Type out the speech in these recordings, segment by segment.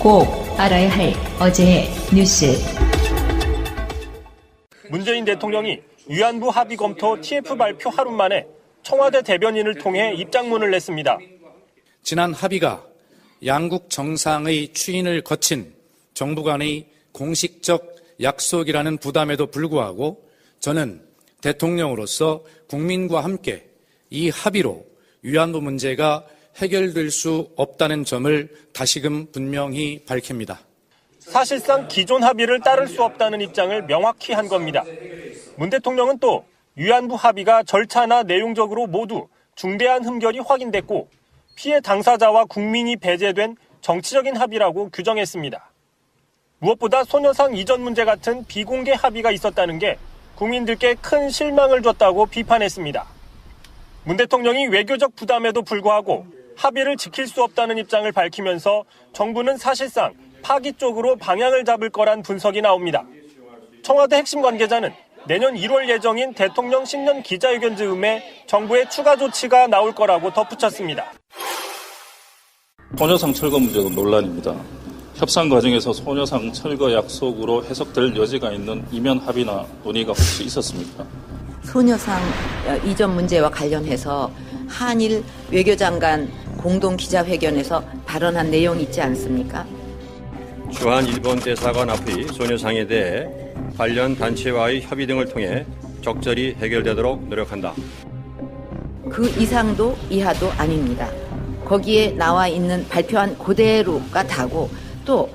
꼭 알아야 할 어제의 뉴스. 문재인 대통령이 위안부 합의 검토 TF 발표 하루 만에 청와대 대변인을 통해 입장문을 냈습니다. 지난 합의가 양국 정상의 추인을 거친 정부 간의 공식적 약속이라는 부담에도 불구하고 저는 대통령으로서 국민과 함께 이 합의로 위안부 문제가 해결될 수 없다는 점을 다시금 분명히 밝힙니다. 사실상 기존 합의를 따를 수 없다는 입장을 명확히 한 겁니다. 문 대통령은 또 위안부 합의가 절차나 내용적으로 모두 중대한 흠결이 확인됐고 피해 당사자와 국민이 배제된 정치적인 합의라고 규정했습니다. 무엇보다 소녀상 이전 문제 같은 비공개 합의가 있었다는 게 국민들께 큰 실망을 줬다고 비판했습니다. 문 대통령이 외교적 부담에도 불구하고 합의를 지킬 수 없다는 입장을 밝히면서 정부는 사실상 파기 쪽으로 방향을 잡을 거란 분석이 나옵니다. 청와대 핵심 관계자는 내년 1월 예정인 대통령 신년 기자회견 즈음에 정부의 추가 조치가 나올 거라고 덧붙였습니다. 소녀상 철거 문제도 논란입니다. 협상 과정에서 소녀상 철거 약속으로 해석될 여지가 있는 이면 합의나 논의가 혹시 있었습니까? 소녀상 이전 문제와 관련해서 한일 외교장관 공동 기자회견에서 발언한 내용이 있지 않습니까? 주한 일본 대사관 앞의 소녀상에 대해 관련 단체와의 협의 등을 통해 적절히 해결되도록 노력한다. 그 이상도 이하도 아닙니다. 거기에 나와 있는 발표한 그대로가 다고 또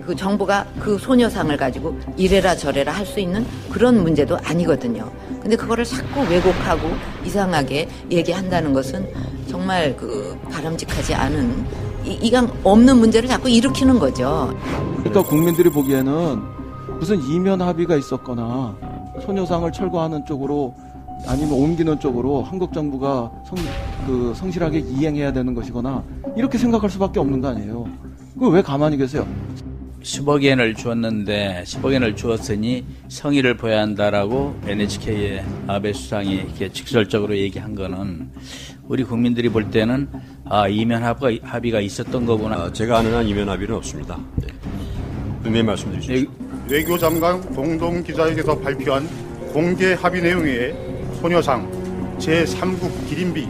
그 정부가 그 소녀상을 가지고 이래라 저래라 할 수 있는 그런 문제도 아니거든요. 근데 그거를 자꾸 왜곡하고 이상하게 얘기한다는 것은 정말 바람직하지 않은 이강 없는 문제를 자꾸 일으키는 거죠. 그러니까 국민들이 보기에는 무슨 이면 합의가 있었거나 소녀상을 철거하는 쪽으로 아니면 옮기는 쪽으로 한국 정부가 성실하게 이행해야 되는 것이거나 이렇게 생각할 수밖에 없는 거 아니에요. 그거 왜 가만히 계세요? 10억 엔을 주었는데 10억 엔을 주었으니 성의를 보여야 한다라고 NHK의 아베 수상이 이렇게 직설적으로 얘기한 거는 우리 국민들이 볼 때는 이면 합의가 있었던 거구나. 제가 아는 한 이면 합의는 없습니다. 네. 분명히 말씀드릴 수 있습니다. 외교장관 공동 기자회견에서 발표한 공개 합의 내용에 소녀상 제3국 기림비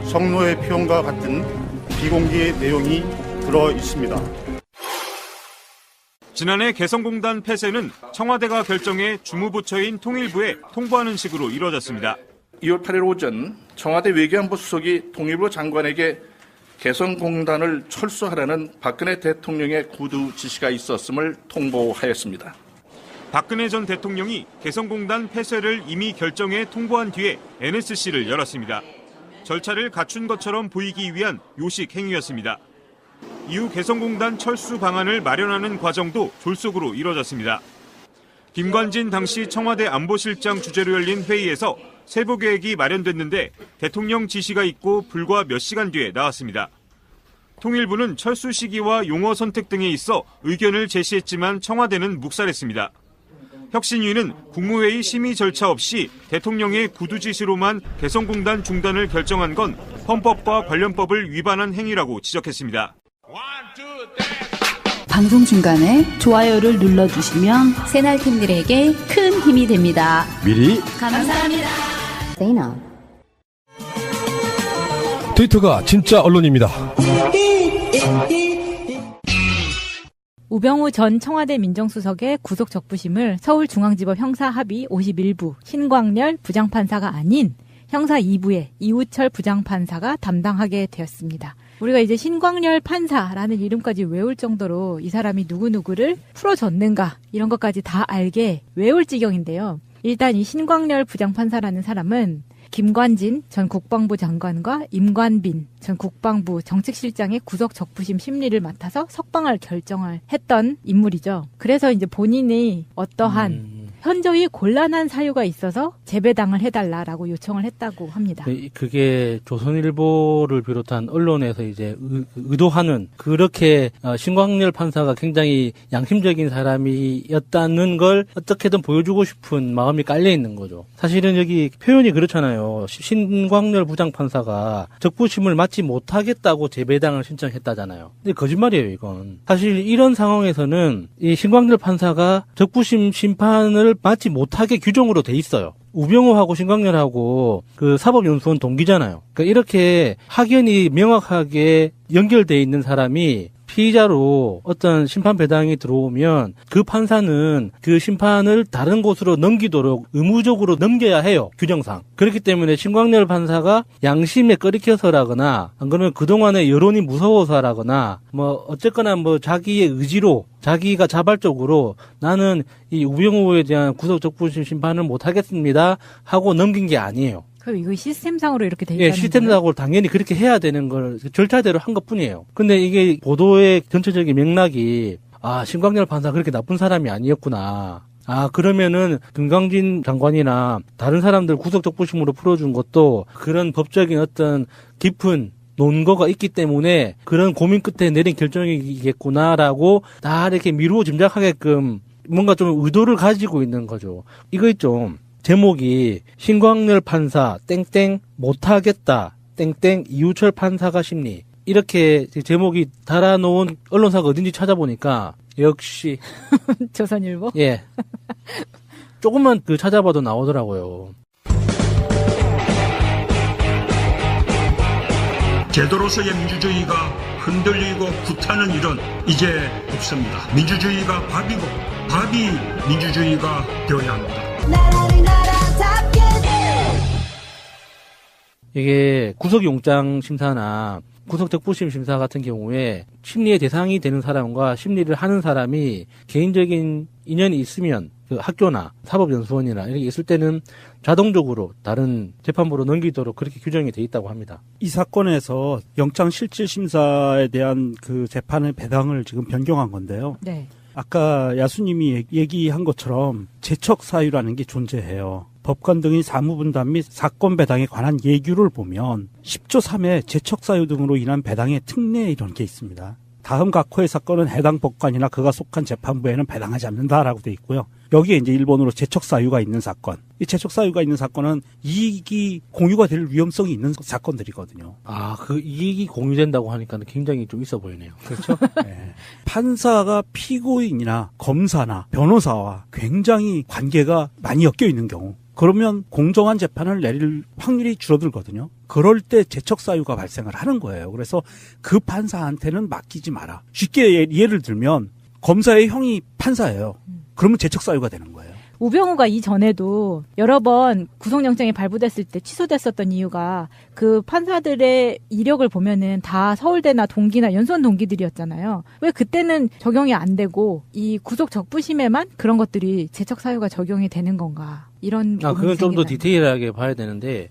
성노예 표현과 같은 비공개 내용이 들어 있습니다. 지난해 개성공단 폐쇄는 청와대가 결정해 주무부처인 통일부에 통보하는 식으로 이뤄졌습니다. 2월 8일 오전 청와대 외교안보 수석이 통일부 장관에게 개성공단을 철수하라는 박근혜 대통령의 구두 지시가 있었음을 통보하였습니다. 박근혜 전 대통령이 개성공단 폐쇄를 이미 결정해 통보한 뒤에 NSC를 열었습니다. 절차를 갖춘 것처럼 보이기 위한 요식 행위였습니다. 이후 개성공단 철수 방안을 마련하는 과정도 졸속으로 이뤄졌습니다. 김관진 당시 청와대 안보실장 주재로 열린 회의에서 세부 계획이 마련됐는데 대통령 지시가 있고 불과 몇 시간 뒤에 나왔습니다. 통일부는 철수 시기와 용어 선택 등에 있어 의견을 제시했지만 청와대는 묵살했습니다. 혁신위는 국무회의 심의 절차 없이 대통령의 구두 지시로만 개성공단 중단을 결정한 건 헌법과 관련법을 위반한 행위라고 지적했습니다. 방송 중간에 좋아요를 눌러주시면 새날팀들에게 큰 힘이 됩니다. 미리 감사합니다. 트위터가 진짜 언론입니다. 우병우 전 청와대 민정수석의 구속 적부심을 서울중앙지법 형사합의 51부 신광렬 부장판사가 아닌 형사 2부의 이우철 부장판사가 담당하게 되었습니다. 우리가 이제 신광렬 판사라는 이름까지 외울 정도로 이 사람이 누구누구를 풀어줬는가 이런 것까지 다 알게 외울 지경인데요. 일단 이 신광렬 부장판사라는 사람은 김관진 전 국방부 장관과 임관빈 전 국방부 정책실장의 구속 적부심 심리를 맡아서 석방을 결정을 했던 인물이죠. 그래서 이제 본인이 어떠한 현저히 곤란한 사유가 있어서 재배당을 해달라라고 요청을 했다고 합니다. 그게 조선일보를 비롯한 언론에서 이제 의도하는 그렇게 신광렬 판사가 굉장히 양심적인 사람이었다는 걸 어떻게든 보여주고 싶은 마음이 깔려 있는 거죠. 사실은 여기 표현이 그렇잖아요. 신광렬 부장판사가 적부심을 맞지 못하겠다고 재배당을 신청했다잖아요. 근데 거짓말이에요, 이건. 사실 이런 상황에서는 이 신광렬 판사가 적부심 심판을 맞지 못하게 규정으로 돼 있어요. 우병우하고 신광렬하고 그 사법연수원 동기잖아요. 그러니까 이렇게 학연이 명확하게 연결돼 있는 사람이 피의자로 어떤 심판 배당이 들어오면 그 판사는 그 심판을 다른 곳으로 넘기도록 의무적으로 넘겨야 해요. 규정상. 그렇기 때문에 신광렬 판사가 양심에 꺼리켜서라거나 안 그러면 그동안의 여론이 무서워서라거나 뭐 어쨌거나 뭐 자기의 의지로 자기가 자발적으로 나는 이 우병우에 대한 구속적부심 심판을 못하겠습니다 하고 넘긴 게 아니에요. 그럼 이거 시스템상으로 이렇게 돼 있다는 거예요? 시스템상으로 당연히 그렇게 해야 되는 걸 절차대로 한 것뿐이에요. 근데 이게 보도의 전체적인 맥락이 신광렬 판사 그렇게 나쁜 사람이 아니었구나. 그러면은 김광진 장관이나 다른 사람들 구속적부심으로 풀어준 것도 그런 법적인 어떤 깊은 논거가 있기 때문에 그런 고민 끝에 내린 결정이겠구나라고 다 이렇게 미루어 짐작하게끔 뭔가 좀 의도를 가지고 있는 거죠. 이거 있죠. 제목이 신광렬 판사 땡땡 못하겠다 땡땡 이우철 판사가 심리 이렇게 제목이 달아놓은 언론사가 어딘지 찾아보니까 역시 조선일보? 예. 조금만 찾아봐도 나오더라고요. 제도로서의 민주주의가 흔들리고 구타는 일은 이제 없습니다. 민주주의가 밥이고 밥이 민주주의가 되어야 합니다. 이게 구속영장 심사나 구속적부심 심사 같은 경우에 심리의 대상이 되는 사람과 심리를 하는 사람이 개인적인 인연이 있으면 그 학교나 사법연수원이나 이렇게 있을 때는 자동적으로 다른 재판부로 넘기도록 그렇게 규정이 돼 있다고 합니다. 이 사건에서 영장실질심사에 대한 그 재판의 배당을 지금 변경한 건데요. 네. 아까 야수님이 얘기한 것처럼 제척사유라는 게 존재해요. 법관 등의 사무분담 및 사건 배당에 관한 예규를 보면 10조 3에 제척사유 등으로 인한 배당의 특례 이런 게 있습니다. 다음 각호의 사건은 해당 법관이나 그가 속한 재판부에는 배당하지 않는다라고 돼 있고요. 여기에 이제 일본어로 제척사유가 있는 사건. 이 제척사유가 있는 사건은 이익이 공유가 될 위험성이 있는 사건들이거든요. 그 이익이 공유된다고 하니까 굉장히 좀 있어 보이네요. 그렇죠? 네. 판사가 피고인이나 검사나 변호사와 굉장히 관계가 많이 엮여 있는 경우. 그러면 공정한 재판을 내릴 확률이 줄어들거든요. 그럴 때 제척사유가 발생을 하는 거예요. 그래서 그 판사한테는 맡기지 마라. 쉽게 예를 들면 검사의 형이 판사예요. 그러면 제척사유가 되는 거예요. 우병우가 이전에도 여러 번 구속영장이 발부됐을 때 취소됐었던 이유가 그 판사들의 이력을 보면은 다 서울대나 동기나 연수원 동기들이었잖아요. 왜 그때는 적용이 안 되고 이 구속적부심에만 그런 것들이 제척사유가 적용이 되는 건가. 이런 그건 좀 더 디테일하게 봐야 되는데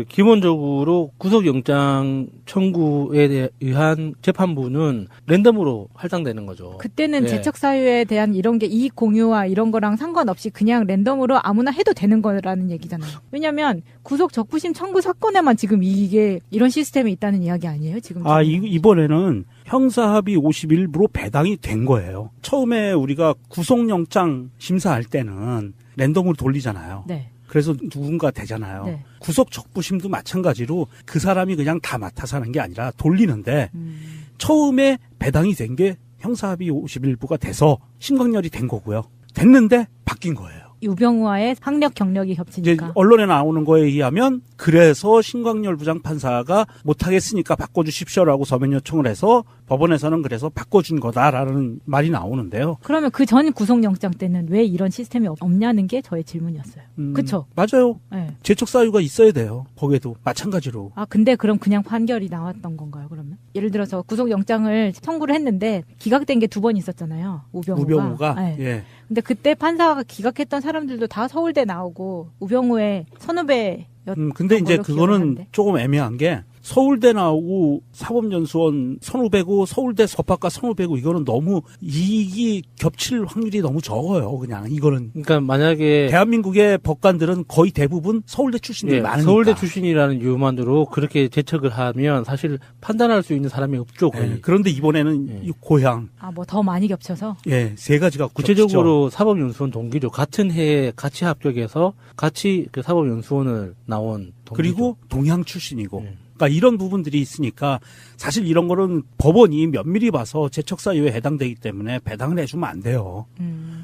기본적으로 구속영장 청구에 의한 재판부는 랜덤으로 할당되는 거죠. 그때는 제척사유에 대한 이런 게 이익 공유와 이런 거랑 상관없이 그냥 랜덤으로 아무나 해도 되는 거라는 얘기잖아요. 왜냐면 구속적부심 청구 사건에만 지금 이게 이런 시스템이 있다는 이야기 아니에요? 지금 이번에는 형사합의 51부로 배당이 된 거예요. 처음에 우리가 구속영장 심사할 때는 랜덤으로 돌리잖아요. 네. 그래서 누군가 되잖아요. 네. 구속적부심도 마찬가지로 그 사람이 그냥 다 맡아서 하는 게 아니라 돌리는데 처음에 배당이 된 게 형사합의 51부가 돼서 신광렬이 된 거고요. 됐는데 바뀐 거예요. 우병우와의 학력 경력이 이제 겹치니까. 언론에 나오는 거에 의하면 그래서 신광렬 부장판사가 못하겠으니까 바꿔주십시오라고 서면 요청을 해서 법원에서는 그래서 바꿔준 거다라는 말이 나오는데요. 그러면 그 전 구속영장 때는 왜 이런 시스템이 없냐는 게 저의 질문이었어요. 그렇죠? 맞아요. 네. 제척사유가 있어야 돼요. 거기에도 마찬가지로. 근데 그럼 그냥 판결이 나왔던 건가요, 그러면? 예를 들어서 구속영장을 청구를 했는데 기각된 게 2번 있었잖아요. 우병우가. 네. 예. 근데 그때 판사가 기각했던 사람들도 다 서울대 나오고 우병우의 선후배 근데 이제 그거는 기억하는데. 조금 애매한 게 서울대 나오고 사법연수원 선후배고 서울대 법학과 선후배고 이거는 너무 이익이 겹칠 확률이 너무 적어요. 그냥 이거는. 그러니까 만약에 대한민국의 법관들은 거의 대부분 서울대 출신들이 많으니까. 서울대 출신이라는 이유만으로 그렇게 재척을 하면 사실 판단할 수 있는 사람이 없죠. 거의. 그런데 이번에는 이 고향. 뭐 더 많이 겹쳐서? 세 가지가 구체적으로 겹치죠. 사법연수원 동기죠. 같은 해에 같이 합격해서 같이 그 사법연수원을 나온 동기죠. 그리고 동양 출신이고. 그러니까 이런 부분들이 있으니까 사실 이런 거는 법원이 면밀히 봐서 재척 사유에 해당되기 때문에 배당을 해주면 안 돼요.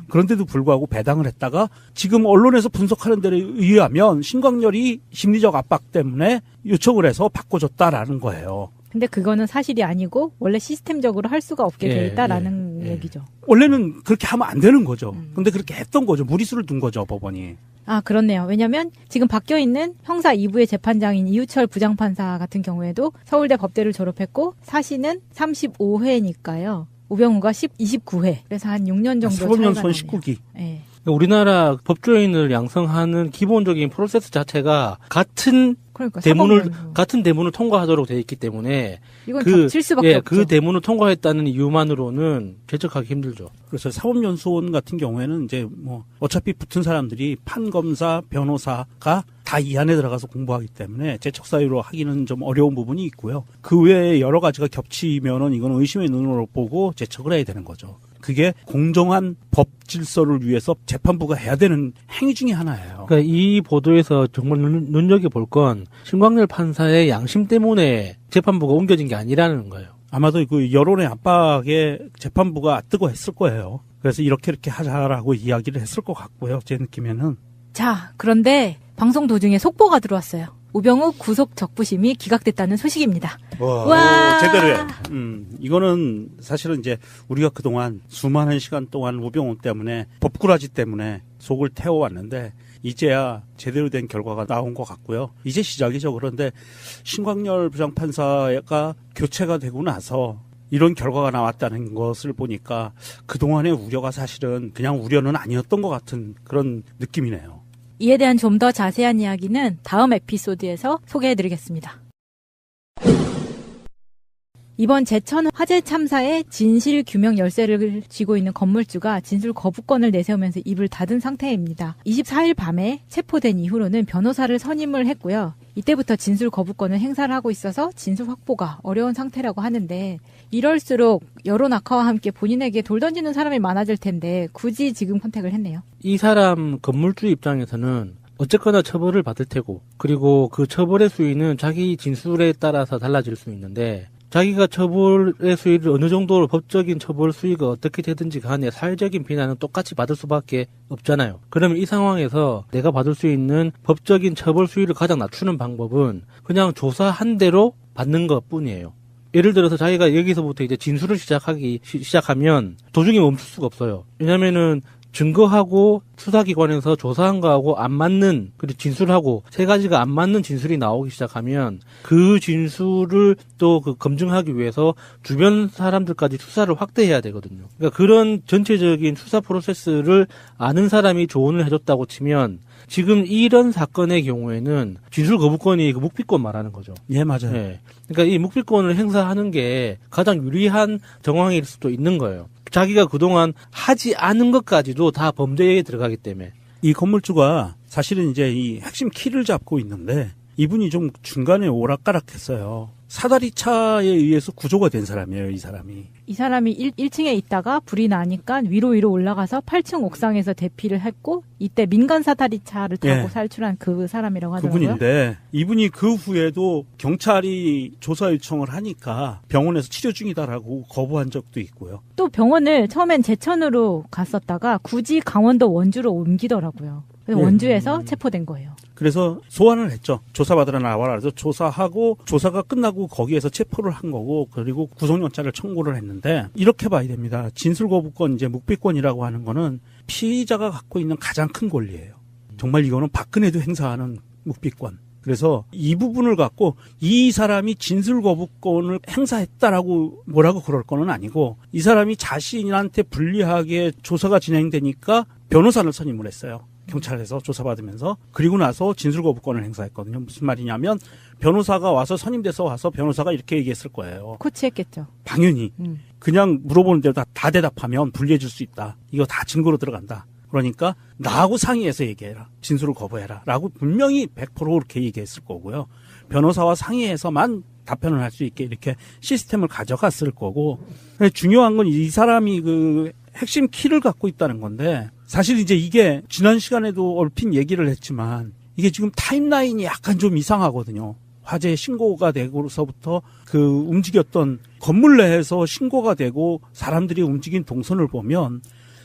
그런데도 불구하고 배당을 했다가 지금 언론에서 분석하는 데에 의하면 신광렬이 심리적 압박 때문에 요청을 해서 바꿔줬다라는 거예요. 근데 그거는 사실이 아니고 원래 시스템적으로 할 수가 없게 돼 있다라는 얘기죠. 원래는 그렇게 하면 안 되는 거죠. 근데 그렇게 했던 거죠. 무리수를 둔 거죠, 법원이. 그렇네요. 왜냐면 지금 바뀌어 있는 형사 2부의 재판장인 이우철 부장판사 같은 경우에도 서울대 법대를 졸업했고 사시는 35회니까요. 우병우가 29회. 그래서 한 6년 정도 사법연수원 19기. 네. 우리나라 법조인을 양성하는 기본적인 프로세스 자체가 같은 대문을 통과하도록 돼 있기 때문에 이건 겹칠 수밖에 없죠. 그 대문을 통과했다는 이유만으로는 재척하기 힘들죠. 그래서 사법연수원 같은 경우에는 이제 어차피 붙은 사람들이 판검사, 변호사가 다 이 안에 들어가서 공부하기 때문에 재척 사유로 하기는 좀 어려운 부분이 있고요. 그 외에 여러 가지가 겹치면은 이건 의심의 눈으로 보고 재척을 해야 되는 거죠. 그게 공정한 법 질서를 위해서 재판부가 해야 되는 행위 중에 하나예요. 그러니까 이 보도에서 정말 눈여겨볼 건 신광렬 판사의 양심 때문에 재판부가 옮겨진 게 아니라는 거예요. 아마도 그 여론의 압박에 재판부가 뜨거워했을 거예요. 그래서 이렇게 하자라고 이야기를 했을 것 같고요. 제 느낌에는. 자, 그런데 방송 도중에 속보가 들어왔어요. 우병우 구속 적부심이 기각됐다는 소식입니다. 와, 제대로요. 이거는 사실은 이제 우리가 그동안 수많은 시간 동안 우병우 때문에 법꾸라지 때문에 속을 태워왔는데 이제야 제대로 된 결과가 나온 것 같고요. 이제 시작이죠. 그런데 신광렬 부장판사가 교체가 되고 나서 이런 결과가 나왔다는 것을 보니까 그동안의 우려가 사실은 그냥 우려는 아니었던 것 같은 그런 느낌이네요. 이에 대한 좀 더 자세한 이야기는 다음 에피소드에서 소개해드리겠습니다. 이번 제천 화재 참사의 진실 규명 열쇠를 쥐고 있는 건물주가 진술 거부권을 내세우면서 입을 닫은 상태입니다. 24일 밤에 체포된 이후로는 변호사를 선임을 했고요. 이때부터 진술 거부권을 행사를 하고 있어서 진술 확보가 어려운 상태라고 하는데 이럴수록 여론 악화와 함께 본인에게 돌 던지는 사람이 많아질 텐데 굳이 지금 선택을 했네요. 이 사람 건물주 입장에서는 어쨌거나 처벌을 받을 테고 그리고 그 처벌의 수위는 자기 진술에 따라서 달라질 수 있는데 자기가 처벌의 수위를 어느 정도로 법적인 처벌 수위가 어떻게 되든지 간에 사회적인 비난은 똑같이 받을 수밖에 없잖아요. 그러면 이 상황에서 내가 받을 수 있는 법적인 처벌 수위를 가장 낮추는 방법은 그냥 조사한 대로 받는 것 뿐이에요. 예를 들어서 자기가 여기서부터 이제 진술을 시작하면 도중에 멈출 수가 없어요. 왜냐면은 증거하고 수사기관에서 조사한 거하고 안 맞는, 그리고 진술하고 세 가지가 안 맞는 진술이 나오기 시작하면 그 진술을 또 그 검증하기 위해서 주변 사람들까지 수사를 확대해야 되거든요. 그러니까 그런 전체적인 수사 프로세스를 아는 사람이 조언을 해줬다고 치면 지금 이런 사건의 경우에는 진술 거부권이 그 묵비권 말하는 거죠. 예, 맞아요. 네. 그러니까 이 묵비권을 행사하는 게 가장 유리한 정황일 수도 있는 거예요. 자기가 그동안 하지 않은 것까지도 다 범죄에 들어가기 때문에. 이 건물주가 사실은 이제 이 핵심 키를 잡고 있는데 이분이 좀 중간에 오락가락했어요. 사다리 차에 의해서 구조가 된 사람이에요, 이 사람이. 이 사람이 1층에 있다가 불이 나니까 위로 올라가서 8층 옥상에서 대피를 했고 이때 민간 사다리 차를 타고 살출한 그 사람이라고 하더라고요. 그분인데 이분이 그 후에도 경찰이 조사 요청을 하니까 병원에서 치료 중이다라고 거부한 적도 있고요. 또 병원을 처음엔 제천으로 갔었다가 굳이 강원도 원주로 옮기더라고요. 그래서 원주에서 체포된 거예요. 그래서 소환을 했죠. 조사받으러 나와라. 그래서 조사하고 조사가 끝나고 거기에서 체포를 한 거고 그리고 구속영장을 청구를 했는데 이렇게 봐야 됩니다. 진술거부권, 이제 묵비권이라고 하는 거는 피의자가 갖고 있는 가장 큰 권리예요. 정말 이거는 박근혜도 행사하는 묵비권. 그래서 이 부분을 갖고 이 사람이 진술거부권을 행사했다라고 뭐라고 그럴 거는 아니고 이 사람이 자신한테 불리하게 조사가 진행되니까 변호사를 선임을 했어요. 경찰에서 조사받으면서. 그리고 나서 진술거부권을 행사했거든요. 무슨 말이냐면 변호사가 와서 선임돼서 와서 변호사가 이렇게 얘기했을 거예요. 코치했겠죠. 당연히 그냥 물어보는 대로 다 대답하면 불리해 줄 수 있다. 이거 다 증거로 들어간다. 그러니까 나하고 상의해서 얘기해라. 진술을 거부해라. 라고 분명히 100% 그렇게 얘기했을 거고요. 변호사와 상의해서만 답변을 할 수 있게 이렇게 시스템을 가져갔을 거고. 중요한 건 이 사람이 그 핵심 키를 갖고 있다는 건데, 사실 이제 이게 지난 시간에도 얼핏 얘기를 했지만 이게 지금 타임라인이 약간 좀 이상하거든요. 화재 신고가 되고서부터 그 움직였던 건물 내에서 신고가 되고 사람들이 움직인 동선을 보면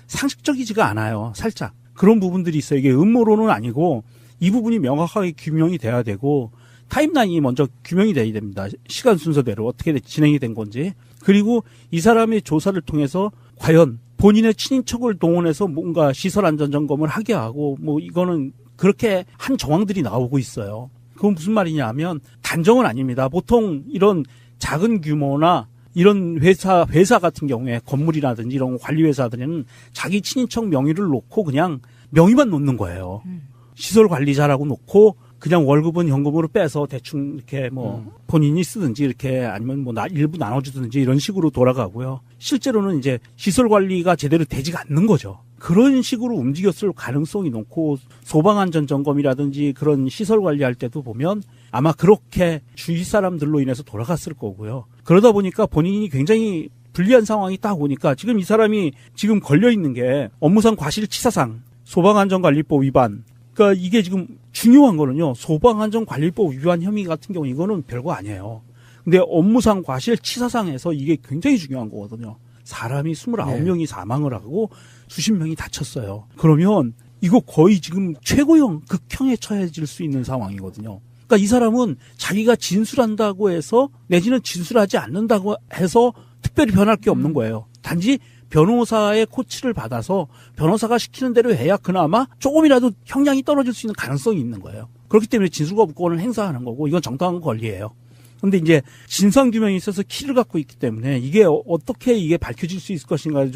상식적이지가 않아요. 살짝. 그런 부분들이 있어요. 이게 음모론은 아니고 이 부분이 명확하게 규명이 돼야 되고 타임라인이 먼저 규명이 돼야 됩니다. 시간 순서대로 어떻게 진행이 된 건지. 그리고 이 사람의 조사를 통해서 과연 본인의 친인척을 동원해서 뭔가 시설 안전 점검을 하게 하고 뭐 이거는 그렇게 한 정황들이 나오고 있어요. 그건 무슨 말이냐 하면 단정은 아닙니다. 보통 이런 작은 규모나 이런 회사 같은 경우에 건물이라든지 이런 관리회사들은 자기 친인척 명의를 놓고 그냥 명의만 놓는 거예요. 시설 관리자라고 놓고 그냥 월급은 현금으로 빼서 대충 이렇게 뭐 본인이 쓰든지 이렇게 아니면 뭐 일부 나눠주든지 이런 식으로 돌아가고요. 실제로는 이제 시설 관리가 제대로 되지가 않는 거죠. 그런 식으로 움직였을 가능성이 높고 소방안전점검이라든지 그런 시설 관리할 때도 보면 아마 그렇게 주위 사람들로 인해서 돌아갔을 거고요. 그러다 보니까 본인이 굉장히 불리한 상황이 딱 오니까 지금 이 사람이 지금 걸려있는 게 업무상 과실치사상, 소방안전관리법 위반. 그러니까 이게 지금 중요한 거는요. 소방안전관리법 위반 혐의 같은 경우 이거는 별거 아니에요. 근데 업무상 과실치사상에서 이게 굉장히 중요한 거거든요. 사람이 29명이 사망을 하고 수십 명이 다쳤어요. 그러면 이거 거의 지금 최고형, 극형에 처해질 수 있는 상황이거든요. 그러니까 이 사람은 자기가 진술한다고 해서 내지는 진술하지 않는다고 해서 특별히 변할 게 없는 거예요. 단지 변호사의 코치를 받아서 변호사가 시키는 대로 해야 그나마 조금이라도 형량이 떨어질 수 있는 가능성이 있는 거예요. 그렇기 때문에 진술거부권을 행사하는 거고 이건 정당한 권리예요. 그런데 이제 진상규명에 있어서 키를 갖고 있기 때문에 이게 어떻게 이게 밝혀질 수 있을 것인가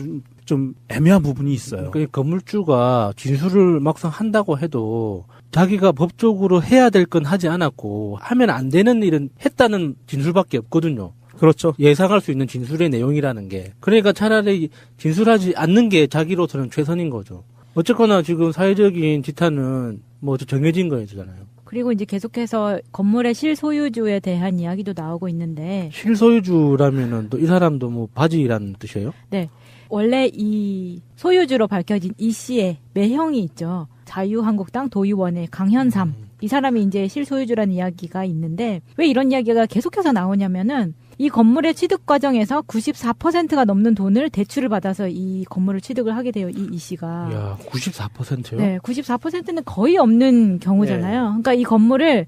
좀 애매한 부분이 있어요. 그 건물주가 진술을 막상 한다고 해도 자기가 법적으로 해야 될 건 하지 않았고 하면 안 되는 일은 했다는 진술밖에 없거든요. 그렇죠. 예상할 수 있는 진술의 내용이라는 게. 그러니까 차라리 진술하지 않는 게 자기로서는 최선인 거죠. 어쨌거나 지금 사회적인 지탄은 뭐 정해진 거잖아요. 그리고 이제 계속해서 건물의 실소유주에 대한 이야기도 나오고 있는데. 실소유주라면은 또 이 사람도 뭐 바지라는 뜻이에요? 네. 원래 이 소유주로 밝혀진 이 씨의 매형이 있죠. 자유한국당 도의원의 강현삼. 이 사람이 이제 실소유주라는 이야기가 있는데 왜 이런 이야기가 계속해서 나오냐면은 이 건물의 취득 과정에서 94%가 넘는 돈을 대출을 받아서 이 건물을 취득을 하게 돼요. 이 씨가. 야, 94%요? 네, 94%는 거의 없는 경우잖아요. 네. 그러니까 이 건물을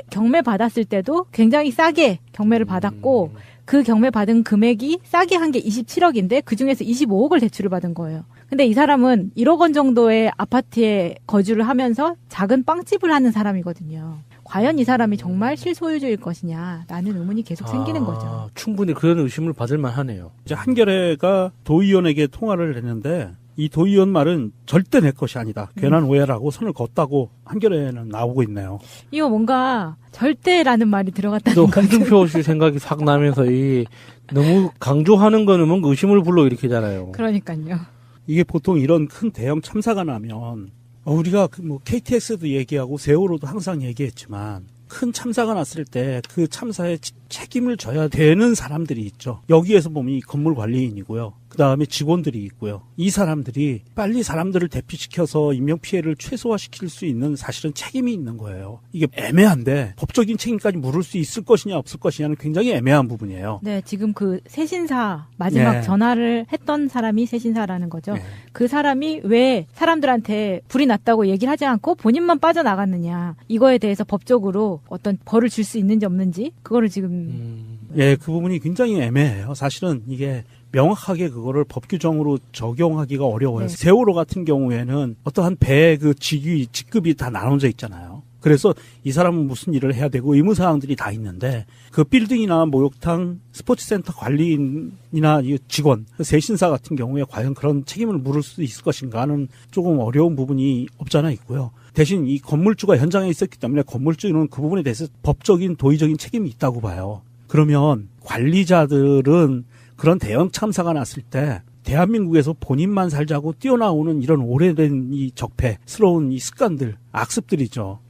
경매 받았을 때도 굉장히 싸게 경매를 받았고 그 경매 받은 금액이 싸게 한 게 27억인데 그중에서 25억을 대출을 받은 거예요. 근데 이 사람은 1억 원 정도의 아파트에 거주를 하면서 작은 빵집을 하는 사람이거든요. 과연 이 사람이 정말 실소유주일 것이냐라는 의문이 계속 생기는 거죠. 충분히 그런 의심을 받을 만하네요. 이제 한겨레가 도의원에게 통화를 했는데 이 도의원 말은 절대 내 것이 아니다. 괜한 오해라고 선을 걷다고 한겨레는 나오고 있네요. 이거 뭔가 절대라는 말이 들어갔다는 거죠. 홍준표 씨 생각이 싹 나면서 너무 강조하는 거는 뭔가 의심을 불러일으키잖아요. 그러니까요. 이게 보통 이런 큰 대형 참사가 나면 우리가 뭐 KTX도 얘기하고 세월호도 항상 얘기했지만 큰 참사가 났을 때 그 참사에 책임을 져야 되는 사람들이 있죠. 여기에서 보면 이 건물 관리인이고요. 그 다음에 직원들이 있고요. 이 사람들이 빨리 사람들을 대피시켜서 인명피해를 최소화시킬 수 있는 사실은 책임이 있는 거예요. 이게 애매한데 법적인 책임까지 물을 수 있을 것이냐 없을 것이냐는 굉장히 애매한 부분이에요. 네, 지금 그 세신사 마지막 전화를 했던 사람이 세신사라는 거죠. 네. 그 사람이 왜 사람들한테 불이 났다고 얘기를 하지 않고 본인만 빠져나갔느냐. 이거에 대해서 법적으로 어떤 벌을 줄 수 있는지 없는지 그거를 지금 그 부분이 굉장히 애매해요. 사실은 이게 명확하게 그거를 법 규정으로 적용하기가 어려워요. 네. 세월호 같은 경우에는 어떠한 배의 그 직급이 다 나눠져 있잖아요. 그래서 이 사람은 무슨 일을 해야 되고 의무사항들이 다 있는데 그 빌딩이나 목욕탕, 스포츠센터 관리인이나 직원, 세신사 같은 경우에 과연 그런 책임을 물을 수 있을 것인가는 조금 어려운 부분이 없잖아 있고요. 대신 이 건물주가 현장에 있었기 때문에 건물주는 그 부분에 대해서 법적인 도의적인 책임이 있다고 봐요. 그러면 관리자들은 그런 대형 참사가 났을 때 대한민국에서 본인만 살자고 뛰어나오는 이런 오래된 이 적폐스러운 이 습관들, 악습들이죠.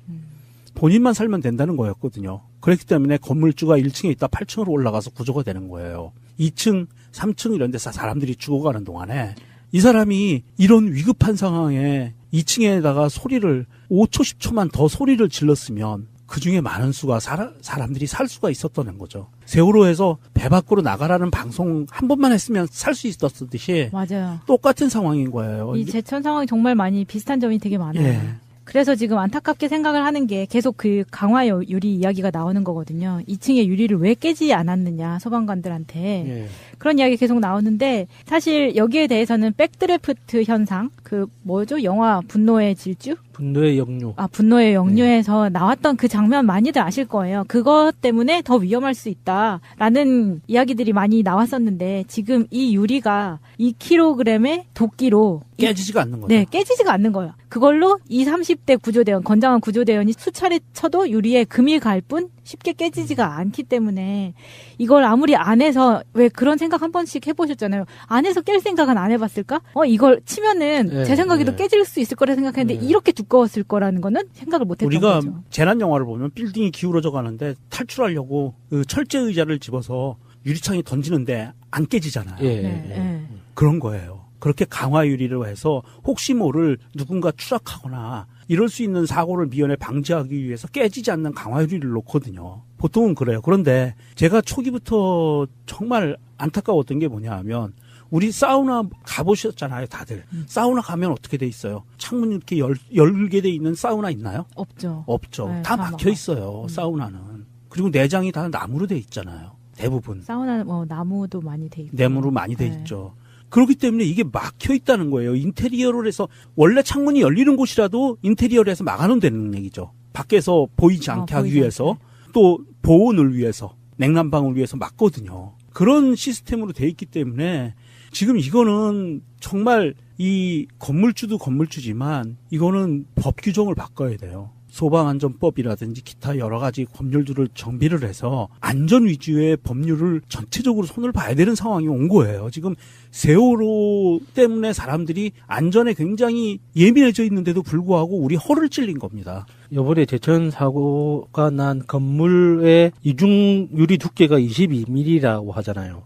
본인만 살면 된다는 거였거든요. 그렇기 때문에 건물주가 1층에 있다 8층으로 올라가서 구조가 되는 거예요. 2층, 3층 이런 데서 사람들이 죽어가는 동안에 이 사람이 이런 위급한 상황에 2층에다가 소리를 5초, 10초만 더 소리를 질렀으면 그중에 많은 수가 사람들이 살 수가 있었다는 거죠. 세월호에서 배 밖으로 나가라는 방송 한 번만 했으면 살 수 있었듯이 맞아요. 똑같은 상황인 거예요. 이 제천 상황이 정말 많이 비슷한 점이 되게 많아요. 예. 그래서 지금 안타깝게 생각을 하는 게 계속 그 강화 유리 이야기가 나오는 거거든요. 2층의 유리를 왜 깨지 않았느냐 소방관들한테. 예. 그런 이야기 계속 나오는데 사실 여기에 대해서는 백드래프트 현상, 그 뭐죠? 영화 분노의 질주? 분노의 역류. 분노의 역류에서 나왔던 그 장면 많이들 아실 거예요. 그것 때문에 더 위험할 수 있다라는 이야기들이 많이 나왔었는데 지금 이 유리가 2kg의 도끼로 깨지지가 않는 거죠. 네, 깨지지가 않는 거예요. 그걸로 20, 30대 구조대원, 건장한 구조대원이 수차례 쳐도 유리에 금이 갈 뿐 쉽게 깨지지가 않기 때문에 이걸 아무리 안에서 왜 그런 생각 한 번씩 해보셨잖아요. 안에서 깰 생각은 안 해봤을까? 이걸 치면은 제 생각에도 깨질 수 있을 거라 생각했는데 이렇게 두꺼웠을 거라는 거는 생각을 못했던 우리가 거죠. 재난 영화를 보면 빌딩이 기울어져 가는데 탈출하려고 그 철제 의자를 집어서 유리창에 던지는데 안 깨지잖아요. 그런 거예요. 그렇게 강화 유리로 해서 혹시 모를 누군가 추락하거나 이럴 수 있는 사고를 미연에 방지하기 위해서 깨지지 않는 강화 유리를 놓거든요. 보통은 그래요. 그런데 제가 초기부터 정말 안타까웠던 게 뭐냐 하면 우리 사우나 가보셨잖아요, 다들. 사우나 가면 어떻게 돼 있어요? 창문 이렇게 열게 돼 있는 사우나 있나요? 없죠. 없죠. 네, 다 막혀 있어요, 사우나는. 그리고 내장이 다 나무로 돼 있잖아요. 대부분. 사우나는 나무도 많이 돼 있고. 나무로 많이 돼 있죠. 그렇기 때문에 이게 막혀 있다는 거예요. 인테리어를 해서 원래 창문이 열리는 곳이라도 인테리어를 해서 막아놓는다는 얘기죠. 밖에서 보이지 않게 하기 위해서 또 보온을 위해서 냉난방을 위해서 막거든요. 그런 시스템으로 돼 있기 때문에 지금 이거는 정말 이 건물주도 건물주지만 이거는 법 규정을 바꿔야 돼요. 소방안전법이라든지 기타 여러 가지 법률들을 정비를 해서 안전 위주의 법률을 전체적으로 손을 봐야 되는 상황이 온 거예요. 지금 세월호 때문에 사람들이 안전에 굉장히 예민해져 있는데도 불구하고 우리 허를 찔린 겁니다. 이번에 제천 사고가 난 건물의 이중 유리 두께가 22mm라고 하잖아요.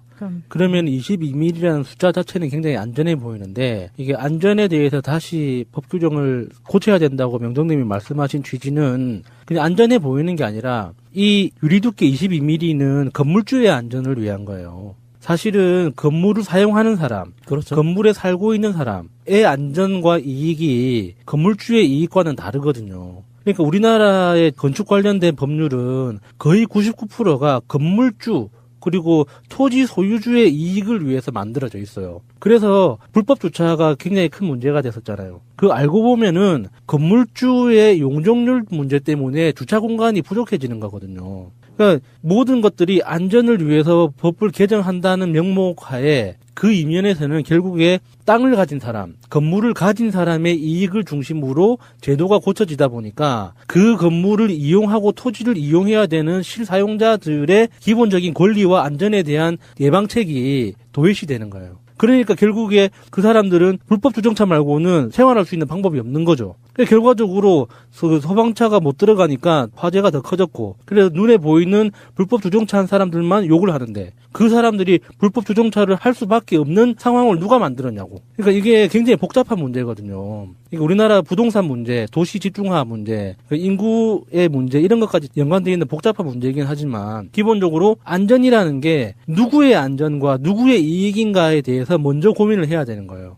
그러면 22mm라는 숫자 자체는 굉장히 안전해 보이는데 이게 안전에 대해서 다시 법 규정을 고쳐야 된다고 명정님이 말씀하신 취지는 그냥 안전해 보이는 게 아니라 이 유리 두께 22mm는 건물주의 안전을 위한 거예요. 사실은 건물을 사용하는 사람, 그렇죠. 건물에 살고 있는 사람의 안전과 이익이 건물주의 이익과는 다르거든요. 그러니까 우리나라의 건축 관련된 법률은 거의 99%가 건물주 그리고 토지 소유주의 이익을 위해서 만들어져 있어요. 그래서 불법 주차가 굉장히 큰 문제가 됐었잖아요. 그 알고 보면은 건물주의 용적률 문제 때문에 주차 공간이 부족해지는 거거든요. 그러니까 모든 것들이 안전을 위해서 법을 개정한다는 명목하에 그 이면에서는 결국에 땅을 가진 사람, 건물을 가진 사람의 이익을 중심으로 제도가 고쳐지다 보니까 그 건물을 이용하고 토지를 이용해야 되는 실사용자들의 기본적인 권리와 안전에 대한 예방책이 도외시되는 거예요. 그러니까 결국에 그 사람들은 불법 주정차 말고는 생활할 수 있는 방법이 없는 거죠. 결과적으로 소방차가 못 들어가니까 화재가 더 커졌고, 그래서 눈에 보이는 불법 주정차 한 사람들만 욕을 하는데 그 사람들이 불법 주정차를 할 수밖에 없는 상황을 누가 만들었냐고. 그러니까 이게 굉장히 복잡한 문제거든요. 그러니까 우리나라 부동산 문제, 도시 집중화 문제, 인구의 문제 이런 것까지 연관되어 있는 복잡한 문제이긴 하지만 기본적으로 안전이라는 게 누구의 안전과 누구의 이익인가에 대해서 먼저 고민을 해야 되는 거예요.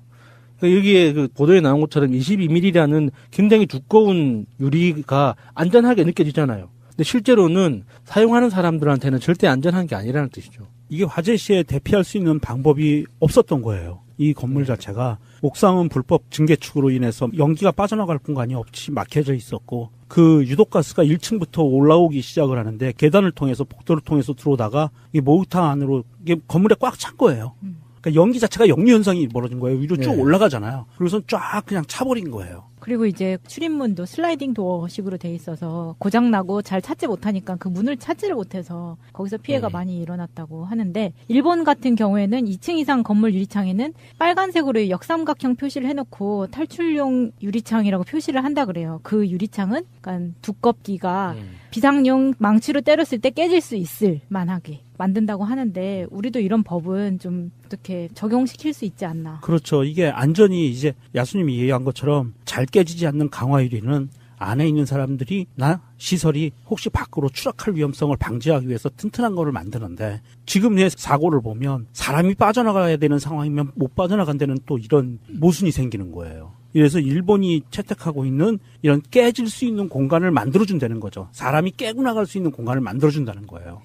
여기에 그 보도에 나온 것처럼 22mm라는 굉장히 두꺼운 유리가 안전하게 느껴지잖아요. 근데 실제로는 사용하는 사람들한테는 절대 안전한 게 아니라는 뜻이죠. 이게 화재 시에 대피할 수 있는 방법이 없었던 거예요. 이 건물 자체가 옥상은 불법 증개축으로 인해서 연기가 빠져나갈 공간이 없이 막혀져 있었고 그 유독가스가 1층부터 올라오기 시작을 하는데 계단을 통해서 복도를 통해서 들어오다가 이 목욕탕 안으로 이게 건물에 꽉 찬 거예요. 그러니까 연기 자체가 역류 현상이 벌어진 거예요. 위로 쭉 올라가잖아요. 그래서 쫙 그냥 차버린 거예요. 그리고 이제 출입문도 슬라이딩 도어식으로 돼 있어서 고장나고 잘 찾지 못하니까 그 문을 찾지를 못해서 거기서 피해가 많이 일어났다고 하는데, 일본 같은 경우에는 2층 이상 건물 유리창에는 빨간색으로 역삼각형 표시를 해놓고 탈출용 유리창이라고 표시를 한다 그래요. 그 유리창은 그러니까 두껍기가 비상용 망치로 때렸을 때 깨질 수 있을 만하게 만든다고 하는데, 우리도 이런 법은 좀 어떻게 적용시킬 수 있지 않나. 그렇죠. 이게 안전이 이제 야수님이 얘기한 것처럼 잘 깨지지 않는 강화 유리는 안에 있는 사람들이나 시설이 혹시 밖으로 추락할 위험성을 방지하기 위해서 튼튼한 거를 만드는데, 지금의 사고를 보면 사람이 빠져나가야 되는 상황이면 못 빠져나간다는 또 이런 모순이 생기는 거예요. 그래서 일본이 채택하고 있는 이런 깨질 수 있는 공간을 만들어준다는 거죠. 사람이 깨고 나갈 수 있는 공간을 만들어준다는 거예요.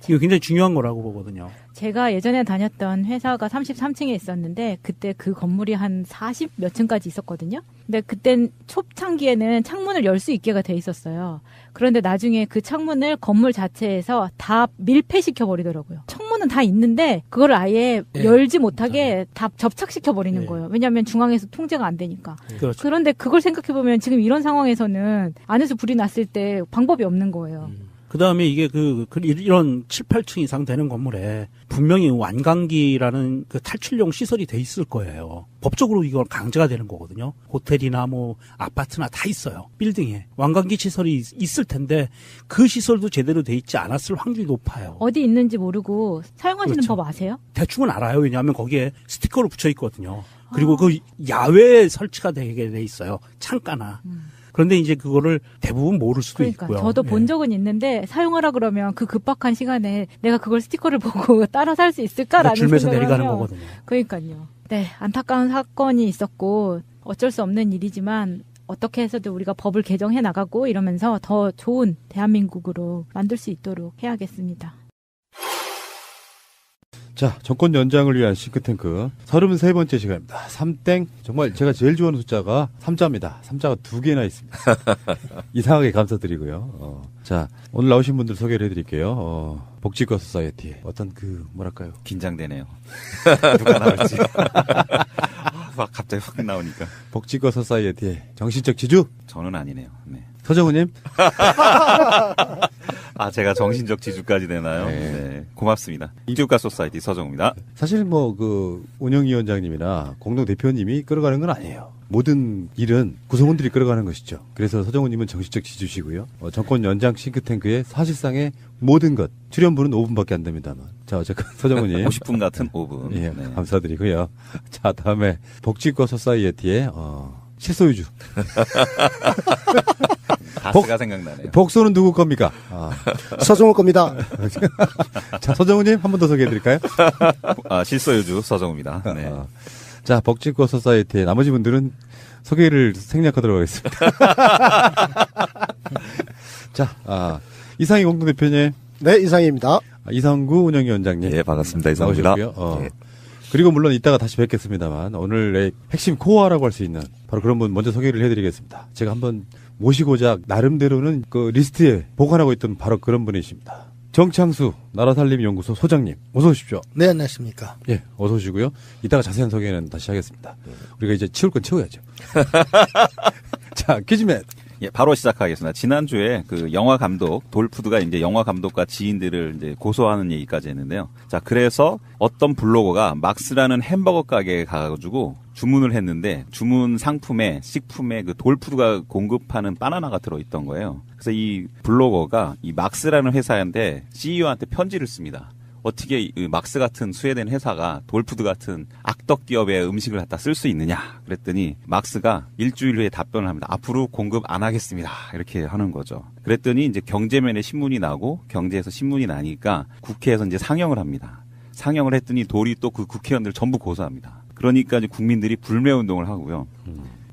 이거 굉장히 중요한 거라고 보거든요. 제가 예전에 다녔던 회사가 33층에 있었는데 그때 그 건물이 한 40 몇 층까지 있었거든요. 근데 그땐 초창기에는 창문을 열 수 있게가 돼 있었어요. 그런데 나중에 그 창문을 건물 자체에서 다 밀폐시켜 버리더라고요. 창문은 다 있는데 그걸 아예 열지 못하게 다 접착시켜 버리는 거예요. 왜냐하면 중앙에서 통제가 안 되니까. 그렇죠. 그런데 그걸 생각해 보면 지금 이런 상황에서는 안에서 불이 났을 때 방법이 없는 거예요. 그 다음에 이게 이런 7, 8층 이상 되는 건물에 분명히 완강기라는 그 탈출용 시설이 돼 있을 거예요. 법적으로 이걸 강제가 되는 거거든요. 호텔이나 뭐 아파트나 다 있어요. 빌딩에. 완강기 시설이 있을 텐데 그 시설도 제대로 돼 있지 않았을 확률이 높아요. 어디 있는지 모르고 사용하시는 그렇죠. 법 아세요? 대충은 알아요. 왜냐하면 거기에 스티커로 붙여 있거든요. 그리고 그 야외에 설치가 되게 돼 있어요. 창가나. 그런데 이제 그거를 대부분 모를 수도 있고요. 저도 본 적은 있는데 사용하라 그러면 그 급박한 시간에 내가 그걸 스티커를 보고 따라 살 수 있을까라는 줄면서 생각을 내려가는 하면, 거거든요. 그러니까요. 네, 안타까운 사건이 있었고 어쩔 수 없는 일이지만 어떻게 해서도 우리가 법을 개정해 나가고 이러면서 더 좋은 대한민국으로 만들 수 있도록 해야겠습니다. 자, 정권 연장을 위한 싱크탱크 33번째 시간입니다. 3땡. 정말 제가 제일 좋아하는 숫자가 3자입니다. 3자가 2개나 있습니다. 이상하게 감사드리고요. 자, 오늘 나오신 분들 소개를 해드릴게요. 복지과 소사이어티. 어떤 뭐랄까요. 긴장되네요. 누가 나올지. 막 갑자기 확 나오니까. 복지과 소사이어티의 정신적 지주? 저는 아니네요. 네. 서정우님? 제가 정신적 지주까지 되나요? 네. 고맙습니다. 복지과 소사이어티 서정우입니다. 사실 운영위원장님이나 공동대표님이 끌어가는 건 아니에요. 모든 일은 구성원들이 끌어가는 것이죠. 그래서 서정우님은 정신적 지주시고요. 정권 연장 싱크탱크의 사실상의 모든 것. 출연분은 5분밖에 안 됩니다만. 자, 어쨌든 서정우님. 50분 같은 5분. 예, 네. 감사드리고요. 자, 다음에 복지과 소사이어티의 실소유주. 다스가 생각나네요. 복소는 누구 겁니까? 서정우 겁니다. 자, 서정우님 한 번 더 소개해드릴까요? 실소유주 서정우입니다. 네. 자, 복지과 소사이어티의 나머지 분들은 소개를 생략하도록 하겠습니다. 자, 이상희 공동대표님. 네, 이상희입니다. 이상구 운영위원장님. 네, 반갑습니다. 이상구입니다. 네. 그리고 물론 이따가 다시 뵙겠습니다만 오늘의 핵심 코어라고 할 수 있는 바로 그런 분 먼저 소개를 해드리겠습니다. 제가 한번 모시고자 나름대로는 그 리스트에 보관하고 있던 바로 그런 분이십니다. 정창수 나라살림연구소 소장님, 어서 오십시오. 네, 안녕하십니까. 예, 어서 오시고요. 이따가 자세한 소개는 다시 하겠습니다. 우리가 이제 치울 건 치워야죠. 자, 퀴즈맨. 예, 바로 시작하겠습니다. 지난주에 그 영화 감독, 돌푸드가 이제 영화 감독과 지인들을 이제 고소하는 얘기까지 했는데요. 자, 그래서 어떤 블로거가 막스라는 햄버거 가게에 가가지고 주문을 했는데 주문 상품에, 식품에 그 돌푸드가 공급하는 바나나가 들어있던 거예요. 그래서 이 블로거가 이 막스라는 회사인데 CEO한테 편지를 씁니다. 어떻게 이 막스 같은 스웨덴 회사가 돌푸드 같은 악덕 기업의 음식을 갖다 쓸 수 있느냐 그랬더니 막스가 일주일 후에 답변을 합니다. 앞으로 공급 안 하겠습니다. 이렇게 하는 거죠. 그랬더니 이제 경제면에 신문이 나고 경제에서 신문이 나니까 국회에서 이제 상영을 합니다. 상영을 했더니 돌이 또 그 국회의원들 전부 고소합니다. 그러니까 이제 국민들이 불매운동을 하고요.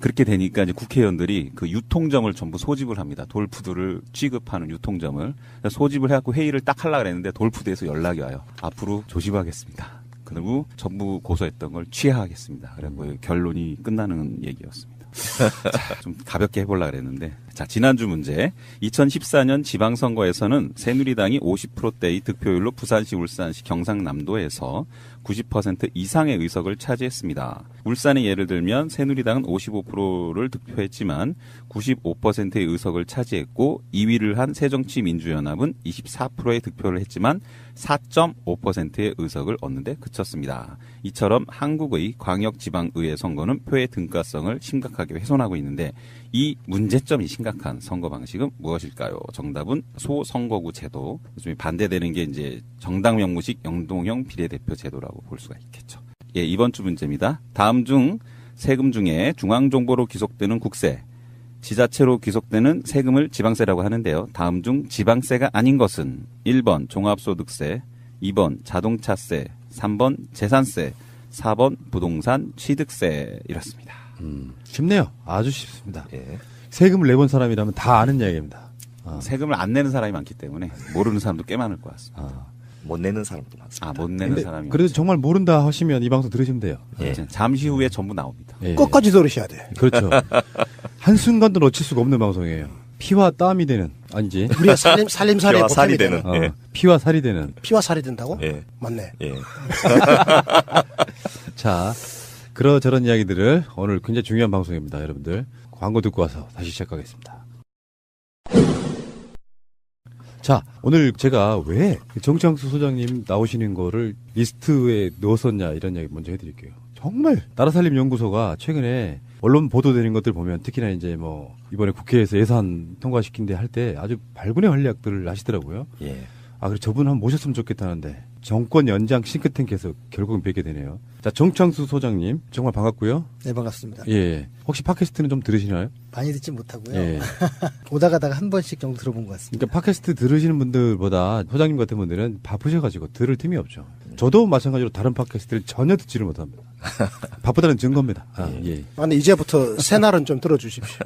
그렇게 되니까 이제 국회의원들이 그 유통점을 전부 소집을 합니다. 돌푸드를 취급하는 유통점을. 소집을 해갖고 회의를 딱 하려고 했는데 돌푸드에서 연락이 와요. 앞으로 조심하겠습니다. 그리고 전부 고소했던 걸 취하하겠습니다. 그리고 결론이 끝나는 얘기였습니다. 좀 가볍게 해보려고 그랬는데. 자, 지난주 문제. 2014년 지방선거에서는 새누리당이 50%대의 득표율로 부산시, 울산시, 경상남도에서 90% 이상의 의석을 차지했습니다. 울산의 예를 들면 새누리당은 55%를 득표했지만 95%의 의석을 차지했고 2위를 한 새정치민주연합은 24%의 득표를 했지만 4.5%의 의석을 얻는데 그쳤습니다. 이처럼 한국의 광역지방의회 선거는 표의 등가성을 심각하게 훼손하고 있는데 이 문제점이 심각한 선거 방식은 무엇일까요? 정답은 소선거구 제도. 좀 반대되는 게 이제 정당 명부식 영동형 비례대표 제도라고 볼 수가 있겠죠. 예, 이번 주 문제입니다. 다음 중 세금 중에 중앙정보로 귀속되는 국세, 지자체로 귀속되는 세금을 지방세라고 하는데요. 다음 중 지방세가 아닌 것은 1번 종합소득세, 2번 자동차세, 3번 재산세, 4번 부동산 취득세 이렇습니다. 쉽네요. 아주 쉽습니다. 예. 세금을 내본 사람이라면 다 아는 이야기입니다. 세금을 안 내는 사람이 많기 때문에 모르는 사람도 꽤 많을 것 같습니다. 못 내는 사람도 많습니다. 못 내는 사람이. 그래도 정말 모른다 하시면 이 방송 들으시면 돼요. 예. 잠시 후에 전부 나옵니다. 예. 끝까지 들으셔야 돼. 그렇죠. 한순간도 놓칠 수가 없는 방송이에요. 피와 땀이 되는, 아니지. 우리가 살림살이에 피와 살이 되는. 예. 피와 살이 되는. 피와 살이 된다고? 예. 맞네. 예. 자, 그러저런 이야기들을 오늘 굉장히 중요한 방송입니다. 여러분들. 광고 듣고 와서 다시 시작하겠습니다. 자, 오늘 제가 왜 정창수 소장님 나오시는 거를 리스트에 넣었었냐 이런 이야기 먼저 해드릴게요. 정말 나라살림연구소가 최근에 언론 보도되는 것들 보면 특히나 이제 뭐 이번에 국회에서 예산 통과시킨데 할 때 아주 발군의 활약들을 하시더라고요. 예. 아, 그래 저분 한번 모셨으면 좋겠다는데 정권 연장 싱크탱크에서 결국은 뵙게 되네요. 자, 정창수 소장님 정말 반갑고요. 네, 반갑습니다. 예, 혹시 팟캐스트는 좀 들으시나요? 많이 듣지 못하고요. 예. 오다 가다가 한 번씩 정도 들어본 것 같습니다. 그러니까 팟캐스트 들으시는 분들보다 소장님 같은 분들은 바쁘셔가지고 들을 틈이 없죠. 저도 마찬가지로 다른 팟캐스트를 전혀 듣지를 못합니다. 바쁘다는 증거입니다. 예. 아니, 이제부터 새날은 좀 들어주십시오.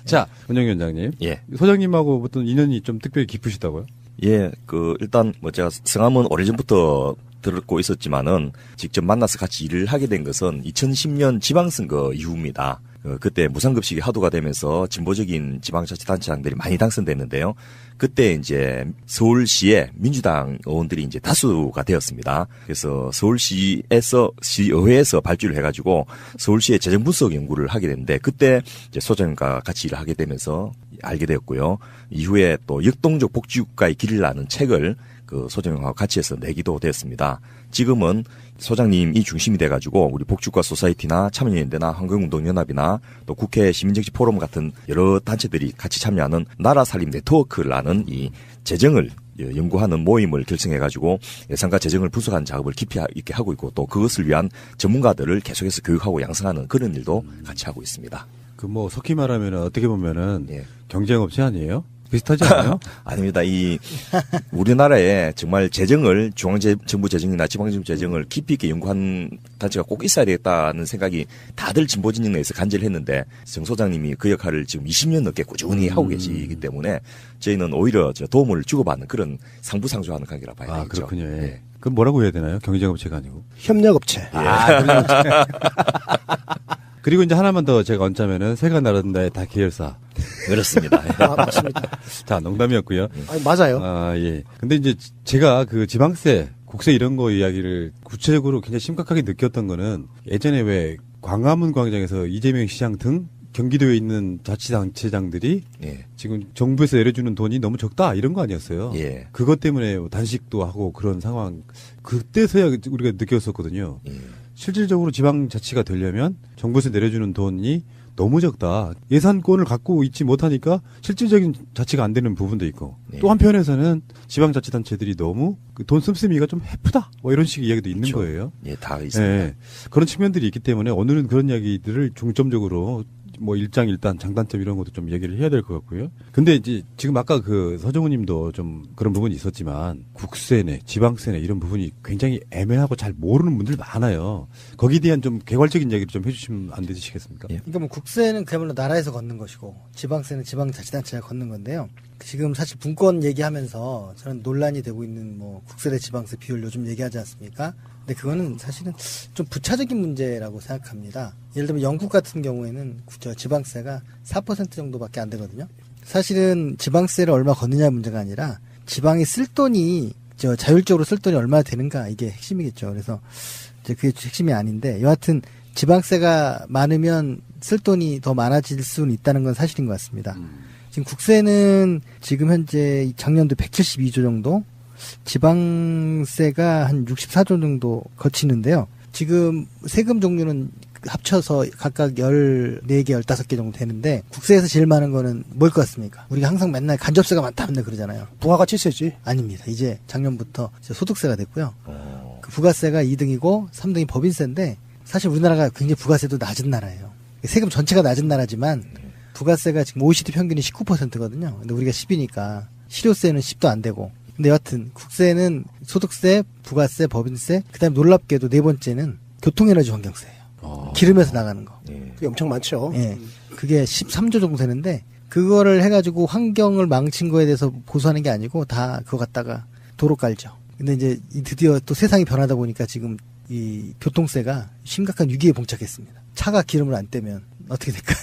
자, 문영위원장님. 예. 소장님하고 어떤 인연이 좀 특별히 깊으시다고요? 예, 일단 제가 성함은 오래전부터 들었고 있었지만은 직접 만나서 같이 일을 하게 된 것은 2010년 지방선거 이후입니다. 그때 무상급식이 하도가 되면서 진보적인 지방자치단체장들이 많이 당선됐는데요. 그때 이제 서울시에 민주당 의원들이 이제 다수가 되었습니다. 그래서 서울시에서 시의회에서 발주를 해가지고 서울시의 재정분석 연구를 하게 됐는데 그때 이제 소장님과 같이 일을 하게 되면서 알게 되었고요. 이후에 또 역동적 복지국가의 길을 나는 책을 소장님하고 같이 해서 내기도 되었습니다. 지금은 소장님이 중심이 돼가지고 우리 복지국가 소사이티나 참여연대나 환경운동연합이나 또 국회 시민정치 포럼 같은 여러 단체들이 같이 참여하는 나라살림 네트워크라는 이 재정을 연구하는 모임을 결성해가지고 예산과 재정을 분석하는 작업을 깊이 있게 하고 있고 또 그것을 위한 전문가들을 계속해서 교육하고 양성하는 그런 일도 같이 하고 있습니다. 속히 말하면 어떻게 보면은 경쟁업체 아니에요? 비슷하지 않아요? 아닙니다. 우리나라에 정말 재정을 중앙정부 재정이나 지방정부 재정을 깊이 있게 연구한 단체가 꼭 있어야 되겠다는 생각이 다들 진보 진영 내에서 간절히 했는데 정 소장님이 그 역할을 지금 20년 넘게 꾸준히 하고 계시기 때문에 저희는 오히려 도움을 주고받는 그런 상부상조하는 관계라 봐야 되겠죠. 그렇군요. 예. 그럼 뭐라고 해야 되나요? 경쟁업체가 아니고. 협력업체. 협력업체. 그리고 이제 하나만 더 제가 얹자면은 새가 나른다의 다 계열사. 그렇습니다. 맞습니다. 자, 농담이었고요. 아니, 맞아요. 예. 근데 이제 제가 지방세, 국세 이런 거 이야기를 구체적으로 굉장히 심각하게 느꼈던 거는 예전에 왜 광화문 광장에서 이재명 시장 등 경기도에 있는 자치단체장들이 지금 정부에서 내려주는 돈이 너무 적다 이런 거 아니었어요. 예. 그것 때문에 단식도 하고 그런 상황 그때서야 우리가 느꼈었거든요. 실질적으로 지방자치가 되려면 정부에서 내려주는 돈이 너무 적다. 예산권을 갖고 있지 못하니까 실질적인 자치가 안 되는 부분도 있고 또 한편에서는 지방자치단체들이 너무 돈 씀씀이가 좀 해프다. 뭐 이런 식의 이야기도 있는 거예요. 예, 다 있습니다. 예, 그런 측면들이 있기 때문에 오늘은 그런 이야기들을 중점적으로 뭐 일장일단 장단점 이런 것도 좀 얘기를 해야 될 것 같고요. 근데 이제 지금 아까 서정우 님도 좀 그런 부분이 있었지만 국세네, 지방세네 이런 부분이 굉장히 애매하고 잘 모르는 분들 많아요. 거기에 대한 좀 개괄적인 이야기를 좀 해주시면 안 되시겠습니까? 그러니까 뭐 국세는 그야말로 나라에서 걷는 것이고 지방세는 지방자치단체가 걷는 건데요. 지금 사실 분권 얘기하면서 저는 논란이 되고 있는 뭐 국세 대 지방세 비율 요즘 얘기하지 않습니까? 근데 그거는 사실은 좀 부차적인 문제라고 생각합니다. 예를 들면 영국 같은 경우에는 지방세가 4% 정도밖에 안 되거든요. 사실은 지방세를 얼마 걷느냐 문제가 아니라 지방이 쓸 돈이 자율적으로 쓸 돈이 얼마나 되는가 이게 핵심이겠죠. 그래서 이제 그게 핵심이 아닌데 여하튼 지방세가 많으면 쓸 돈이 더 많아질 수는 있다는 건 사실인 것 같습니다. 지금 국세는 지금 현재 작년도 172조 정도, 지방세가 한 64조 정도 거치는데요. 지금 세금 종류는 합쳐서 각각 14개, 15개 정도 되는데 국세에서 제일 많은 거는 뭘 것 같습니까? 우리가 항상 맨날 간접세가 많다 맨날 그러잖아요. 부가가치세지? 아닙니다. 이제 작년부터 소득세가 됐고요. 그 부가세가 2등이고 3등이 법인세인데 사실 우리나라가 굉장히 부가세도 낮은 나라예요. 세금 전체가 낮은 나라지만 부가세가 지금 OECD 평균이 19%거든요. 근데 우리가 10이니까 실효세는 10도 안 되고. 근데 여하튼 국세는 소득세, 부가세, 법인세, 그다음에 놀랍게도 네 번째는 교통에너지 환경세예요. 기름에서 나가는 거. 그게 엄청 많죠. 예. 그게 13조 정도 되는데 그거를 해가지고 환경을 망친 거에 대해서 보수하는 게 아니고 다 그거 갖다가 도로 깔죠. 근데 이제 드디어 또 세상이 변하다 보니까 지금 이 교통세가 심각한 위기에 봉착했습니다. 차가 기름을 안 떼면 어떻게 될까요?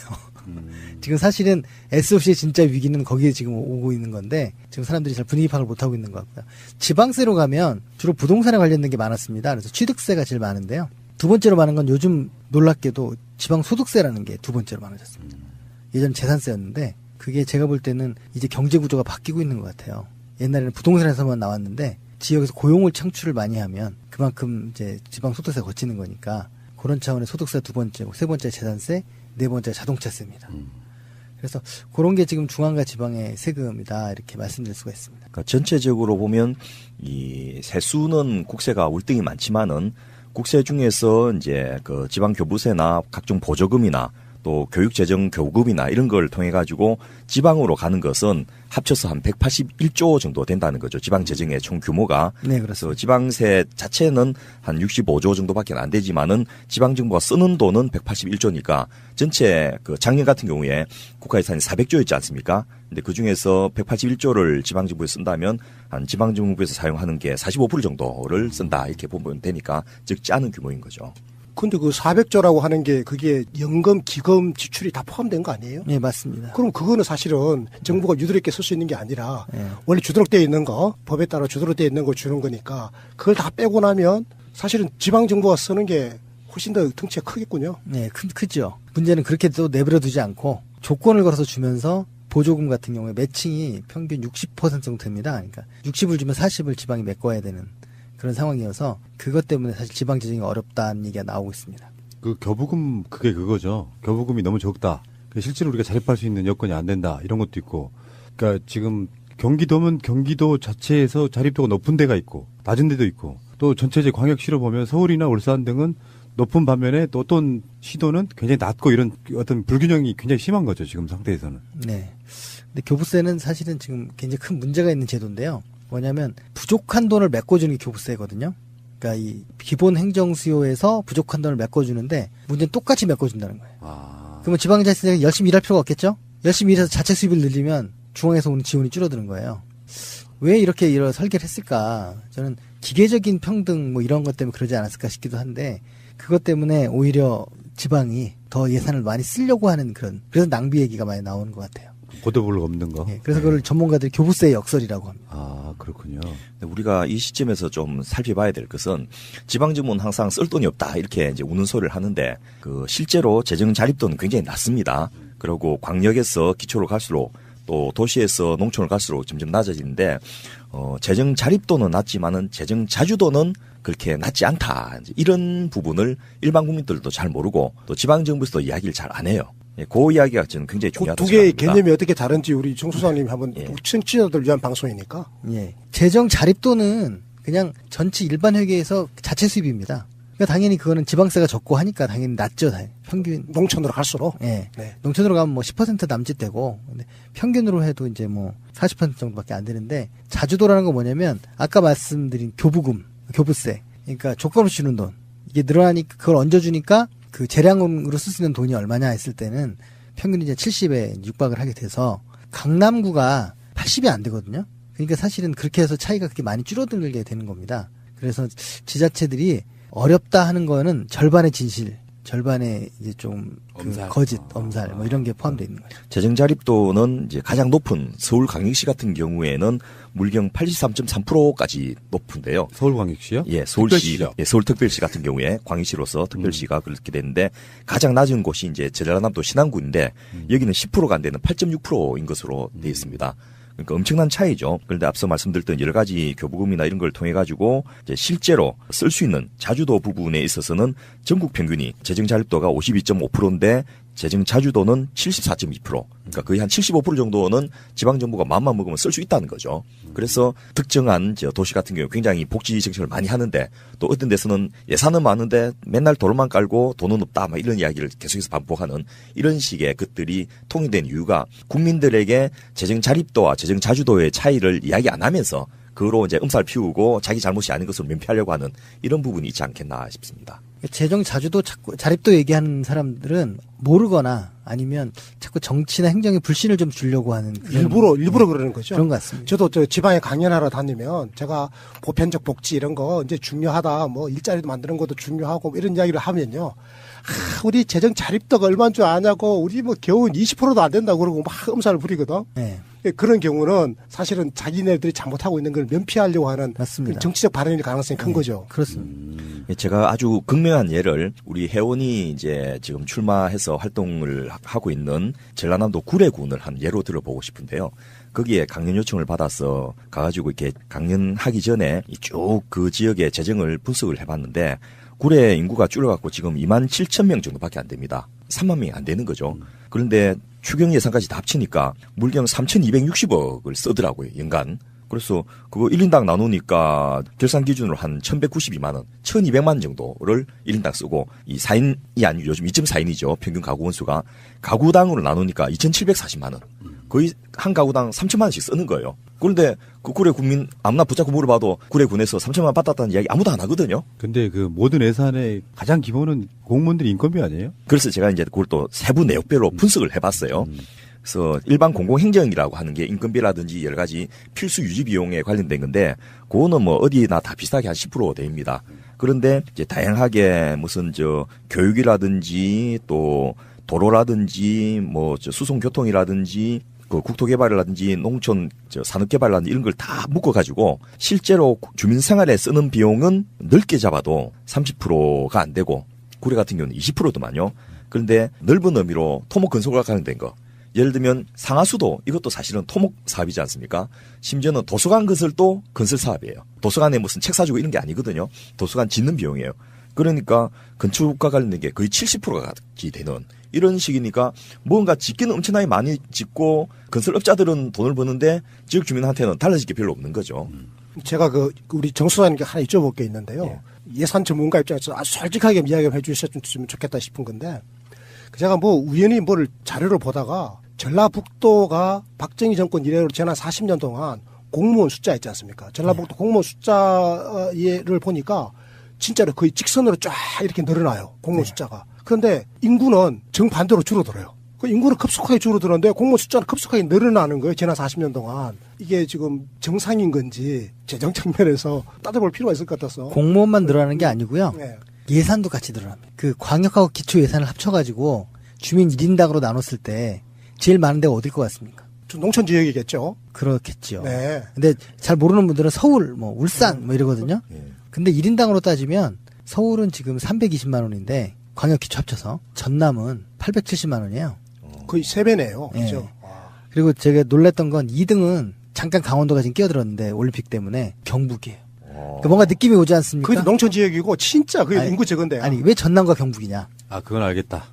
지금 사실은 SOC의 진짜 위기는 거기에 지금 오고 있는 건데 지금 사람들이 잘 분위기 파악을 못하고 있는 것 같고요. 지방세로 가면 주로 부동산에 관련된 게 많았습니다. 그래서 취득세가 제일 많은데요. 두 번째로 많은 건 요즘 놀랍게도 지방소득세라는 게 두 번째로 많아졌습니다. 예전 재산세였는데 그게 제가 볼 때는 이제 경제 구조가 바뀌고 있는 것 같아요. 옛날에는 부동산에서만 나왔는데 지역에서 고용을 창출을 많이 하면 그만큼 이제 지방소득세 거치는 거니까 그런 차원의 소득세 두 번째고 세 번째 재산세, 네 번째 자동차세입니다. 그래서 그런 게 지금 중앙과 지방의 세금이다 이렇게 말씀드릴 수가 있습니다. 그러니까 전체적으로 보면 이 세수는 국세가 월등히 많지만은 국세 중에서 이제 그 지방 교부세나 각종 보조금이나 또 교육재정교급이나 이런 걸 통해 가지고 지방으로 가는 것은 합쳐서 한 181조 정도 된다는 거죠. 지방재정의 총 규모가. 네, 그래서 지방세 자체는 한 65조 정도밖에 안 되지만은 지방정부가 쓰는 돈은 181조니까 전체 그 작년 같은 경우에 국가예산이 400조였지 않습니까? 근데 그 중에서 181조를 지방정부에 쓴다면 한 지방정부에서 사용하는 게 45% 정도를 쓴다 이렇게 보면 되니까 적지 않은 규모인 거죠. 근데 그 400조라고 하는 게 그게 연금, 기금 지출이 다 포함된 거 아니에요? 네, 맞습니다. 그럼 그거는 사실은 정부가 유도리 있게 쓸 수 있는 게 아니라 원래 주도록 되어 있는 거, 법에 따라 주도록 되어 있는 거 주는 거니까 그걸 다 빼고 나면 사실은 지방정부가 쓰는 게 훨씬 더 덩치가 크겠군요. 네, 크죠. 문제는 그렇게 또 내버려 두지 않고 조건을 걸어서 주면서 보조금 같은 경우에 매칭이 평균 60% 정도 됩니다. 그러니까 60을 주면 40을 지방이 메꿔야 되는 그런 상황이어서 그것 때문에 사실 지방 재정이 어렵다는 얘기가 나오고 있습니다. 그 교부금 그게 그거죠. 교부금이 너무 적다. 실제로 우리가 자립할 수 있는 여건이 안 된다. 이런 것도 있고. 그러니까 지금 경기도면 경기도 자체에서 자립도가 높은 데가 있고 낮은 데도 있고 또 전체적 광역시로 보면 서울이나 울산 등은 높은 반면에 또 어떤 시도는 굉장히 낮고 이런 어떤 불균형이 굉장히 심한 거죠. 지금 상태에서는. 네. 근데 교부세는 사실은 지금 굉장히 큰 문제가 있는 제도인데요. 뭐냐면 부족한 돈을 메꿔주는 게 교부세거든요. 그러니까 이 기본 행정 수요에서 부족한 돈을 메꿔주는데 문제는 똑같이 메꿔준다는 거예요. 그러면 지방자치단체가 열심히 일할 필요가 없겠죠? 열심히 일해서 자체 수입을 늘리면 중앙에서 오는 지원이 줄어드는 거예요. 왜 이렇게 이런 설계를 했을까? 저는 기계적인 평등 뭐 이런 것 때문에 그러지 않았을까 싶기도 한데 그것 때문에 오히려 지방이 더 예산을 많이 쓰려고 하는 그래서 낭비 얘기가 많이 나오는 것 같아요. 보도블록 없는 거. 네, 그래서 그걸 전문가들이 교부세의 역설이라고 합니다. 아, 그렇군요. 우리가 이 시점에서 좀 살펴봐야 될 것은 지방정부는 항상 쓸 돈이 없다 이렇게 이제 우는 소리를 하는데 그 실제로 재정 자립도는 굉장히 낮습니다. 그리고 광역에서 기초로 갈수록 또 도시에서 농촌을 갈수록 점점 낮아지는데 재정 자립도는 낮지만은 재정 자주도는 그렇게 낮지 않다. 이런 부분을 일반 국민들도 잘 모르고 또 지방정부에서도 이야기를 잘 안 해요. 예, 그 이야기가 저는 굉장히 중요하다고 두 개의 생각합니다. 개념이 어떻게 다른지 우리 정 소장님이 한번 청취자들 위한 방송이니까. 예. 재정 자립도는 그냥 전체 일반 회계에서 자체 수입입니다. 그러니까 당연히 그거는 지방세가 적고 하니까 당연히 낮죠. 평균 농촌으로 갈수록. 예. 네. 농촌으로 가면 뭐 10% 남짓 되고 근데 평균으로 해도 이제 뭐 40% 정도밖에 안 되는데 자주도라는 건 뭐냐면 아까 말씀드린 교부금, 교부세. 그러니까 조건으로 주는 돈. 이게 늘어나니까 그걸 얹어주니까 그 재량으로 쓸 수 있는 돈이 얼마냐 했을 때는 평균 이제 70에 육박을 하게 돼서 강남구가 80이 안 되거든요. 그러니까 사실은 그렇게 해서 차이가 그렇게 많이 줄어들게 되는 겁니다. 그래서 지자체들이 어렵다 하는 거는 절반의 진실, 절반의 이제 좀 거짓, 엄살 뭐 이런 게 포함되어 있는 거죠. 재정 자립도는 이제 가장 높은 서울광역시 같은 경우에는 물경 83.3%까지 높은데요. 서울광역시요? 예, 서울시, 예, 서울특별시 같은 경우에 광역시로서 특별시가 그렇게 되는데 가장 낮은 곳이 이제 전라남도 신안군인데 여기는 10%가 안 되는 8.6%인 것으로 되어 있습니다. 그러니까 엄청난 차이죠. 그런데 앞서 말씀드렸던 여러 가지 교부금이나 이런 걸 통해 가지고 이제 실제로 쓸 수 있는 자주도 부분에 있어서는 전국 평균이 재정 자립도가 52.5%인데 재정 자주도는 74.2%. 그러니까 거의 한 75% 정도는 지방 정부가 마음만 먹으면 쓸 수 있다는 거죠. 그래서 특정한 도시 같은 경우 굉장히 복지 정책을 많이 하는데 또 어떤 데서는 예산은 많은데 맨날 도로만 깔고 돈은 없다 막 이런 이야기를 계속해서 반복하는 이런 식의 것들이 통일된 이유가 국민들에게 재정 자립도와 재정 자주도의 차이를 이야기 안 하면서 그로 이제 음살 피우고 자기 잘못이 아닌 것으로 면피하려고 하는 이런 부분이 있지 않겠나 싶습니다. 재정 자주도 자꾸 자립도 얘기하는 사람들은 모르거나 아니면 자꾸 정치나 행정에 불신을 좀 주려고 하는 일부러 그러는 거죠. 그런 것 같습니다. 저도 지방에 강연하러 다니면 제가 보편적 복지 이런 거 이제 중요하다, 뭐 일자리도 만드는 것도 중요하고 이런 이야기를 하면요. 우리 재정 자립도가 얼마인 줄 아냐고, 우리 뭐 겨우 20%도 안 된다고 그러고 막 음살을 부리거든. 네. 그런 경우는 사실은 자기네들이 잘못하고 있는 걸 면피하려고 하는 정치적 발언일 가능성이 큰 거죠. 그렇습니다. 제가 아주 극명한 예를 우리 회원이 이제 지금 출마해서 활동을 하고 있는 전라남도 구례군을 한 예로 들어보고 싶은데요. 거기에 강연 요청을 받아서 가가지고 이렇게 강연하기 전에 쭉 그 지역의 재정을 분석을 해봤는데 구례 인구가 줄어갖고 지금 27,000명 정도밖에 안 됩니다. 3만 명이 안 되는 거죠. 그런데 추경 예산까지 다 합치니까 물경 3,260억을 쓰더라고요, 연간. 그래서 그거 1인당 나누니까 결산 기준으로 한 1,192만 원, 1,200만 원 정도를 1인당 쓰고 이 4인이 아니고 요즘 2.4인이죠. 평균 가구 원수가. 가구당으로 나누니까 2,740만 원. 거의 한 가구당 3천만 원씩 쓰는 거예요. 그런데 그 구례 국민 아무나 붙잡고 물어봐도 구례군에서 3천만 원 받았다는 이야기 아무도 안 하거든요. 근데 그 모든 예산의 가장 기본은 공무원들의 인건비 아니에요? 그래서 제가 이제 그걸 또 세부 내역별로 분석을 해봤어요. 그래서 일반 공공행정이라고 하는 게 인건비라든지 여러 가지 필수 유지 비용에 관련된 건데 그거는 뭐 어디나 다 비슷하게 한 10% 됩니다. 그런데 이제 다양하게 무슨 교육이라든지 또 도로라든지 뭐 수송교통이라든지 그 국토개발이라든지 농촌 산업개발이라든지 이런 걸 다 묶어가지고 실제로 주민생활에 쓰는 비용은 넓게 잡아도 30%가 안 되고 구례 같은 경우는 20%도 많요. 그런데 넓은 의미로 토목 건설과 관련된 거. 예를 들면 상하수도 이것도 사실은 토목 사업이지 않습니까? 심지어는 도서관 건설도 건설 사업이에요. 도서관에 무슨 책 사주고 이런 게 아니거든요. 도서관 짓는 비용이에요. 그러니까 건축과 관련된 게 거의 70%가 가까이 되는 이런 식이니까 뭔가 짓기는 엄청나게 많이 짓고 건설업자들은 돈을 버는데 지역 주민한테는 달라질 게 별로 없는 거죠. 제가 우리 정 수사님께 하나 여쭤볼 게 있는데요. 예산 전문가 입장에서 아주 솔직하게 이야기를 해주셨으면 좋겠다 싶은 건데 제가 뭐 우연히 자료를 보다가 전라북도가 박정희 정권 이래로 지난 40년 동안 공무원 숫자 있지 않습니까? 전라북도 공무원 숫자를 보니까 진짜로 거의 직선으로 쫙 이렇게 늘어나요. 공무원 숫자가. 그런데 인구는 정반대로 줄어들어요. 그 인구는 급속하게 줄어들었는데 공무원 숫자는 급속하게 늘어나는 거예요. 지난 40년 동안. 이게 지금 정상인 건지 재정 측면에서 따져볼 필요가 있을 것 같아서. 공무원만 늘어나는 게 아니고요. 예산도 같이 늘어납니다. 그 광역하고 기초 예산을 합쳐가지고 주민 1인당으로 나눴을 때 제일 많은 데가 어딜 것 같습니까? 농촌 지역이겠죠. 그렇겠죠. 네. 근데 잘 모르는 분들은 서울, 울산 이러거든요. 근데 1인당으로 따지면 서울은 지금 320만 원인데 광역 기초 합쳐서 전남은 870만 원이에요. 거의 3배네요. 그죠? 그리고 제가 놀랬던 건 2등은 잠깐 강원도가 지금 끼어들었는데 올림픽 때문에 경북이에요. 그러니까 뭔가 느낌이 오지 않습니까? 그게 농촌 지역이고 진짜 그게 인구 적은데요. 아니 왜 전남과 경북이냐? 아 그건 알겠다.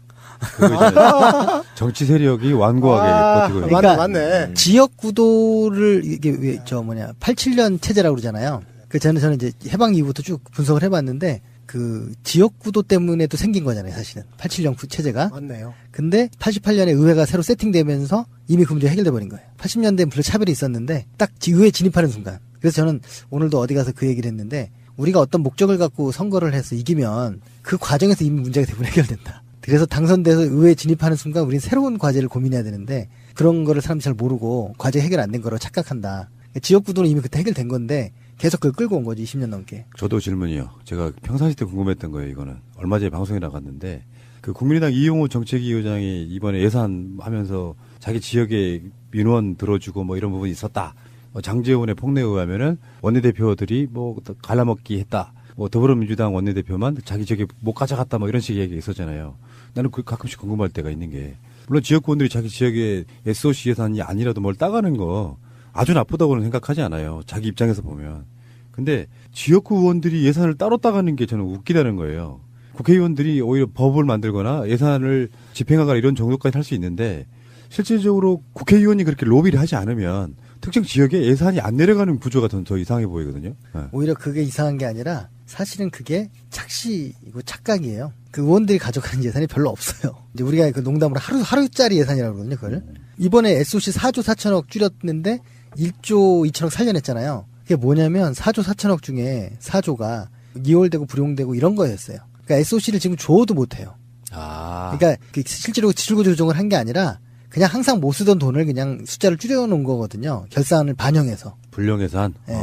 정치 세력이 완고하게 버티고 있는. 그러니까 맞네. 지역 구도를 이게 87년 체제라고 그러잖아요. 그 저는 이제 해방 이후부터 쭉 분석을 해봤는데 그 지역 구도 때문에도 생긴 거잖아요, 사실은. 87년 체제가. 맞네요. 근데 88년에 의회가 새로 세팅되면서 이미 그 문제가 해결돼 버린 거예요. 80년대엔 물론 차별이 있었는데 딱 의회에 진입하는 순간. 그래서 저는 오늘도 어디 가서 그 얘기를 했는데 우리가 어떤 목적을 갖고 선거를 해서 이기면 그 과정에서 이미 문제가 대부분 해결된다. 그래서 당선돼서 의회에 진입하는 순간 우리는 새로운 과제를 고민해야 되는데 그런 거를 사람들이 잘 모르고 과제 해결 안 된 거로 착각한다. 지역구도는 이미 그때 해결된 건데 계속 그걸 끌고 온 거지 20년 넘게. 저도 질문이요. 제가 평상시 때 궁금했던 거예요. 이거는 얼마 전에 방송에 나갔는데 그 국민의당 이용호 정책위 의장이 이번에 예산하면서 자기 지역에 민원 들어주고 뭐 이런 부분이 있었다. 장제원의 폭로에 의하면은 원내대표들이 뭐 갈라먹기 했다. 뭐 더불어민주당 원내대표만 자기 지역에 못 가져갔다 뭐 이런 식의 얘기가 있었잖아요. 나는 그 가끔씩 궁금할 때가 있는 게 물론 지역구원들이 자기 지역에 SOC 예산이 아니라도 뭘 따가는 거 아주 나쁘다고는 생각하지 않아요. 자기 입장에서 보면. 근데 지역구 의원들이 예산을 따로 따가는 게 저는 웃기다는 거예요. 국회의원들이 오히려 법을 만들거나 예산을 집행하거나 이런 정도까지 할 수 있는데 실질적으로 국회의원이 그렇게 로비를 하지 않으면 특정 지역에 예산이 안 내려가는 구조가 더 이상해 보이거든요. 네. 오히려 그게 이상한 게 아니라 사실은 그게 착시이고 착각이에요. 그 의원들이 가져가는 예산이 별로 없어요. 이제 우리가 그 농담으로 하루짜리 예산이라고 그러거든요, 그걸. 이번에 SOC 4조 4천억 줄였는데 1조 2천억 살려냈잖아요. 그게 뭐냐면 4조 4천억 중에 4조가 이월되고 불용되고 이런 거였어요. 그러니까 SOC를 지금 줘도 못해요. 그러니까 실제로 지출구 조정을 한 게 아니라 그냥 항상 못 쓰던 돈을 그냥 숫자를 줄여놓은 거거든요. 결산을 반영해서. 불량예산? 네.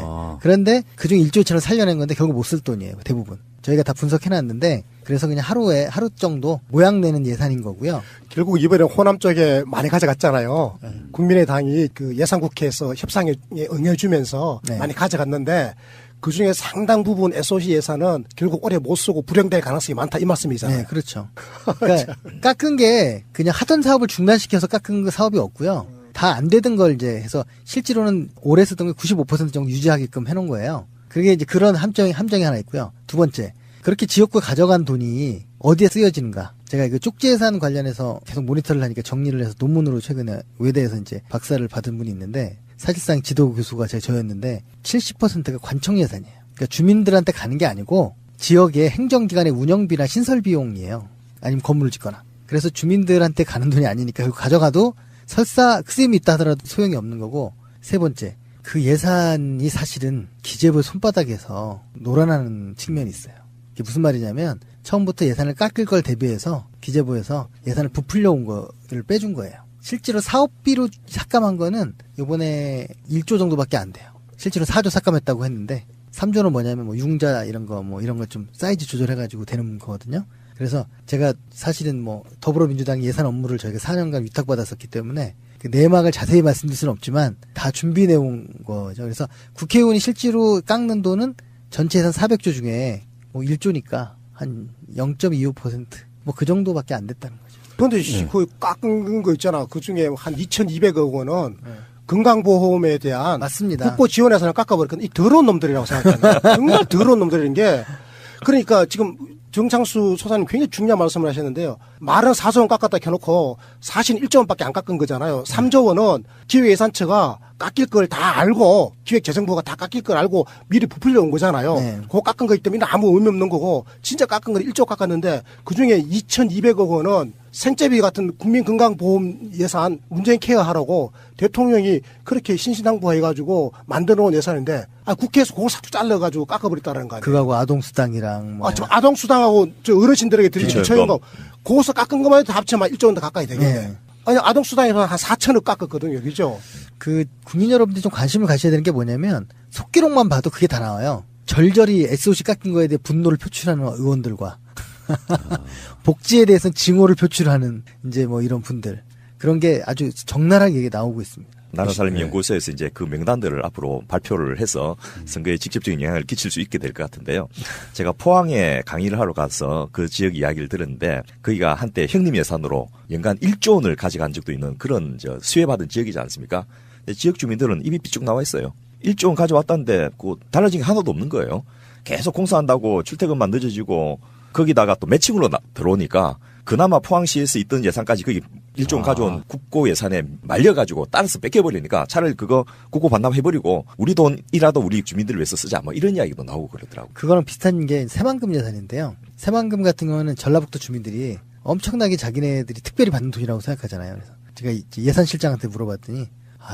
그런데 그중에 1조 2천을 살려낸 건데 결국 못 쓸 돈이에요. 대부분. 저희가 다 분석해놨는데 그래서 그냥 하루 정도 모양 내는 예산인 거고요. 결국 이번에 호남 쪽에 많이 가져갔잖아요. 국민의당이 그 예산국회에서 협상에 응해주면서 많이 가져갔는데 그중에 상당 부분 SOC 예산은 결국 올해 못 쓰고 불용될 가능성이 많다 이 말씀이잖아요. 네, 그렇죠. 그러니까 깎은 게 그냥 하던 사업을 중단시켜서 깎은 그 사업이 없고요. 다 안 되던 걸 이제 해서 실제로는 올해 쓰던 게 95% 정도 유지하게끔 해놓은 거예요. 그게 이제 그런 함정이 하나 있고요. 두 번째, 그렇게 지역구에 가져간 돈이 어디에 쓰여지는가. 제가 이거 쪽지 예산 관련해서 계속 모니터를 하니까 정리를 해서 논문으로 최근에 외대에서 이제 박사를 받은 분이 있는데 사실상 지도 교수가 저였는데 70%가 관청 예산이에요. 그러니까 주민들한테 가는 게 아니고 지역의 행정기관의 운영비나 신설 비용이에요. 아니면 건물을 짓거나. 그래서 주민들한테 가는 돈이 아니니까 그거 가져가도 설사 쓰임이 있다 하더라도 소용이 없는 거고. 세 번째, 그 예산이 사실은 기재부의 손바닥에서 놀아나는 측면이 있어요. 이게 무슨 말이냐면 처음부터 예산을 깎을 걸 대비해서 기재부에서 예산을 부풀려 온 거를 빼준 거예요. 실제로 사업비로 삭감한 거는 이번에 1조 정도밖에 안 돼요. 실제로 4조 삭감했다고 했는데 3조는 뭐냐면 뭐 융자 이런 거 좀 사이즈 조절해가지고 되는 거거든요. 그래서 제가 사실은 뭐 더불어민주당 예산 업무를 저희가 4년간 위탁받았었기 때문에 그 내막을 자세히 말씀드릴 수는 없지만 다 준비해 온 거죠. 그래서 국회의원이 실제로 깎는 돈은 전체 예산 400조 중에 뭐 1조니까 한 0.25% 뭐 그 정도밖에 안 됐다는 거죠. 그런데 그 깎은 거 있잖아. 그 중에 한 2,200억 원은 건강보험에 대한 맞습니다. 국고 지원 예산을 깎아버렸거든. 이 더러운 놈들이라고 생각합니다. 정말 더러운 놈들인 게 그러니까 지금 정창수 소사님 굉장히 중요한 말씀을 하셨는데요. 말은 4조 원 깎았다 해놓고 사실은 1조 원밖에 안 깎은 거잖아요. 3조 원은 기획예산처가 깎일 걸 다 알고 기획재정부가 다 깎일 걸 알고 미리 부풀려 온 거잖아요. 그거 깎은 거기 때문에 아무 의미 없는 거고 진짜 깎은 건 1조 깎았는데 그중에 2,200억 원은 생체비 같은 국민건강보험 예산 문재인 케어하라고 대통령이 그렇게 신신당부해가지고 만들어놓은 예산인데 국회에서 그걸 싹 잘라가지고 깎아버렸다는 거 아니에요. 그거하고 아동수당이랑 뭐. 아동수당하고 저 어르신들에게 드리는 기초연금 거기서 깎은 것만 해도 합치면 1조 원 더 가까이 되겠네. 아니 아동수당에서 한 4천억 깎았거든요. 그죠? 그 국민 여러분들이 좀 관심을 가셔야 되는 게 뭐냐면 속기록만 봐도 그게 다 나와요. 절절히 SOC 깎인 거에 대해 분노를 표출하는 의원들과 복지에 대해서는 증오를 표출하는 이제 뭐 이런 분들 그런 게 아주 적나라하게 나오고 있습니다. 나라살림연구소에서 이제 그 명단들을 앞으로 발표를 해서 선거에 직접적인 영향을 끼칠 수 있게 될 것 같은데요. 제가 포항에 강의를 하러 가서 그 지역 이야기를 들었는데 거기가 한때 형님 예산으로 연간 1조 원을 가져간 적도 있는 그런 수혜받은 지역이지 않습니까? 근데 지역 주민들은 입이 삐쭉 나와 있어요. 1조 원 가져왔다는데 달라진 게 하나도 없는 거예요. 계속 공사한다고 출퇴근만 늦어지고 거기다가 또 매칭으로 들어오니까 그나마 포항시에서 있던 예산까지 거기 1조 원 가져온 국고 예산에 말려가지고 따라서 뺏겨버리니까 차라리 그거 국고 반납해버리고 우리 돈이라도 우리 주민들을 위해서 쓰자 뭐 이런 이야기도 나오고 그러더라고요. 그거랑 비슷한 게 새만금 예산인데요. 새만금 같은 경우는 전라북도 주민들이 엄청나게 자기네들이 특별히 받는 돈이라고 생각하잖아요. 그래서 제가 예산실장한테 물어봤더니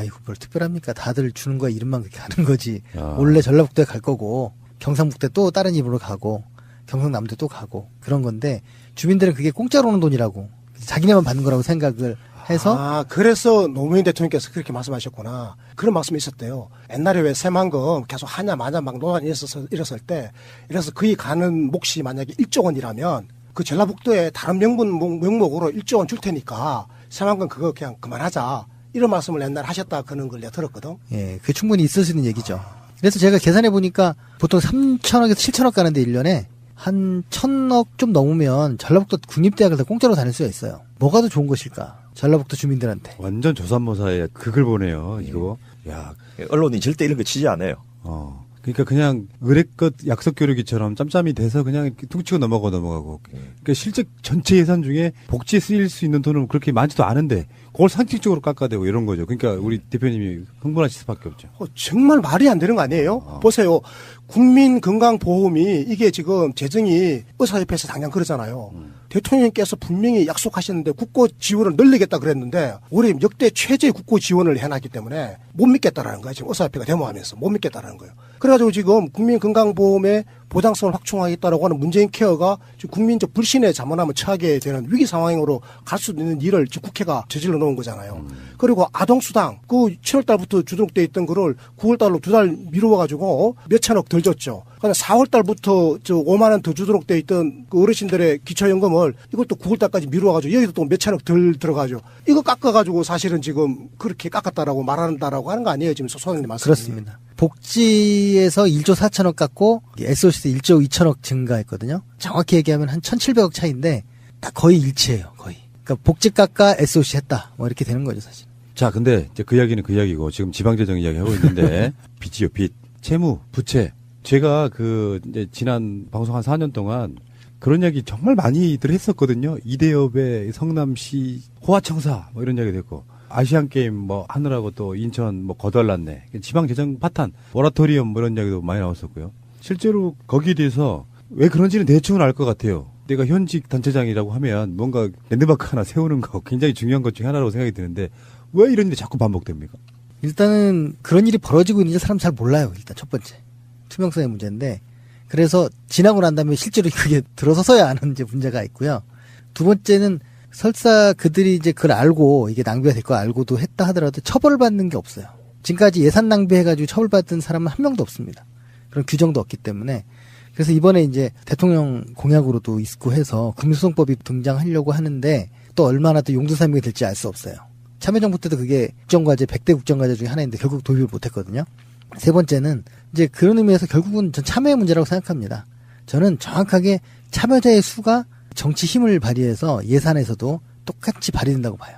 이거 뭘 특별합니까? 다들 주는 거야 이름만 그렇게 하는 거지. 원래 전라북도에 갈 거고 경상북도에 또 다른 입으로 가고 경상남도 또 가고 그런 건데 주민들은 그게 공짜로 오는 돈이라고 자기네만 받는 거라고 생각을 해서 그래서 노무현 대통령께서 그렇게 말씀하셨구나. 그런 말씀이 있었대요. 옛날에 왜 새만금 계속 하냐 마냐 막 논란이 일었을 때, 이래서 그이 가는 몫이 만약에 1조 원이라면 그 전라북도에 다른 명목으로 1조 원 줄 테니까 새만금 그거 그냥 그만하자. 이런 말씀을 옛날에 하셨다 그런 걸 내가 들었거든. 예, 그게 충분히 있을 수 있는 얘기죠. 그래서 제가 계산해 보니까 보통 3천억에서 7천억 가는데 1년에 한 1,000억 좀 넘으면 전라북도 국립대학을 다 공짜로 다닐 수가 있어요. 뭐가 더 좋은 것일까? 전라북도 주민들한테. 완전 조삼모사에 극을 보네요. 이거. 야, 언론이 절대 이런 거 치지 않아요. 그러니까 그냥 의뢰껏 약속 교류기처럼 짬짬이 돼서 그냥 퉁치고 넘어가고. 그러니까 실제 전체 예산 중에 복지에 쓰일 수 있는 돈은 그렇게 많지도 않은데 그걸 상식적으로 깎아대고 이런 거죠. 그러니까 우리 대표님이 흥분하실 수밖에 없죠. 정말 말이 안 되는 거 아니에요? 보세요. 국민건강보험이 이게 지금 재정이 의사협회에서 당장 그러잖아요. 대통령께서 분명히 약속하셨는데 국고 지원을 늘리겠다 그랬는데 올해 역대 최저의 국고 지원을 해놨기 때문에 못 믿겠다라는 거예요. 지금 의사협회가 데모하면서 못 믿겠다라는 거예요. 그래가지고 지금 국민건강보험의 보장성을 확충하겠다라고 하는 문재인 케어가 지금 국민적 불신에 자문하면 처하게 되는 위기 상황으로 갈 수 있는 일을 지금 국회가 저질러 놓은 거잖아요. 그리고 아동수당 그 7월 달부터 주도돼 있던 거를 9월 달로 2달 미루어가지고 몇천억 덜 줬죠. 그다음에 4월 달부터 5만 원 더 주도록 돼 있던 그 어르신들의 기초연금을 이것도 9월 달까지 미루어가지고 여기도 또 몇천억 덜 들어가죠. 이거 깎아가지고 사실은 지금 그렇게 깎았다라고 말한다라고 하는 거 아니에요? 지금 소장님 말씀. 그렇습니다. 복지에서 1조 4천억 깎고 SOC에서 1조 2천억 증가했거든요. 정확히 얘기하면 한 1,700억 차이인데 딱 거의 일치예요. 거의. 그러니까 복지 깎아 SOC 했다. 뭐 이렇게 되는 거죠, 사실. 자, 근데 이제 그 이야기는 그 이야기고 지금 지방재정 이야기 하고 있는데 빚이요, 빚, 채무, 부채. 제가 이제 지난 방송 한 4년 동안 그런 이야기 정말 많이들 했었거든요. 이대엽의 성남시 호화청사 뭐 이런 이야기 됐고. 아시안 게임 뭐 하느라고 또 인천 뭐 거덜났네. 지방 재정 파탄, 모라토리엄 뭐 이런 이야기도 많이 나왔었고요. 실제로 거기에 대해서 왜 그런지는 대충은 알 것 같아요. 내가 현직 단체장이라고 하면 뭔가 랜드마크 하나 세우는 거 굉장히 중요한 것 중에 하나라고 생각이 드는데 왜 이런 일이 자꾸 반복됩니까? 일단은 그런 일이 벌어지고 있는지 사람 잘 몰라요. 일단 첫 번째 투명성의 문제인데 그래서 지나고 난 다음에 실제로 그게 들어서서야 아는 이제 문제가 있고요. 두 번째는 설사 그들이 이제 그걸 알고 이게 낭비가 될 거 알고도 했다 하더라도 처벌을 받는 게 없어요. 지금까지 예산 낭비해가지고 처벌받은 사람은 한 명도 없습니다. 그런 규정도 없기 때문에. 그래서 이번에 이제 대통령 공약으로도 있고 해서 국민소송법이 등장하려고 하는데 또 얼마나 또 용두사미가 될지 알 수 없어요. 참여정부 때도 그게 국정과제 100대 국정과제 중에 하나인데 결국 도입을 못했거든요. 세 번째는 이제 그런 의미에서 결국은 전 참여의 문제라고 생각합니다. 저는 정확하게 참여자의 수가 정치 힘을 발휘해서 예산에서도 똑같이 발휘된다고 봐요.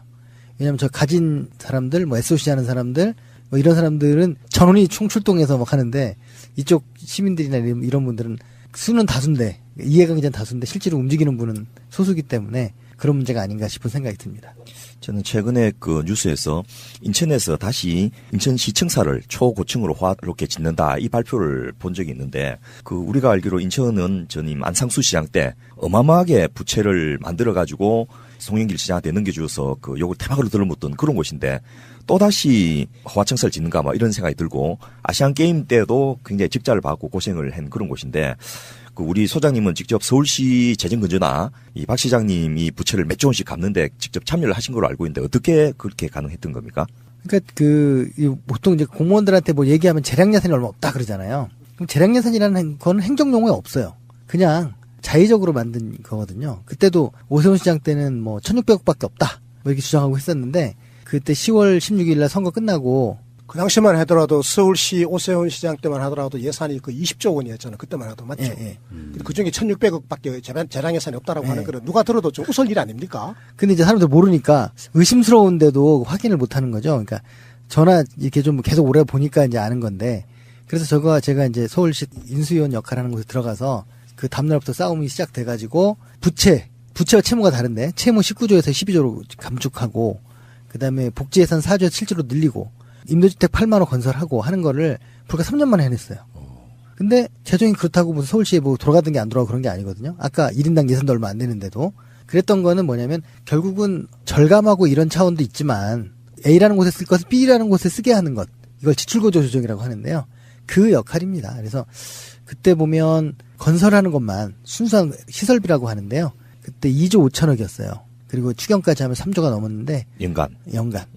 왜냐하면 저 가진 사람들, 뭐 SOC 하는 사람들, 뭐 이런 사람들은 전원이 총출동해서 막 하는데 이쪽 시민들이나 이런 분들은 수는 다수인데 이해관계자는 다수인데 실제로 움직이는 분은 소수기 때문에 그런 문제가 아닌가 싶은 생각이 듭니다. 저는 최근에 그 뉴스에서 인천에서 다시 인천시청사를 초고층으로 화롭게 짓는다 이 발표를 본 적이 있는데 그 우리가 알기로 인천은 전임 안상수 시장 때 어마어마하게 부채를 만들어 가지고 송영길 시장한테 넘겨주어서 그 요걸 태막으로 들어붙던 그런 곳인데 또다시 화청사를 짓는가 막 이런 생각이 들고 아시안 게임 때도 굉장히 직자를 받고 고생을 한 그런 곳인데 그 우리 소장님은 직접 서울시 재정건조나 이 박 시장님이 부채를 몇 조 원씩 갚는데 직접 참여를 하신 걸로 알고 있는데 어떻게 그렇게 가능했던 겁니까? 그러니까 보통 이제 공무원들한테 뭐 얘기하면 재량 예산이 얼마 없다 그러잖아요. 그럼 재량 예산이라는 건 행정 용어에 없어요. 그냥 자의적으로 만든 거거든요. 그때도 오세훈 시장 때는 뭐 1,600억밖에 없다 뭐 이렇게 주장하고 했었는데 그때 10월 16일 날 선거 끝나고 그 당시만 하더라도 서울시 오세훈 시장 때만 하더라도 예산이 그 20조 원이었잖아요. 그때만 해도 맞죠. 예. 그 중에 1,600억밖에 재량 예산이 없다라고 하는 거는 누가 들어도 좀 웃을 일 아닙니까? 근데 이제 사람들 모르니까 의심스러운데도 확인을 못 하는 거죠. 그러니까 저나 이렇게 좀 계속 오래 보니까 이제 아는 건데 그래서 제가 이제 서울시 인수위원 역할하는 곳에 들어가서 그 다음날부터 싸움이 시작돼가지고 부채와 채무가 다른데 채무 19조에서 12조로 감축하고 그다음에 복지 예산 4조에서 7조로 늘리고 임대주택 8만 호 건설하고 하는 거를 불과 3년 만에 해냈어요. 근데 재정이 그렇다고 무슨 서울시에 뭐 돌아가던 게 안 돌아가고 그런 게 아니거든요. 아까 1인당 예산도 얼마 안 되는데도 그랬던 거는 뭐냐면 결국은 절감하고 이런 차원도 있지만 A라는 곳에 쓸 것을 B라는 곳에 쓰게 하는 것 이걸 지출구조 조정이라고 하는데요. 그 역할입니다. 그래서 그때 보면 건설하는 것만 순수한 시설비라고 하는데요. 그때 2조 5천억이었어요. 그리고 추경까지 하면 3조가 넘었는데 연간.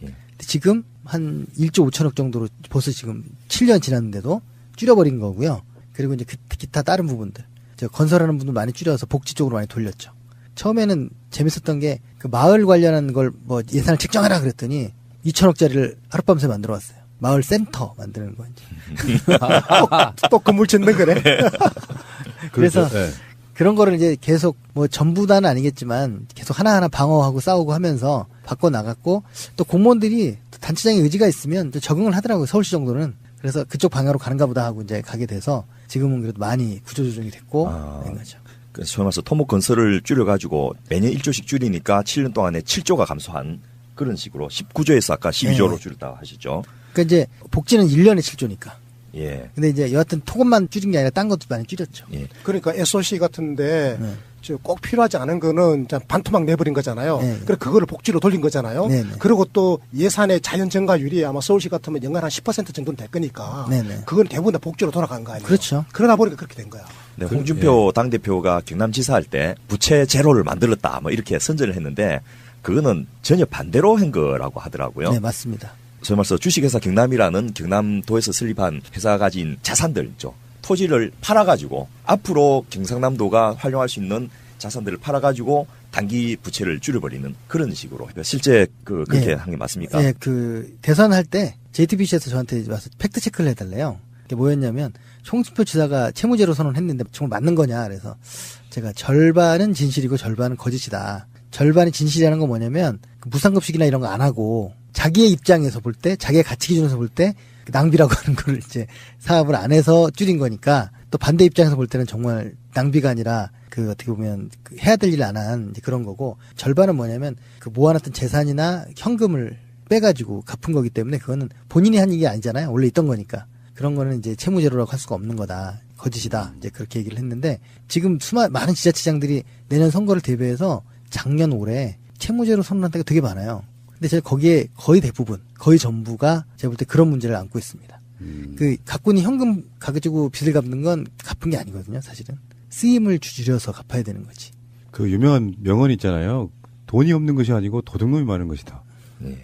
예. 근데 지금 한 1조 5천억 정도로 벌써 지금 7년 지났는데도 줄여버린 거고요. 그리고 이제 기타 다른 부분들, 건설하는 분들 많이 줄여서 복지 쪽으로 많이 돌렸죠. 처음에는 재밌었던 게 그 마을 관련한 걸 뭐 예산을 책정하라 그랬더니 2천억짜리를 하룻밤새 만들어 왔어요. 마을 센터 만드는 거 이제. 또 건물 짓는 거네. 그래서 네. 그런 거를 이제 계속 뭐 전부 다는 아니겠지만 계속 하나하나 방어하고 싸우고 하면서 바꿔 나갔고, 또 공무원들이 단체장의 의지가 있으면 또 적응을 하더라고요. 서울시 정도는. 그래서 그쪽 방향으로 가는가 보다 하고 이제 가게 돼서 지금은 그래도 많이 구조조정이 됐고 된 거죠. 그래서 소위 말해서 토목 건설을 줄여가지고 매년 1조씩 줄이니까 7년 동안에 7조가 감소한 그런 식으로 19조에서 아까 12조로 줄였다고 하시죠. 그러니까 이제 복지는 1년에 7조니까. 예. 근데 이제 여하튼 토건만 줄인 게 아니라 딴 것도 많이 줄였죠. 예. 그러니까 SOC 같은데 꼭 필요하지 않은 거는 반토막 내버린 거잖아요. 그래 그거를 복지로 돌린 거잖아요. 그리고 또 예산의 자연 증가율이 아마 서울시 같으면 연간 한 10% 정도는 될 거니까 그건 대부분 다 복지로 돌아간 거 아니에요. 그렇죠. 그러다 보니까 그렇게 된 거야. 네, 홍준표 당대표가 경남지사 할 때 부채 제로를 만들었다 뭐 이렇게 선전을 했는데 그거는 전혀 반대로 한 거라고 하더라고요. 네, 맞습니다. 소위 말해서 주식회사 경남이라는 경남도에서 설립한 회사가 가진 자산들 있죠. 토지를 팔아가지고 앞으로 경상남도가 활용할 수 있는 자산들을 팔아가지고 단기 부채를 줄여버리는 그런 식으로. 실제 그렇게 한 게 맞습니까? 네, 그 대선할 때 JTBC에서 저한테 와서 팩트 체크를 해달래요. 그게 뭐였냐면 홍준표 지사가 채무제로 선언했는데 정말 맞는 거냐. 그래서 제가 절반은 진실이고 절반은 거짓이다. 절반이 진실이라는 건 뭐냐면 무상급식이나 이런 거 안 하고 자기의 입장에서 볼 때, 자기의 가치 기준에서 볼 때 낭비라고 하는 걸 이제 사업을 안 해서 줄인 거니까, 또 반대 입장에서 볼 때는 정말 낭비가 아니라 그 어떻게 보면 그 해야 될 일 안 한 그런 거고, 절반은 뭐냐면 그 모아놨던 재산이나 현금을 빼가지고 갚은 거기 때문에 그거는 본인이 한 일이 아니잖아요. 원래 있던 거니까. 그런 거는 이제 채무제로라고 할 수가 없는 거다. 거짓이다. 이제 그렇게 얘기를 했는데, 지금 많은 지자체장들이 내년 선거를 대비해서 작년 올해 채무제로 선언한 데가 되게 많아요. 근데 제가 거기에 거의 대부분, 거의 전부가 제가 볼 때 그런 문제를 안고 있습니다. 그 갖고 있는 현금 가지고 빚을 갚는 건 갚은 게 아니거든요, 사실은. 쓰임을 줄여서 갚아야 되는 거지. 그 유명한 명언 있잖아요. 돈이 없는 것이 아니고 도둑놈이 많은 것이다.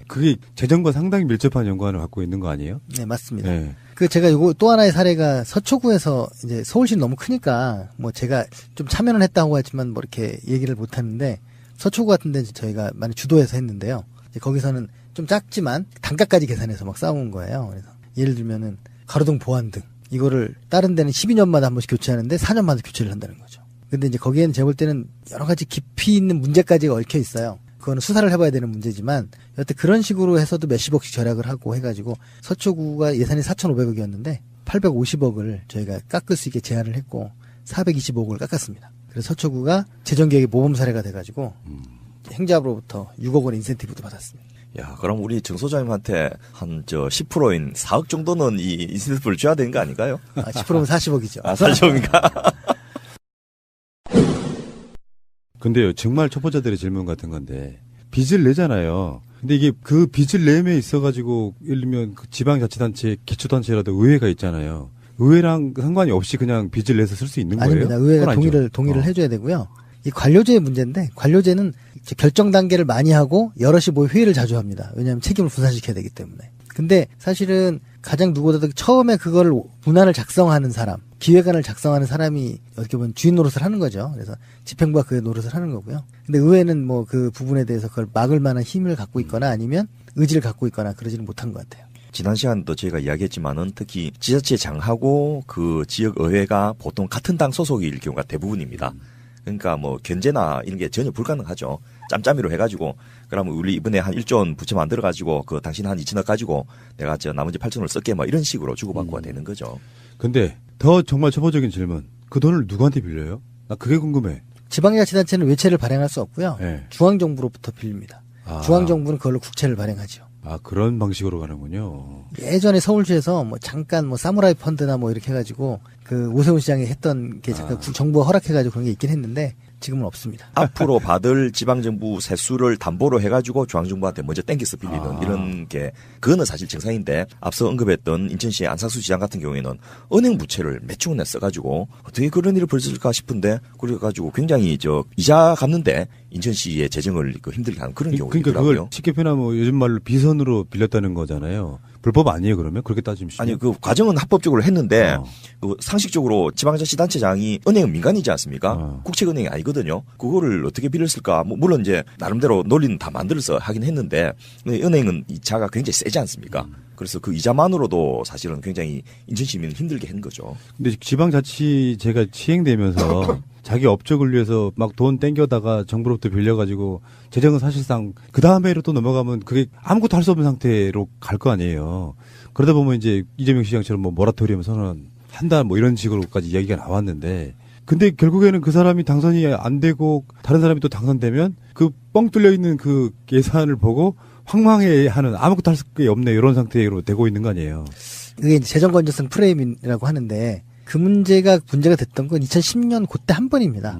그게 재정과 상당히 밀접한 연관을 갖고 있는 거 아니에요? 네, 맞습니다. 네. 그 제가 요거 또 하나의 사례가 서초구에서 이제 서울시는 너무 크니까 뭐 제가 좀 참여는 했다고 하지만 뭐 이렇게 얘기를 못 하는데, 서초구 같은 데는 저희가 많이 주도해서 했는데요. 거기서는 좀 작지만 단가까지 계산해서 막 싸운 거예요. 그래서 예를 들면은 가로등 보안등 이거를 다른 데는 12년마다 한 번씩 교체하는데 4년마다 교체를 한다는 거죠. 근데 이제 거기에는 제가 볼 때는 여러 가지 깊이 있는 문제까지 얽혀 있어요. 그거는 수사를 해봐야 되는 문제지만 여태 그런 식으로 해서도 몇십억씩 절약을 하고 해가지고 서초구가 예산이 4,500억이었는데 850억을 저희가 깎을 수 있게 제안을 했고 425억을 깎았습니다. 그래서 서초구가 재정개혁의 모범 사례가 돼가지고 행자부로부터 6억 원 인센티브도 받았습니다. 야, 그럼 우리 정 소장님한테 한 10%인 4억 정도는 이 인센티브를 줘야 되는 거 아닌가요? 10%면 40억이죠. 40억인가? 근데요, 정말 초보자들의 질문 같은 건데, 빚을 내잖아요. 근데 이게 그 빚을 내음에 있어가지고, 예를 들면 그 지방자치단체, 기초단체라도 의회가 있잖아요. 의회랑 상관이 없이 그냥 빚을 내서 쓸 수 있는 거예요? 아닙니다. 의회가 동의를 해줘야 되고요. 이 관료제의 문제인데, 관료제는 결정 단계를 많이 하고 여럿이 모여 회의를 자주 합니다. 왜냐하면 책임을 분산시켜야 되기 때문에. 근데 사실은 가장 누구보다도 처음에 그걸 문안을 작성하는 사람, 기획안을 작성하는 사람이 어떻게 보면 주인 노릇을 하는 거죠. 그래서 집행부가 그 노릇을 하는 거고요. 근데 의회는 뭐 그 부분에 대해서 그걸 막을 만한 힘을 갖고 있거나 아니면 의지를 갖고 있거나 그러지는 못한 것 같아요. 지난 시간도 저희가 이야기했지만은 특히 지자체장하고 그 지역의회가 보통 같은 당 소속일 경우가 대부분입니다. 그러니까 뭐 견제나 이런 게 전혀 불가능하죠. 짬짬이로 해가지고 그러면 우리 이번에 한 1조 원 부채 만들어가지고 그 당신 한 2천억 가지고 내가 나머지 8천을 쓸게 뭐 이런 식으로 주고받고가 되는 거죠. 근데 더 정말 초보적인 질문. 그 돈을 누구한테 빌려요? 나 그게 궁금해. 지방자치단체는 외채를 발행할 수 없고요. 네. 중앙정부로부터 빌립니다. 중앙정부는 그걸로 국채를 발행하죠. 그런 방식으로 가는군요. 예전에 서울시에서 뭐 잠깐 뭐 사무라이 펀드나 뭐 이렇게 해가지고 그 오세훈 시장이 했던 게 잠깐 정부가 허락해가지고 그런 게 있긴 했는데 지금은 없습니다. 앞으로 받을 지방정부 세수를 담보로 해가지고 중앙정부한테 먼저 땡겨서 빌리는 이런 게 그거는 사실 정상인데 앞서 언급했던 인천시의 안상수 시장 같은 경우에는 은행 부채를 몇 조 원에 써가지고 어떻게 그런 일이 벌어질까 싶은데 그래가지고 굉장히 이자 갚는데 인천시의 재정을 힘들게 하는 그런 경우가 그러니까 있더라고요. 그걸 쉽게 표현하면 요즘 말로 비선으로 빌렸다는 거잖아요. 불법 아니에요, 그러면? 그렇게 따지면. 아니, 그 과정은 합법적으로 했는데, 그 상식적으로 지방자치단체장이 은행은 민간이지 않습니까? 국책은행이 아니거든요. 그거를 어떻게 빌렸을까? 물론 이제, 나름대로 논리는 다 만들어서 하긴 했는데, 은행은 이자가 굉장히 세지 않습니까? 그래서 그 이자만으로도 사실은 굉장히 인천시민은 힘들게 한 거죠. 근데 지방자치제가 시행되면서 자기 업적을 위해서 막 돈 땡겨다가 정부로부터 빌려가지고 재정은 사실상 그 다음에로 또 넘어가면 그게 아무것도 할 수 없는 상태로 갈 거 아니에요. 그러다 보면 이제 이재명 시장처럼 뭐 모라토리엄 선언한다 뭐 이런 식으로까지 이야기가 나왔는데 근데 결국에는 그 사람이 당선이 안 되고 다른 사람이 또 당선되면 그 뻥 뚫려 있는 그 예산을 보고 황망해하는 아무것도 할 게 없네 이런 상태로 되고 있는 거 아니에요. 그게 이제 재정 건전성 프레임이라고 하는데 그 문제가 됐던 건 2010년 그때 한 번입니다.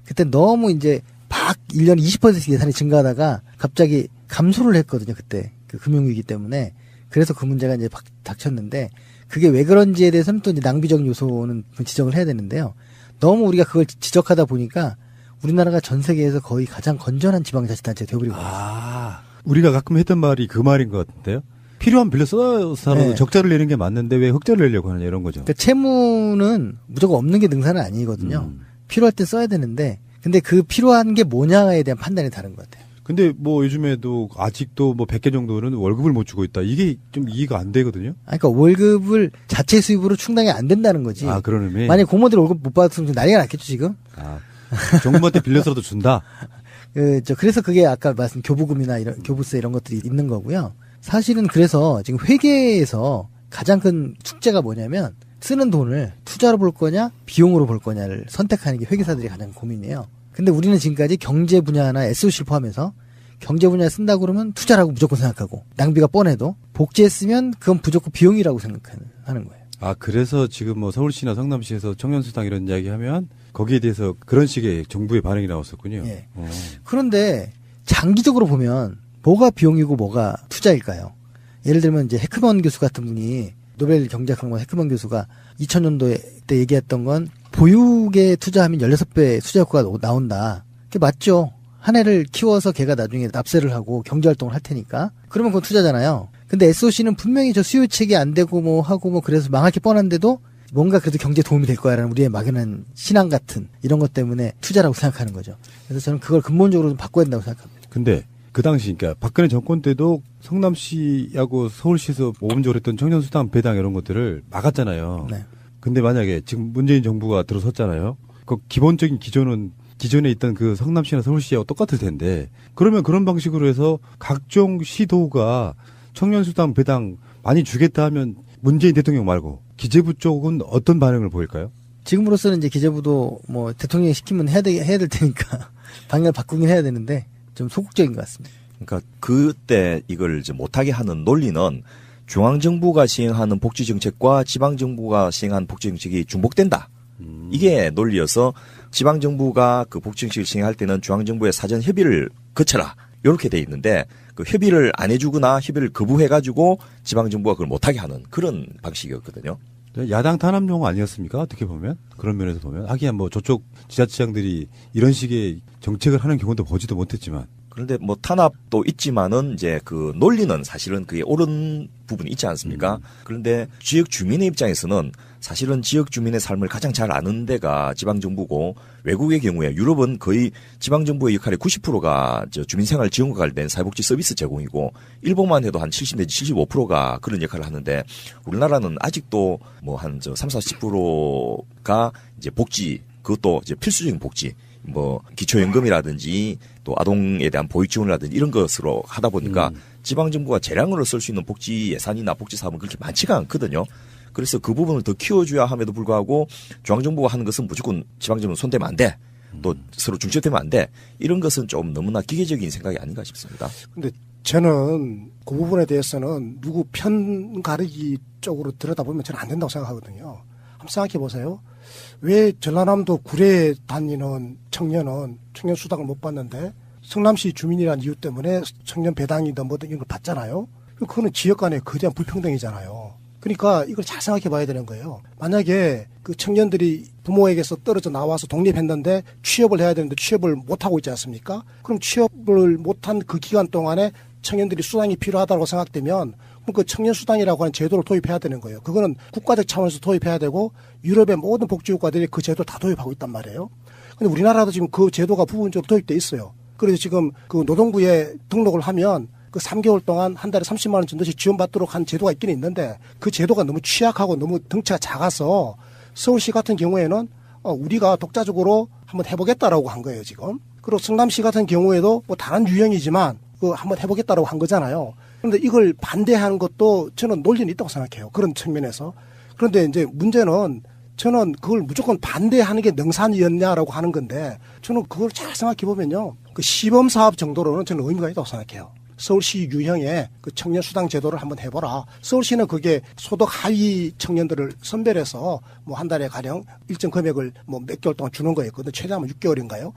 그때 너무 이제 막 1년에 20% 예산이 증가하다가 갑자기 감소를 했거든요. 그때 그 금융위기 때문에. 그래서 그 문제가 이제 닥쳤는데 그게 왜 그런지에 대해서는 또 이제 낭비적 요소는 지적을 해야 되는데요. 너무 우리가 그걸 지적하다 보니까 우리나라가 전 세계에서 거의 가장 건전한 지방자치단체가 되어버리고 있어요. 우리가 가끔 했던 말이 그 말인 것 같은데요. 필요한 빌려 써서라도 적자를 내는 게 맞는데 왜 흑자를 내려고 하느냐 이런 거죠. 그러니까 채무는 무조건 없는 게 능사는 아니거든요. 필요할 때 써야 되는데 근데 그 필요한 게 뭐냐에 대한 판단이 다른 것 같아요. 근데 뭐 요즘에도 아직도 뭐 100개 정도는 월급을 못 주고 있다. 이게 좀 이해가 안 되거든요. 그러니까 월급을 자체 수입으로 충당이 안 된다는 거지. 그런 의미. 만약 공무원들이 월급 못 받았으면 난리가 났겠죠 지금. 정부한테 빌려서라도 준다. 그래서 그게 아까 말씀 교부금이나 이런 교부세 이런 것들이 있는 거고요. 사실은 그래서 지금 회계에서 가장 큰 숙제가 뭐냐면 쓰는 돈을 투자로 볼 거냐 비용으로 볼 거냐를 선택하는 게 회계사들이 가장 고민이에요. 근데 우리는 지금까지 경제 분야나 SOC를 포함해서 경제 분야에 쓴다고 그러면 투자라고 무조건 생각하고 낭비가 뻔해도 복지에 쓰면 그건 무조건 비용이라고 생각하는 거예요. 그래서 지금 뭐 서울시나 성남시에서 청년수당 이런 이야기 하면 거기에 대해서 그런 식의 정부의 반응이 나왔었군요. 예. 그런데 장기적으로 보면 뭐가 비용이고 뭐가 투자일까요? 예를 들면 이제 해크먼 교수 같은 분이 노벨 경제학상관 해크먼 교수가 2000년도에 때 얘기했던 건 보육에 투자하면 16배 투자 효과가 나온다. 그게 맞죠. 한 애를 키워서 걔가 나중에 납세를 하고 경제활동을 할 테니까. 그러면 그건 투자잖아요. 근데 SOC는 분명히 저 수요책이 안 되고 뭐 하고 뭐 그래서 망할 게 뻔한데도 뭔가 그래도 경제에 도움이 될 거야라는 우리의 막연한 신앙 같은 이런 것 때문에 투자라고 생각하는 거죠. 그래서 저는 그걸 근본적으로 좀 바꿔야 된다고 생각합니다. 근데 그 당시 그러니까 박근혜 정권 때도 성남시하고 서울시에서 모범적으로 했던 청년수당 배당 이런 것들을 막았잖아요. 네. 근데 만약에 지금 문재인 정부가 들어섰잖아요. 그 기본적인 기조는 기존에 있던 그 성남시나 서울시하고 똑같을 텐데 그러면 그런 방식으로 해서 각종 시도가 청년수당 배당 많이 주겠다 하면 문재인 대통령 말고 기재부 쪽은 어떤 반응을 보일까요? 지금으로서는 이제 기재부도 뭐 대통령이 시키면 해야 될 테니까 방향을 바꾸긴 해야 되는데 좀 소극적인 것 같습니다. 그러니까 그때 이걸 이제 못하게 하는 논리는 중앙정부가 시행하는 복지정책과 지방정부가 시행하는 복지정책이 중복된다. 이게 논리여서 지방정부가 그 복지정책을 시행할 때는 중앙정부의 사전 협의를 거쳐라. 이렇게 돼 있는데 그 협의를 안 해주거나 협의를 거부해가지고 지방정부가 그걸 못하게 하는 그런 방식이었거든요. 야당 탄압용 아니었습니까? 어떻게 보면 그런 면에서 보면 하기야 뭐 저쪽 지자체장들이 이런 식의 정책을 하는 경우도 보지도 못했지만 그런데 뭐 탄압도 있지만은 이제 그 논리는 사실은 그게 옳은 부분이 있지 않습니까? 그런데 지역 주민의 입장에서는 사실은 지역 주민의 삶을 가장 잘 아는 데가 지방정부고 외국의 경우에 유럽은 거의 지방정부의 역할의 90%가 주민생활 지원과 관련된 사회복지 서비스 제공이고 일본만 해도 한 70 내지 75%가 그런 역할을 하는데 우리나라는 아직도 뭐 한 30, 40%가 이제 복지 그것도 이제 필수적인 복지 뭐 기초연금이라든지 또 아동에 대한 보육 지원이라든지 이런 것으로 하다 보니까 지방정부가 재량으로 쓸 수 있는 복지 예산이나 복지 사업은 그렇게 많지가 않거든요. 그래서 그 부분을 더 키워줘야 함에도 불구하고 중앙정부가 하는 것은 무조건 지방정부는 손대면 안 돼. 또 서로 중첩되면 안 돼. 이런 것은 좀 너무나 기계적인 생각이 아닌가 싶습니다. 근데 저는 그 부분에 대해서는 누구 편 가르기 쪽으로 들여다보면 저는 안 된다고 생각하거든요. 한번 생각해 보세요. 왜 전라남도 구례에 다니는 청년은 청년 수당을 못 받는데 성남시 주민이라는 이유 때문에 청년 배당이든 뭐든 이런 걸 받잖아요. 그거는 지역 간의 거대한 불평등이잖아요. 그러니까 이걸 잘 생각해 봐야 되는 거예요. 만약에 그 청년들이 부모에게서 떨어져 나와서 독립했는데 취업을 해야 되는데 취업을 못하고 있지 않습니까? 그럼 취업을 못한 그 기간 동안에 청년들이 수당이 필요하다고 생각되면 그럼 그 청년 수당이라고 하는 제도를 도입해야 되는 거예요. 그거는 국가적 차원에서 도입해야 되고 유럽의 모든 복지국가들이 그 제도를 다 도입하고 있단 말이에요. 근데 우리나라도 지금 그 제도가 부분적으로 도입돼 있어요. 그래서 지금 그 노동부에 등록을 하면 그 3개월 동안 한 달에 30만 원 정도씩 지원받도록 한 제도가 있기는 있는데 그 제도가 너무 취약하고 너무 덩치가 작아서 서울시 같은 경우에는 우리가 독자적으로 한번 해보겠다라고 한 거예요, 지금. 그리고 성남시 같은 경우에도 뭐 다른 유형이지만 그 한번 해보겠다라고 한 거잖아요. 그런데 이걸 반대하는 것도 저는 논리는 있다고 생각해요. 그런 측면에서. 그런데 이제 문제는 저는 그걸 무조건 반대하는 게 능산이었냐라고 하는 건데 저는 그걸 잘 생각해 보면요. 그 시범 사업 정도로는 저는 의미가 있다고 생각해요. 서울시 유형의 그 청년 수당 제도를 한번 해보라. 서울시는 그게 소득 하위 청년들을 선별해서 뭐 한 달에 가령 일정 금액을 뭐 몇 개월 동안 주는 거였거든요. 최대한 6개월인가요?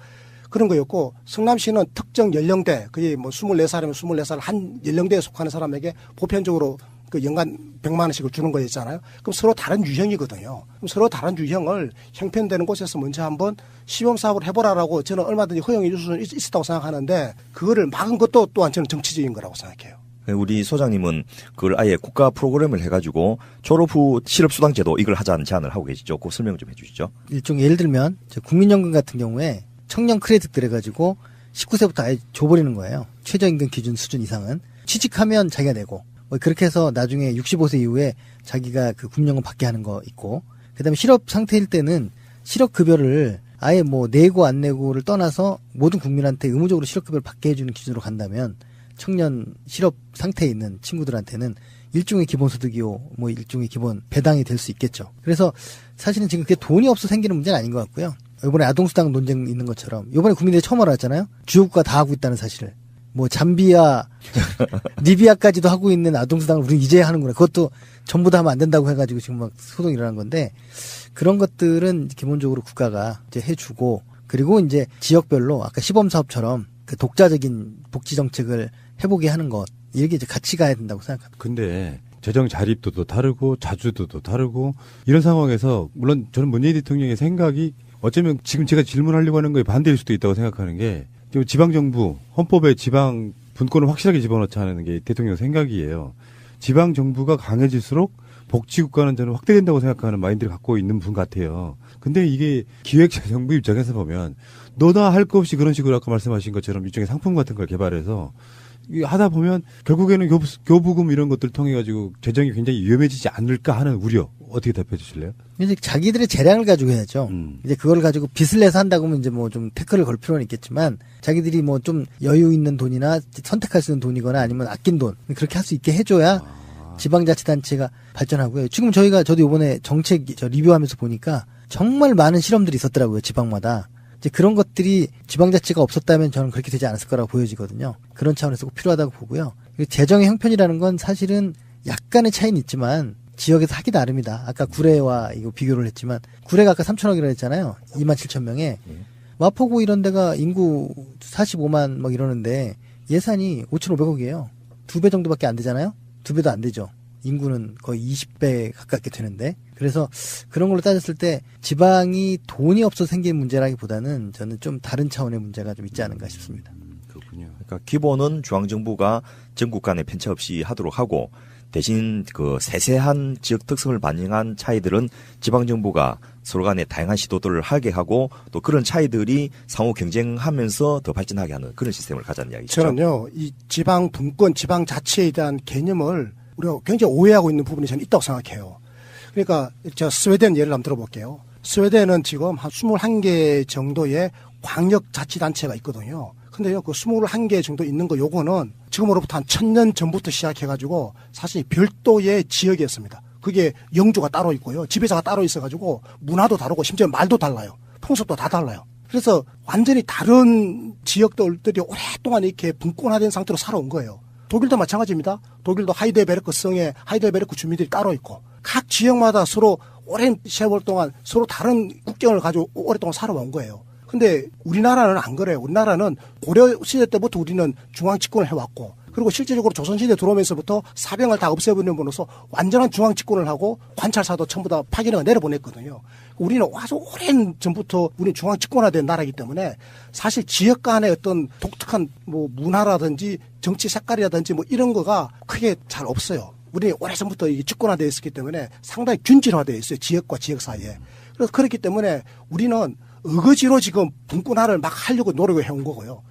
그런 거였고 성남시는 특정 연령대, 그게 뭐 24살이면 24살 한 연령대에 속하는 사람에게 보편적으로 그 연간 100만 원씩을 주는 거였잖아요. 그럼 서로 다른 유형이거든요. 그럼 서로 다른 유형을 형편되는 곳에서 먼저 한번 시범 사업을 해보라라고 저는 얼마든지 허용해 줄 수는 있었다고 생각하는데 그거를 막은 것도 또한 저는 정치적인 거라고 생각해요. 우리 소장님은 그걸 아예 국가 프로그램을 해가지고 졸업 후 실업수당제도 이걸 하자는 제안을 하고 계시죠. 그 설명 좀 해주시죠. 일종의 예를 들면 국민연금 같은 경우에 청년 크레딧들 해가지고 19세부터 아예 줘버리는 거예요. 최저임금 기준 수준 이상은. 취직하면 자기가 내고 그렇게 해서 나중에 65세 이후에 자기가 그 국민연금 받게 하는 거 있고 그다음에 실업 상태일 때는 실업급여를 아예 뭐 내고 안 내고를 떠나서 모든 국민한테 의무적으로 실업급여를 받게 해주는 기준으로 간다면 청년 실업 상태에 있는 친구들한테는 일종의 기본소득이요, 뭐 일종의 기본 배당이 될 수 있겠죠. 그래서 사실은 지금 그게 돈이 없어 생기는 문제는 아닌 것 같고요. 이번에 아동수당 논쟁 있는 것처럼 이번에 국민들이 처음 알았잖아요. 주요국가 다 하고 있다는 사실을. 뭐 잠비아, 리비아까지도 하고 있는 아동수당을 우리는 이제 하는구나. 그것도 전부 다 하면 안 된다고 해가지고 지금 막 소동이 일어난 건데 그런 것들은 기본적으로 국가가 이제 해주고 그리고 이제 지역별로 아까 시범사업처럼 그 독자적인 복지 정책을 해보게 하는 것 이렇게 이제 같이 가야 된다고 생각합니다. 근데 재정 자립도도 다르고 자주도도 다르고 이런 상황에서 물론 저는 문재인 대통령의 생각이 어쩌면 지금 제가 질문하려고 하는 거에 반대일 수도 있다고 생각하는 게 지방정부 헌법에 지방 분권을 확실하게 집어넣자는 게 대통령 생각이에요. 지방정부가 강해질수록 복지국가는 저는 확대된다고 생각하는 마인드를 갖고 있는 분 같아요. 근데 이게 기획재정부 입장에서 보면 너나 할 거 없이 그런 식으로 아까 말씀하신 것처럼 일종의 상품 같은 걸 개발해서 하다 보면 결국에는 교부금 이런 것들을 통해 가지고 재정이 굉장히 위험해지지 않을까 하는 우려 어떻게 답해 주실래요? 이제 자기들의 재량을 가지고 해야죠. 이제 그걸 가지고 빚을 내서 한다고 하면 이제 뭐 좀 태클을 걸 필요는 있겠지만 자기들이 뭐 좀 여유 있는 돈이나 선택할 수 있는 돈이거나 아니면 아낀 돈 그렇게 할 수 있게 해줘야 지방자치단체가 발전하고요. 지금 저도 이번에 정책 리뷰하면서 보니까 정말 많은 실험들이 있었더라고요. 지방마다. 이제 그런 것들이 지방자치가 없었다면 저는 그렇게 되지 않았을 거라고 보여지거든요. 그런 차원에서 꼭 필요하다고 보고요. 재정의 형편이라는 건 사실은 약간의 차이는 있지만 지역에서 하기 나름이다. 아까 구례와 이거 비교를 했지만 구례가 아까 3,000억이라고 했잖아요. 27,000명에. 마포구 이런 데가 인구 45만 막 이러는데 예산이 5,500억이에요. 2배 정도밖에 안 되잖아요. 2배도 안 되죠. 인구는 거의 20배 가깝게 되는데. 그래서 그런 걸로 따졌을 때 지방이 돈이 없어서 생긴 문제라기보다는 저는 좀 다른 차원의 문제가 좀 있지 않은가 싶습니다. 그렇군요. 그러니까 기본은 중앙정부가 전국 간에 편차 없이 하도록 하고 대신 그 세세한 지역 특성을 반영한 차이들은 지방정부가 서로 간에 다양한 시도들을 하게 하고 또 그런 차이들이 상호 경쟁하면서 더 발전하게 하는 그런 시스템을 가자는 이야기죠. 저는요, 이 지방 분권, 지방 자치에 대한 개념을 우리가 굉장히 오해하고 있는 부분이 저는 있다고 생각해요. 그러니까 제가 스웨덴 예를 한번 들어볼게요. 스웨덴은 지금 한 21개 정도의 광역자치단체가 있거든요. 근데요, 그 21개 정도 있는 거 요거는 지금으로부터 한 1000년 전부터 시작해가지고 사실 별도의 지역이었습니다. 그게 영주가 따로 있고요. 지배자가 따로 있어가지고 문화도 다르고 심지어 말도 달라요. 풍습도 다 달라요. 그래서 완전히 다른 지역들이 오랫동안 이렇게 분권화된 상태로 살아온 거예요. 독일도 마찬가지입니다. 독일도 하이델베르크 성에 하이델베르크 주민들이 따로 있고 각 지역마다 서로 오랜 세월 동안 서로 다른 국경을 가지고 오랫동안 살아온 거예요. 근데 우리나라는 안 그래요. 우리나라는 고려시대 때부터 우리는 중앙집권을 해왔고, 그리고 실질적으로 조선시대 들어오면서부터 사병을 다 없애버림으로써 완전한 중앙집권을 하고 관찰사도 전부 다 파견해가 내려보냈거든요. 우리는 아주 오랜 전부터 우리는 중앙집권화된 나라이기 때문에 사실 지역 간의 어떤 독특한 뭐 문화라든지 정치 색깔이라든지 뭐 이런 거가 크게 잘 없어요. 우리 오래전부터 이게 집권화되어 있었기 때문에 상당히 균질화되어 있어요. 지역과 지역 사이에. 그래서 그렇기 때문에 우리는 어거지로 지금 분권화를 막 하려고 노력을 해온 거고요.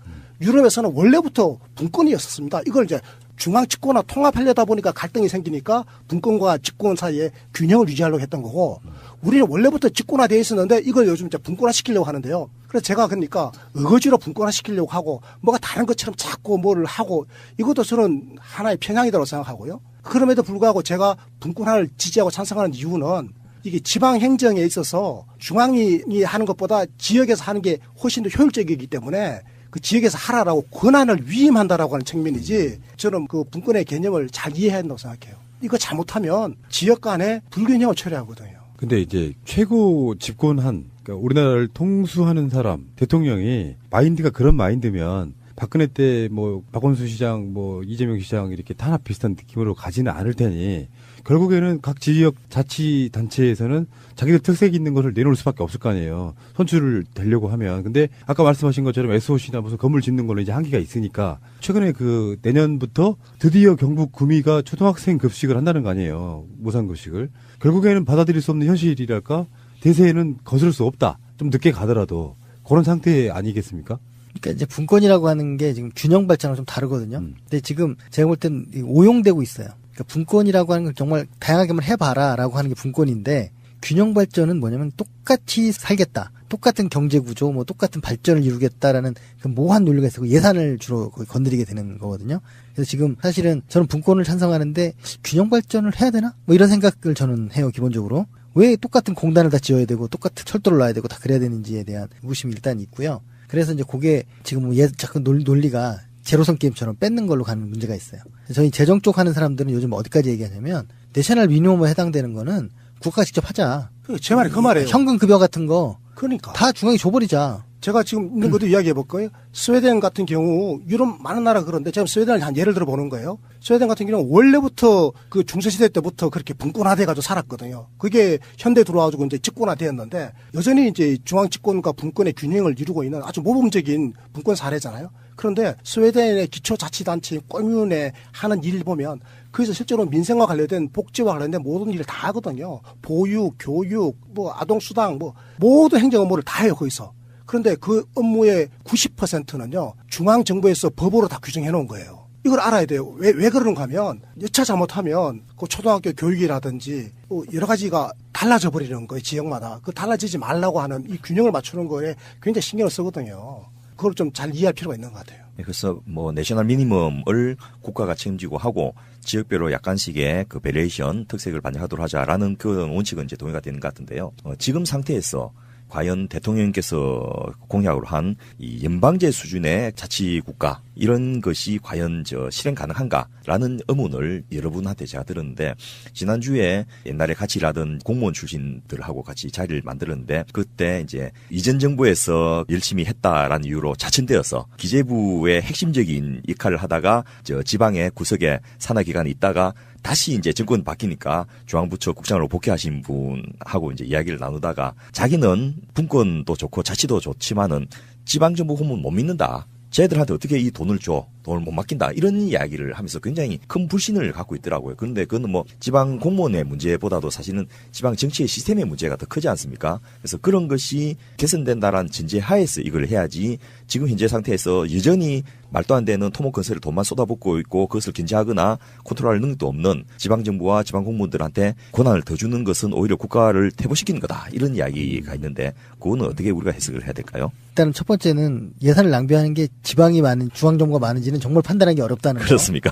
유럽에서는 원래부터 분권이었었습니다. 이걸 이제 중앙 집권화 통합하려다 보니까 갈등이 생기니까 분권과 집권 사이에 균형을 유지하려고 했던 거고, 우리는 원래부터 집권화되어 있었는데 이걸 요즘 이제 분권화 시키려고 하는데요. 그래서 제가 그러니까 어거지로 분권화 시키려고 하고 뭐가 다른 것처럼 자꾸 뭐를 하고, 이것도 저는 하나의 편향이라고 생각하고요. 그럼에도 불구하고 제가 분권화를 지지하고 찬성하는 이유는 이게 지방 행정에 있어서 중앙이 하는 것보다 지역에서 하는 게 훨씬 더 효율적이기 때문에 그 지역에서 하라라고 권한을 위임한다라고 하는 측면이지, 저는 그 분권의 개념을 잘 이해해야 한다고 생각해요. 이거 잘못하면 지역 간에 불균형을 초래하거든요. 근데 이제 최고 집권한, 그러니까 우리나라를 통수하는 사람, 대통령이 마인드가 그런 마인드면 박근혜 때 뭐 박원순 시장, 뭐 이재명 시장 이렇게 탄압 비슷한 느낌으로 가지는 않을 테니 결국에는 각 지역 자치단체에서는 자기들 특색이 있는 것을 내놓을 수밖에 없을 거 아니에요. 선출을 되려고 하면. 근데 아까 말씀하신 것처럼 SOC나 무슨 건물 짓는 걸로 이제 한계가 있으니까 최근에 그 내년부터 드디어 경북 구미가 초등학생 급식을 한다는 거 아니에요. 무상급식을. 결국에는 받아들일 수 없는 현실이랄까? 대세에는 거스를 수 없다. 좀 늦게 가더라도 그런 상태 아니겠습니까? 그러니까 이제 분권이라고 하는 게 지금 균형 발전하고 좀 다르거든요. 근데 지금 제가 볼 땐 오용되고 있어요. 그러니까 분권이라고 하는 건 정말 다양하게 한번 해봐라라고 하는 게 분권인데, 균형 발전은 뭐냐면 똑같이 살겠다, 똑같은 경제 구조, 뭐 똑같은 발전을 이루겠다라는 그 모호한 논리가 있고 예산을 주로 건드리게 되는 거거든요. 그래서 지금 사실은 저는 분권을 찬성하는데 균형 발전을 해야 되나? 뭐 이런 생각을 저는 해요, 기본적으로. 왜 똑같은 공단을 다 지어야 되고 똑같은 철도를 놔야 되고 다 그래야 되는지에 대한 의구심이 일단 있고요. 그래서 이제 그게 지금 뭐 자꾸 논리가 제로섬 게임처럼 뺏는 걸로 가는 문제가 있어요. 저희 재정 쪽 하는 사람들은 요즘 어디까지 얘기하냐면 내셔널 미니멈에 해당되는 거는 국가가 직접 하자. 제 말이 그 말이에요. 현금 급여 같은 거 그러니까 다 중앙이 줘버리자. 제가 지금 있는 것도 이야기해 볼 거예요. 스웨덴 같은 경우, 유럽 많은 나라 그런데 제가 스웨덴을 한 예를 들어 보는 거예요. 스웨덴 같은 경우는 원래부터 그 중세시대 때부터 그렇게 분권화돼가지고 살았거든요. 그게 현대 들어와가지고 이제 집권화되었는데 여전히 이제 중앙집권과 분권의 균형을 이루고 있는 아주 모범적인 분권 사례잖아요. 그런데 스웨덴의 기초자치단체인 꼬뮌에 하는 일 보면 거기서 실제로 민생과 관련된 복지와 관련된 모든 일을 다 하거든요. 보육, 교육, 뭐 아동수당, 뭐 모든 행정 업무를 다 해요, 거기서. 그런데 그 업무의 90%는요, 중앙정부에서 법으로 다 규정해 놓은 거예요. 이걸 알아야 돼요. 왜 그러는가 하면, 여차 잘못하면, 그 초등학교 교육이라든지, 뭐 여러 가지가 달라져 버리는 거예요, 지역마다. 그 달라지지 말라고 하는 이 균형을 맞추는 거에 굉장히 신경을 쓰거든요. 그걸 좀 잘 이해할 필요가 있는 것 같아요. 그래서 뭐 내셔널 미니멈을 국가가 책임지고 하고 지역별로 약간씩의 그 베리에이션 특색을 반영하도록 하자라는 그런 원칙은 이제 동의가 되는 것 같은데요. 지금 상태에서 과연 대통령께서 공약으로 한 이 연방제 수준의 자치국가 이런 것이 과연 실행 가능한가라는 의문을 여러분한테 제가 들었는데, 지난주에 옛날에 같이 일하던 공무원 출신들하고 같이 자리를 만들었는데, 그때 이제 이전 정부에서 열심히 했다라는 이유로 자천되어서 기재부의 핵심적인 역할을 하다가 지방의 구석에 산하기관에 있다가 다시 이제 정권 바뀌니까 중앙부처 국장으로 복귀하신 분하고 이제 이야기를 나누다가 자기는 분권도 좋고 자치도 좋지만은 지방정부 후문 못 믿는다. 쟤들한테 어떻게 이 돈을 줘? 돈을 못 맡긴다. 이런 이야기를 하면서 굉장히 큰 불신을 갖고 있더라고요. 그런데 그거는 뭐 지방 공무원의 문제보다도 사실은 지방 정치의 시스템의 문제가 더 크지 않습니까? 그래서 그런 것이 개선된다라는 전제 하에서 이걸 해야지, 지금 현재 상태에서 여전히 말도 안 되는 토목건설에 돈만 쏟아붓고 있고 그것을 견제하거나 컨트롤할 능력도 없는 지방정부와 지방공무원들한테 권한을 더 주는 것은 오히려 국가를 퇴보시키는 거다. 이런 이야기가 있는데 그거는 어떻게 우리가 해석을 해야 될까요? 일단은 첫 번째는 예산을 낭비하는 게 지방이 많은, 중앙정부가 많은지는 정말 판단하기 어렵다는 거. 그렇습니까?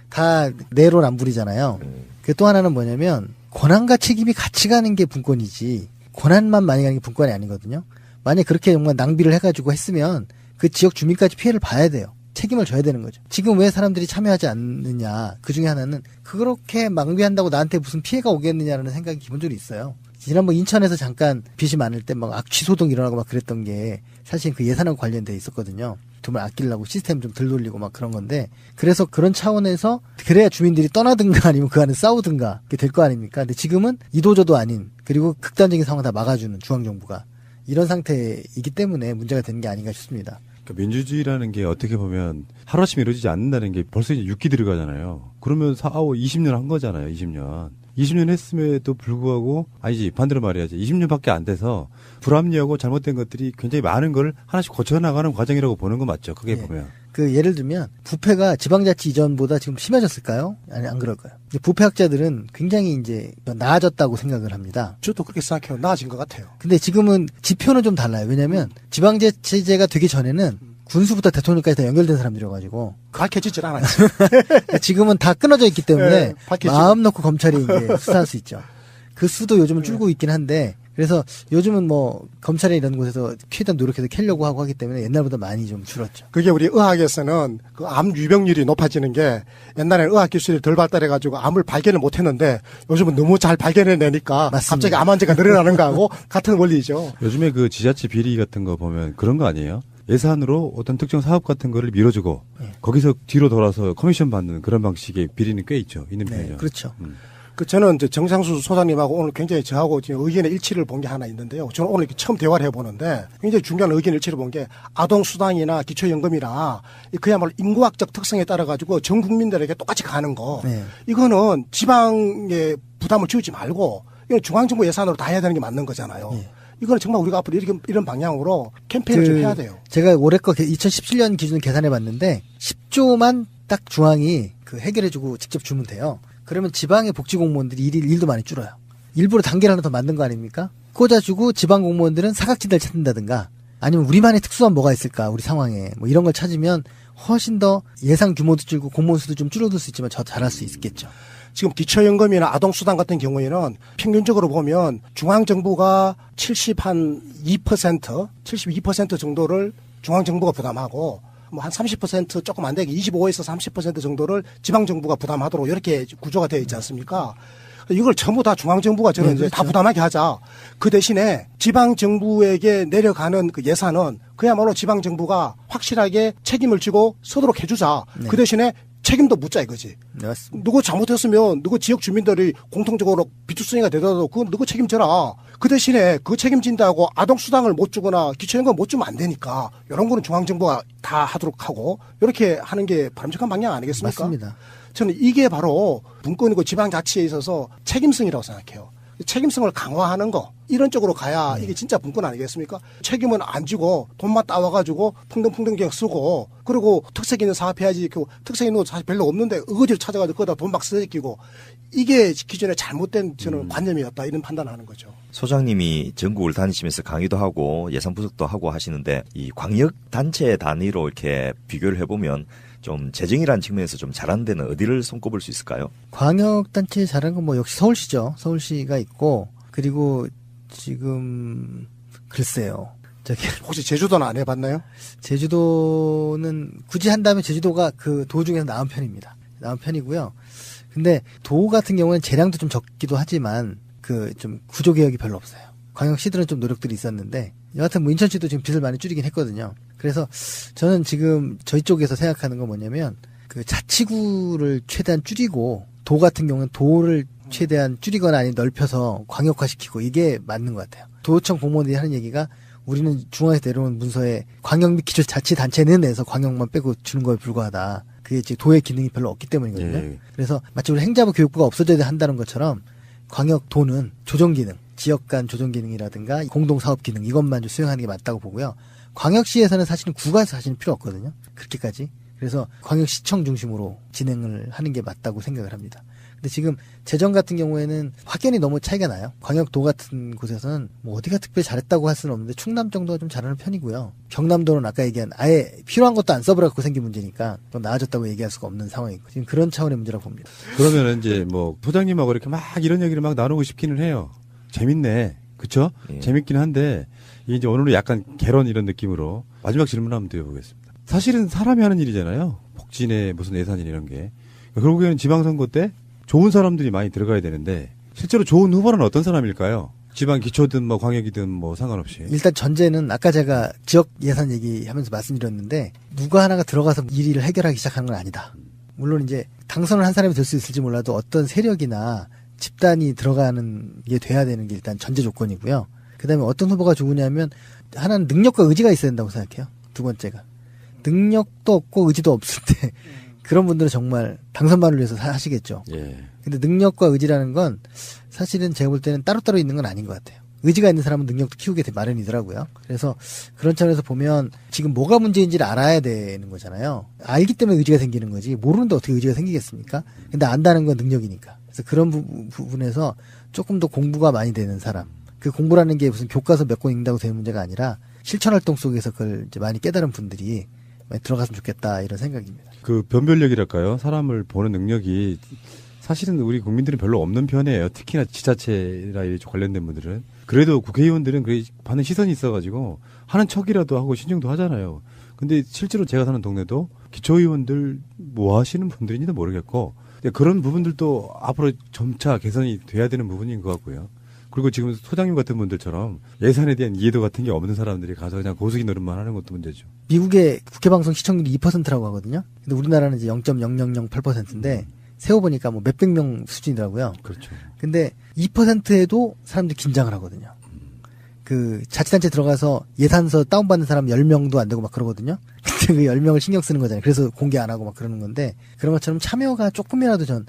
다 내로 남불이잖아요. 그 또 하나는 뭐냐면 권한과 책임이 같이 가는 게 분권이지 권한만 많이 가는 게 분권이 아니거든요. 만약 그렇게 정말 낭비를 해가지고 했으면 그 지역 주민까지 피해를 봐야 돼요. 책임을 져야 되는 거죠. 지금 왜 사람들이 참여하지 않느냐. 그 중에 하나는 그렇게 망비한다고 나한테 무슨 피해가 오겠느냐라는 생각이 기본적으로 있어요. 지난번 인천에서 잠깐 빚이 많을 때 막 악취소동 일어나고 막 그랬던 게 사실 그 예산하고 관련돼 있었거든요. 돈을 아끼려고 시스템 좀 덜 돌리고 막 그런 건데, 그래서 그런 차원에서 그래야 주민들이 떠나든가 아니면 그 안에 싸우든가 그게 될 거 아닙니까? 근데 지금은 이도저도 아닌, 그리고 극단적인 상황 다 막아주는 중앙정부가 이런 상태이기 때문에 문제가 되는 게 아닌가 싶습니다. 그러니까 민주주의라는 게 어떻게 보면 하루아침에 이루어지지 않는다는 게 벌써 이제 6기 들어가잖아요. 그러면 20년 한 거잖아요. 20년 했음에도 불구하고, 아니지, 반대로 말해야지. 20년밖에 안 돼서 불합리하고 잘못된 것들이 굉장히 많은 걸 하나씩 고쳐나가는 과정이라고 보는 거 맞죠? 크게 보면. 그 예를 들면 부패가 지방자치 이전보다 지금 심해졌을까요? 아니, 안 그럴까요? 부패학자들은 굉장히 이제 나아졌다고 생각을 합니다. 저도 그렇게 생각해요. 나아진 것 같아요. 근데 지금은 지표는 좀 달라요. 왜냐하면 지방자치제가 되기 전에는 군수부터 대통령까지 다 연결된 사람들이어가지고 밝혀지질 않았지. 지금은 다 끊어져 있기 때문에 네, 마음 놓고 검찰이 이제 수사할 수 있죠. 그 수도 요즘은 줄고 있긴 한데, 그래서 요즘은 뭐 검찰에 이런 곳에서 최대한 노력해서 캐려고 하고 하기 때문에 옛날보다 많이 좀 줄었죠. 그게 우리 의학에서는 그 암 유병률이 높아지는 게, 옛날에는 의학 기술이 덜 발달해가지고 암을 발견을 못했는데 요즘은 너무 잘 발견해내니까 맞습니다. 갑자기 암 환자가 늘어나는 거하고 같은 원리죠. 요즘에 그 지자체 비리 같은 거 보면 그런 거 아니에요? 예산으로 어떤 특정 사업 같은 거를 밀어주고 거기서 뒤로 돌아서 커미션 받는 그런 방식의 비리는 꽤 있죠. 있는 편이죠. 그렇죠. 저는 이제 정상수 소장님하고 오늘 굉장히 저하고 지금 의견의 일치를 본 게 하나 있는데요. 저는 오늘 처음 대화를 해보는데 굉장히 중요한 의견 일치를 본 게, 아동수당이나 기초연금이나 그야말로 인구학적 특성에 따라 가지고 전 국민들에게 똑같이 가는 거. 이거는 지방에 부담을 지우지 말고 이건 중앙정부 예산으로 다 해야 되는 게 맞는 거잖아요. 이거는 정말 우리가 앞으로 이런 방향으로 캠페인을 좀 해야 돼요. 제가 올해 거 2017년 기준 계산해 봤는데 10조만 딱 중앙이 그 해결해주고 직접 주면 돼요. 그러면 지방의 복지공무원들이 일도 많이 줄어요. 일부러 단계를 하나 더 만든 거 아닙니까? 꽂아주고 지방 공무원들은 사각지대를 찾는다든가, 아니면 우리만의 특수한 뭐가 있을까, 우리 상황에 뭐 이런 걸 찾으면 훨씬 더 예산 규모도 줄고 공무원 수도 좀 줄어들 수 있지만 더 잘할 수 있겠죠. 지금 기초연금이나 아동수당 같은 경우에는 평균적으로 보면 중앙정부가 72% 정도를 중앙정부가 부담하고, 뭐 한 30% 조금 안 되게 25에서 30% 정도를 지방정부가 부담하도록 이렇게 구조가 되어 있지 않습니까? 이걸 전부 다 중앙정부가 저는 이제 다 부담하게 하자. 그 대신에 지방정부에게 내려가는 그 예산은 그야말로 지방정부가 확실하게 책임을 지고 서도록 해주자. 그 대신에 책임도 묻자 이거지. 누구 잘못했으면 누구 지역 주민들이 공통적으로 비투성이가 되더라도 그건 누구 책임져라. 그 대신에 그 책임진다고 아동수당을 못 주거나 기초연금 못 주면 안 되니까 이런 거는 중앙정부가 다 하도록 하고, 이렇게 하는 게 바람직한 방향 아니겠습니까? 맞습니다. 저는 이게 바로 분권이고 지방자치에 있어서 책임성이라고 생각해요. 책임성을 강화하는 거, 이런 쪽으로 가야 이게 진짜 분권 아니겠습니까? 책임은 안 지고 돈만 따와가지고 풍덩풍덩 그냥 쓰고, 그리고 특색 있는 사업 해야지. 그 특색 있는 거 사실 별로 없는데 의거지를 찾아가지고 거기다 돈 막 쓰기고, 이게 기존에 잘못된 저는 관념이었다, 이런 판단을 하는 거죠. 소장님이 전국을 다니시면서 강의도 하고 예산 분석도 하고 하시는데, 이 광역 단체 단위로 이렇게 비교를 해보면 좀 재정이라는 측면에서 좀 잘하는 데는 어디를 손꼽을 수 있을까요? 광역단체 잘하는 건 뭐 역시 서울시죠. 서울시가 있고, 그리고 지금 글쎄요. 혹시 제주도는 안 해봤나요? 제주도는 굳이 한다면 제주도가 그 도 중에서 나은 편입니다. 나은 편이고요. 근데 도 같은 경우는 재량도 좀 적기도 하지만 그 좀 구조 개혁이 별로 없어요. 광역시들은 좀 노력들이 있었는데, 여하튼 뭐 인천시도 지금 빚을 많이 줄이긴 했거든요. 그래서 저는 지금 저희 쪽에서 생각하는 건 뭐냐면, 그 자치구를 최대한 줄이고 도 같은 경우는 도를 최대한 줄이거나 아니면 넓혀서 광역화시키고, 이게 맞는 것 같아요. 도청 공무원들이 하는 얘기가, 우리는 중앙에서 내려온 문서에 광역 및 기초자치단체는 내서 광역만 빼고 주는 거에 불과하다. 그게 이제 도의 기능이 별로 없기 때문이거든요. 그래서 마치 우리 행자부 교육부가 없어져야 한다는 것처럼 광역도는 조정기능, 지역 간 조정기능이라든가 공동사업기능, 이것만 좀 수행하는 게 맞다고 보고요. 광역시에서는 사실은 구가 사실은 필요 없거든요. 그렇게까지. 그래서 광역시청 중심으로 진행을 하는 게 맞다고 생각을 합니다. 근데 지금 재정 같은 경우에는 확연히 너무 차이가 나요. 광역도 같은 곳에서는 뭐 어디가 특별히 잘했다고 할 수는 없는데 충남 정도가 좀 잘하는 편이고요. 경남도는 아까 얘기한 아예 필요한 것도 안 써버려갖고 생긴 문제니까 또 나아졌다고 얘기할 수가 없는 상황이고, 지금 그런 차원의 문제라고 봅니다. 그러면은 이제 뭐 소장님하고 이렇게 막 이런 얘기를 막 나누고 싶기는 해요. 재밌네. 그쵸? 재밌긴 한데, 이게 이제 오늘은 약간 개론 이런 느낌으로 마지막 질문 한번 드려보겠습니다. 사실은 사람이 하는 일이잖아요. 복진의 무슨 예산이 이런 게. 결국에는 지방선거 때 좋은 사람들이 많이 들어가야 되는데 실제로 좋은 후보는 어떤 사람일까요? 지방 기초든 뭐 광역이든 뭐 상관없이. 일단 전제는 아까 제가 지역 예산 얘기하면서 말씀드렸는데 누가 하나가 들어가서 일을 해결하기 시작하는 건 아니다. 물론 이제 당선을 한 사람이 될 수 있을지 몰라도 어떤 세력이나 집단이 들어가는 게 돼야 되는 게 일단 전제 조건이고요. 그다음에 어떤 후보가 좋으냐면 하나는 능력과 의지가 있어야 된다고 생각해요. 두 번째가 능력도 없고 의지도 없을 때 그런 분들은 정말 당선만을 위해서 하시겠죠. 예. 근데 능력과 의지라는 건 사실은 제가 볼 때는 따로따로 있는 건 아닌 것 같아요. 의지가 있는 사람은 능력도 키우게 마련이더라고요. 그래서 그런 차원에서 보면 지금 뭐가 문제인지를 알아야 되는 거잖아요. 알기 때문에 의지가 생기는 거지 모르는데 어떻게 의지가 생기겠습니까? 근데 안다는 건 능력이니까. 그래서 그런 부분에서 조금 더 공부가 많이 되는 사람. 그 공부라는 게 무슨 교과서 몇 권 읽는다고 되는 문제가 아니라 실천활동 속에서 그걸 이제 많이 깨달은 분들이 많이 들어갔으면 좋겠다 이런 생각입니다. 그 변별력이랄까요? 사람을 보는 능력이 사실은 우리 국민들은 별로 없는 편이에요. 특히나 지자체나 관련된 분들은. 그래도 국회의원들은 받는 시선이 있어가지고 하는 척이라도 하고 신청도 하잖아요. 근데 실제로 제가 사는 동네도 기초의원들 뭐 하시는 분들인지도 모르겠고 그런 부분들도 앞으로 점차 개선이 돼야 되는 부분인 것 같고요. 그리고 지금 소장님 같은 분들처럼 예산에 대한 이해도 같은 게 없는 사람들이 가서 그냥 고수기 노릇만 하는 것도 문제죠. 미국의 국회방송 시청률이 2%라고 하거든요. 근데 우리나라는 이제 0.0008%인데 세어보니까 뭐 몇백 명 수준이더라고요. 그렇죠. 근데 2%에도 사람들이 긴장을 하거든요. 그 자치단체 들어가서 예산서 다운받는 사람 10명도 안 되고 막 그러거든요. 근데 그 10명을 신경 쓰는 거잖아요. 그래서 공개 안 하고 막 그러는 건데 그런 것처럼 참여가 조금이라도 전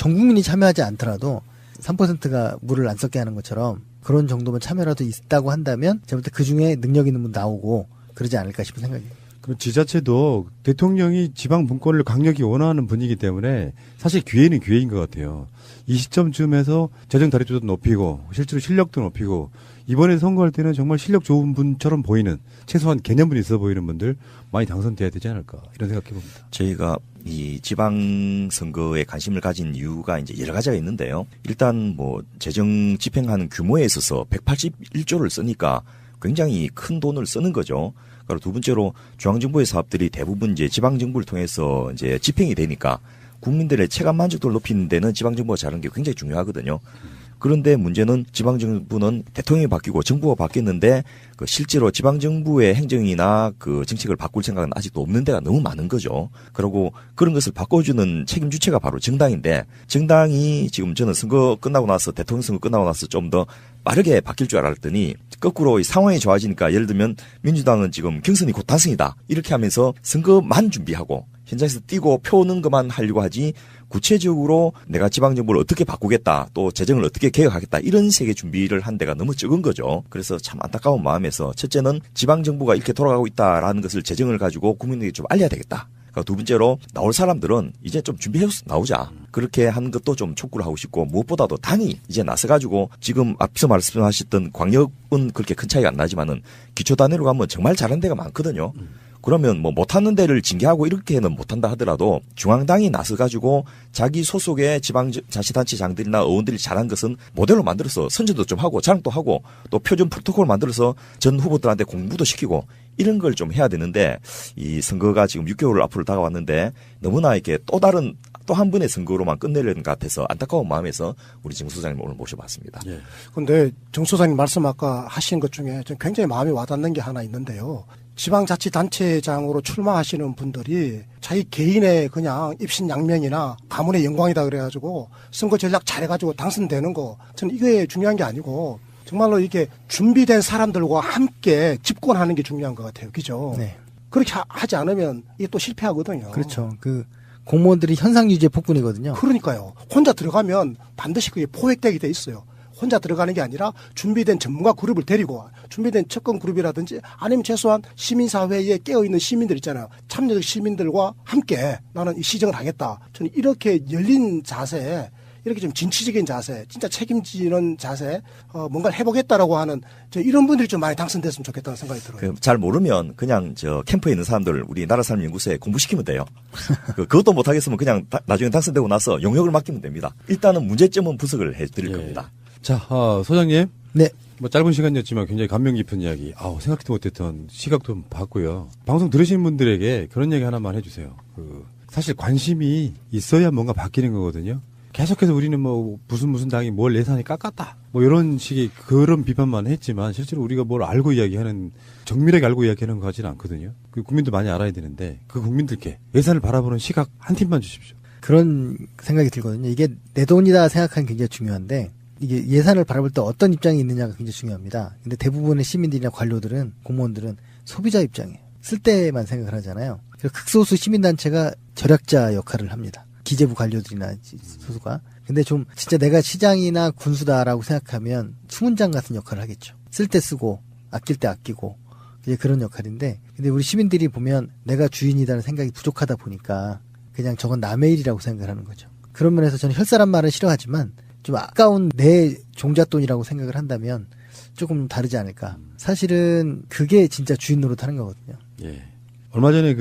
국민이 참여하지 않더라도 3%가 물을 안 썩게 하는 것처럼 그런 정도면 참여라도 있다고 한다면 제가 볼 때 그 중에 능력 있는 분 나오고 그러지 않을까 싶은 생각입니다. 그럼 지자체도 대통령이 지방 분권을 강력히 원하는 분이기 때문에 사실 기회는 기회인 것 같아요. 이 시점쯤에서 재정 다리수도 높이고 실제로 실력도 높이고 이번에 선거할 때는 정말 실력 좋은 분처럼 보이는 최소한 개념은 있어 보이는 분들 많이 당선돼야 되지 않을까 이런 생각해 봅니다. 저희가 이 지방선거에 관심을 가진 이유가 이제 여러 가지가 있는데요. 일단 뭐 재정 집행하는 규모에 있어서 181조를 쓰니까 굉장히 큰 돈을 쓰는 거죠. 그리고 두 번째로 중앙정부의 사업들이 대부분 이제 지방정부를 통해서 이제 집행이 되니까 국민들의 체감 만족도를 높이는 데는 지방정부가 잘하는 게 굉장히 중요하거든요. 그런데 문제는 지방정부는 대통령이 바뀌고 정부가 바뀌었는데 그 실제로 지방정부의 행정이나 그 정책을 바꿀 생각은 아직도 없는 데가 너무 많은 거죠. 그리고 그런 것을 바꿔주는 책임 주체가 바로 정당인데 정당이 지금 저는 선거 끝나고 나서 대통령 선거 끝나고 나서 좀 더 빠르게 바뀔 줄 알았더니 거꾸로 이 상황이 좋아지니까 예를 들면 민주당은 지금 경선이 곧 당선이다 이렇게 하면서 선거만 준비하고 현장에서 뛰고 표는 것만 하려고 하지 구체적으로 내가 지방정부를 어떻게 바꾸겠다 또 재정을 어떻게 개혁하겠다 이런 세계 준비를 한 데가 너무 적은 거죠. 그래서 참 안타까운 마음에서 첫째는 지방정부가 이렇게 돌아가고 있다라는 것을 재정을 가지고 국민에게 좀 알려야 되겠다. 그러니까 두 번째로 나올 사람들은 이제 좀 준비해서 나오자. 그렇게 하는 것도 좀 촉구를 하고 싶고 무엇보다도 당이 이제 나서가지고 지금 앞서 말씀하셨던 광역은 그렇게 큰 차이가 안 나지만은 기초단위로 가면 정말 잘하는 데가 많거든요. 그러면 뭐 못하는 데를 징계하고 이렇게는 못한다 하더라도 중앙당이 나서가지고 자기 소속의 지방자치단체장들이나 의원들이 잘한 것은 모델로 만들어서 선전도 좀 하고 자랑도 하고 또 표준 프로토콜 만들어서 전 후보들한테 공부도 시키고 이런 걸 좀 해야 되는데 이 선거가 지금 6개월 앞으로 다가왔는데 너무나 이렇게 또 다른 또 한 번의 선거로만 끝내려는 것 같아서 안타까운 마음에서 우리 정 소장님 오늘 모셔봤습니다. 그런데 정 소장님 말씀 아까 하신 것 중에 좀 굉장히 마음이 와닿는 게 하나 있는데요. 지방자치단체장으로 출마하시는 분들이 자기 개인의 그냥 입신양명이나 가문의 영광이다 그래가지고 선거 전략 잘해가지고 당선되는 거 저는 이게 중요한 게 아니고 정말로 이렇게 준비된 사람들과 함께 집권하는 게 중요한 것 같아요. 그죠? 네. 그렇게 하지 않으면 이게 또 실패하거든요. 그렇죠. 그 공무원들이 현상 유지의 폭군이거든요. 그러니까요. 혼자 들어가면 반드시 그게 포획되게 돼 있어요. 혼자 들어가는 게 아니라 준비된 전문가 그룹을 데리고 준비된 측근 그룹이라든지 아니면 최소한 시민사회에 깨어있는 시민들 있잖아요. 참여적 시민들과 함께 나는 이 시정을 하겠다. 저는 이렇게 열린 자세, 이렇게 좀 진취적인 자세, 진짜 책임지는 자세, 뭔가를 해보겠다라고 하는 이런 분들이 좀 많이 당선됐으면 좋겠다는 생각이 들어요. 잘 모르면 그냥 캠프에 있는 사람들 우리 나라사람연구소에 공부시키면 돼요. 그것도 못하겠으면 그냥 나중에 당선되고 나서 용역을 맡기면 됩니다. 일단은 문제점은 분석을 해드릴 겁니다. 자, 소장님. 네. 뭐 짧은 시간이었지만 굉장히 감명 깊은 이야기, 생각도 못했던 시각도 봤고요. 방송 들으시는 분들에게 그런 얘기 하나만 해주세요. 사실 관심이 있어야 뭔가 바뀌는 거거든요. 계속해서 우리는 뭐 무슨 당이 뭘 예산이 깎았다 뭐 이런 식의 그런 비판만 했지만 실제로 우리가 뭘 알고 이야기하는, 정밀하게 알고 이야기하는 거 같지는 않거든요. 그 국민도 많이 알아야 되는데 그 국민들께 예산을 바라보는 시각 한 팀만 주십시오. 그런 생각이 들거든요. 이게 내 돈이다 생각하는 게 굉장히 중요한데, 이게 예산을 바라볼 때 어떤 입장이 있느냐가 굉장히 중요합니다. 근데 대부분의 시민들이나 관료들은, 공무원들은 소비자 입장이에요. 쓸 때만 생각을 하잖아요. 그래서 극소수 시민단체가 절약자 역할을 합니다. 기재부 관료들이나 소수가. 근데 좀 진짜 내가 시장이나 군수다라고 생각하면 수문장 같은 역할을 하겠죠. 쓸 때 쓰고 아낄 때 아끼고 이제 그런 역할인데, 근데 우리 시민들이 보면 내가 주인이라는 생각이 부족하다 보니까 그냥 저건 남의 일이라고 생각을 하는 거죠. 그런 면에서 저는 혈세란 말은 싫어하지만 좀 아까운 내 종잣돈이라고 생각을 한다면 조금 다르지 않을까. 사실은 그게 진짜 주인 노릇하는 거거든요. 예. 얼마 전에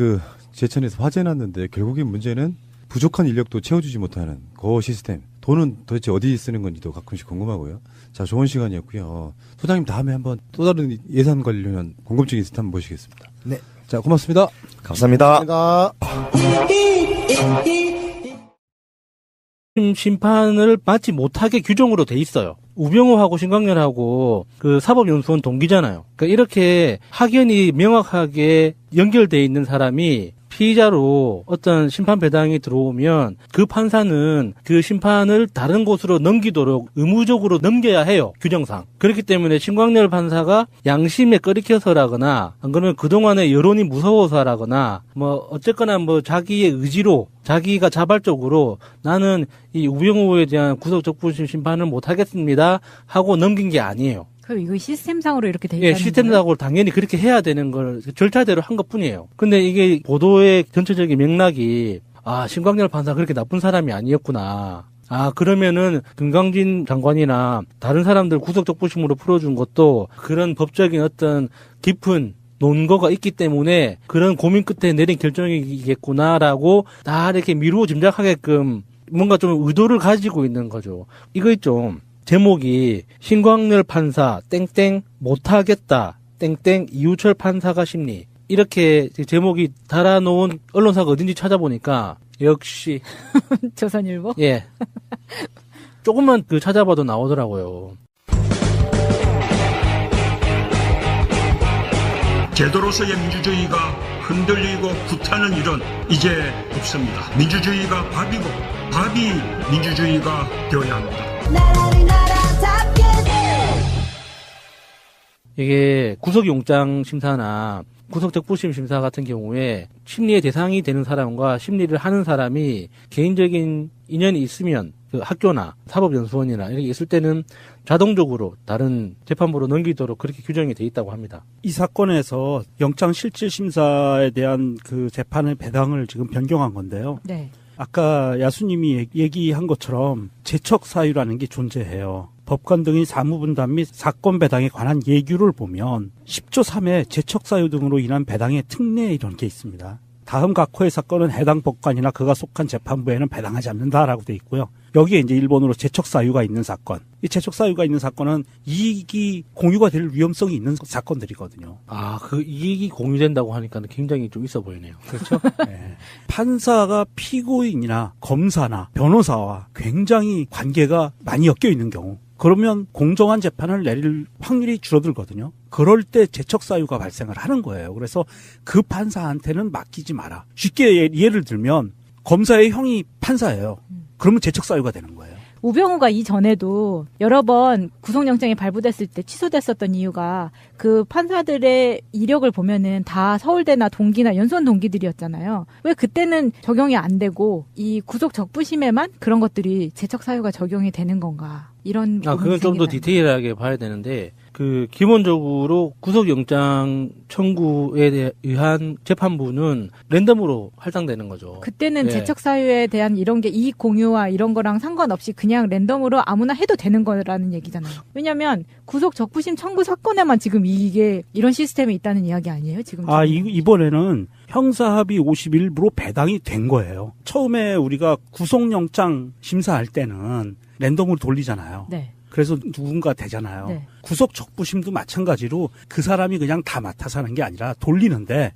제천에서 화재 났는데 결국엔 문제는 부족한 인력도 채워주지 못하는 그 시스템. 돈은 도대체 어디 쓰는 건지도 가끔씩 궁금하고요. 자, 좋은 시간이었고요. 소장님 다음에 한번 또 다른 예산 관련 궁금증이 있을 때 한번 모시겠습니다. 네. 자, 고맙습니다. 감사합니다. 심판을 받지 못하게 규정으로 돼 있어요. 우병우하고 신광렬하고 사법연수원 동기잖아요. 그러니까 이렇게 학연이 명확하게 연결돼 있는 사람이 피의자로 어떤 심판 배당이 들어오면 그 판사는 그 심판을 다른 곳으로 넘기도록 의무적으로 넘겨야 해요. 규정상. 그렇기 때문에 신광렬 판사가 양심에 꺼리켜서라거나 안 그러면 그동안의 여론이 무서워서라거나 뭐 어쨌거나 뭐 자기의 의지로 자기가 자발적으로 나는 이 우병우에 대한 구속적부심 심판을 못하겠습니다 하고 넘긴 게 아니에요. 그럼 이거 시스템상으로 이렇게 돼 있다는 시스템상으로 당연히 그렇게 해야 되는 걸 절차대로 한 것뿐이에요. 근데 이게 보도의 전체적인 맥락이 신광렬 판사 그렇게 나쁜 사람이 아니었구나. 그러면은 김광진 장관이나 다른 사람들 구속적부심으로 풀어준 것도 그런 법적인 어떤 깊은 논거가 있기 때문에 그런 고민 끝에 내린 결정이겠구나라고 다 이렇게 미루어 짐작하게끔 뭔가 좀 의도를 가지고 있는 거죠. 이거 있죠. 제목이 신광렬 판사 땡땡 못하겠다 땡땡 이우철 판사가 심리, 이렇게 제목이 달아놓은 언론사가 어딘지 찾아보니까 역시 조선일보? 예. 조금만 찾아봐도 나오더라고요. 제도로서의 민주주의가 흔들리고 구타는 일은 이제 없습니다. 민주주의가 밥이고 밥이 민주주의가 되어야 합니다. 이게 구속영장 심사나 구속적부심 심사 같은 경우에 심리의 대상이 되는 사람과 심리를 하는 사람이 개인적인 인연이 있으면 학교나 사법연수원이나 이렇게 있을 때는 자동적으로 다른 재판부로 넘기도록 그렇게 규정이 돼 있다고 합니다. 이 사건에서 영장실질심사에 대한 재판의 배당을 지금 변경한 건데요. 네. 아까 야수님이 얘기한 것처럼 제척사유라는 게 존재해요. 법관 등의 사무분담 및 사건 배당에 관한 예규를 보면 10조 3에 제척사유 등으로 인한 배당의 특례 이런 게 있습니다. 다음 각 호의 사건은 해당 법관이나 그가 속한 재판부에는 배당하지 않는다라고 돼 있고요. 여기에 이제 일본어로 제척사유가 있는 사건. 이 제척사유가 있는 사건은 이익이 공유가 될 위험성이 있는 사건들이거든요. 그 이익이 공유된다고 하니까 굉장히 좀 있어 보이네요. 그렇죠? 네. 판사가 피고인이나 검사나 변호사와 굉장히 관계가 많이 엮여 있는 경우, 그러면 공정한 재판을 내릴 확률이 줄어들거든요. 그럴 때 제척사유가 발생을 하는 거예요. 그래서 그 판사한테는 맡기지 마라. 쉽게 예를 들면 검사의 형이 판사예요. 그러면 제척사유가 되는 거예요. 우병우가 이전에도 여러 번 구속영장이 발부됐을 때 취소됐었던 이유가 그 판사들의 이력을 보면은 다 서울대나 동기나 연수원 동기들이었잖아요. 왜 그때는 적용이 안 되고 이 구속적부심에만 그런 것들이 제척사유가 적용이 되는 건가. 이런 그건 좀 더 디테일하게 봐야 되는데 기본적으로 구속영장 청구에 의한 재판부는 랜덤으로 할당되는 거죠. 그때는 제척사유에 대한 이런 게 이익 공유와 이런 거랑 상관없이 그냥 랜덤으로 아무나 해도 되는 거라는 얘기잖아요. 왜냐면 구속적부심 청구 사건에만 지금 이게 이런 시스템이 있다는 이야기 아니에요? 지금 이번에는 형사합의 51부로 배당이 된 거예요. 처음에 우리가 구속영장 심사할 때는 랜덤으로 돌리잖아요. 네. 그래서 누군가 되잖아요. 네. 구속 적부심도 마찬가지로 그 사람이 그냥 다 맡아서 하는 게 아니라 돌리는데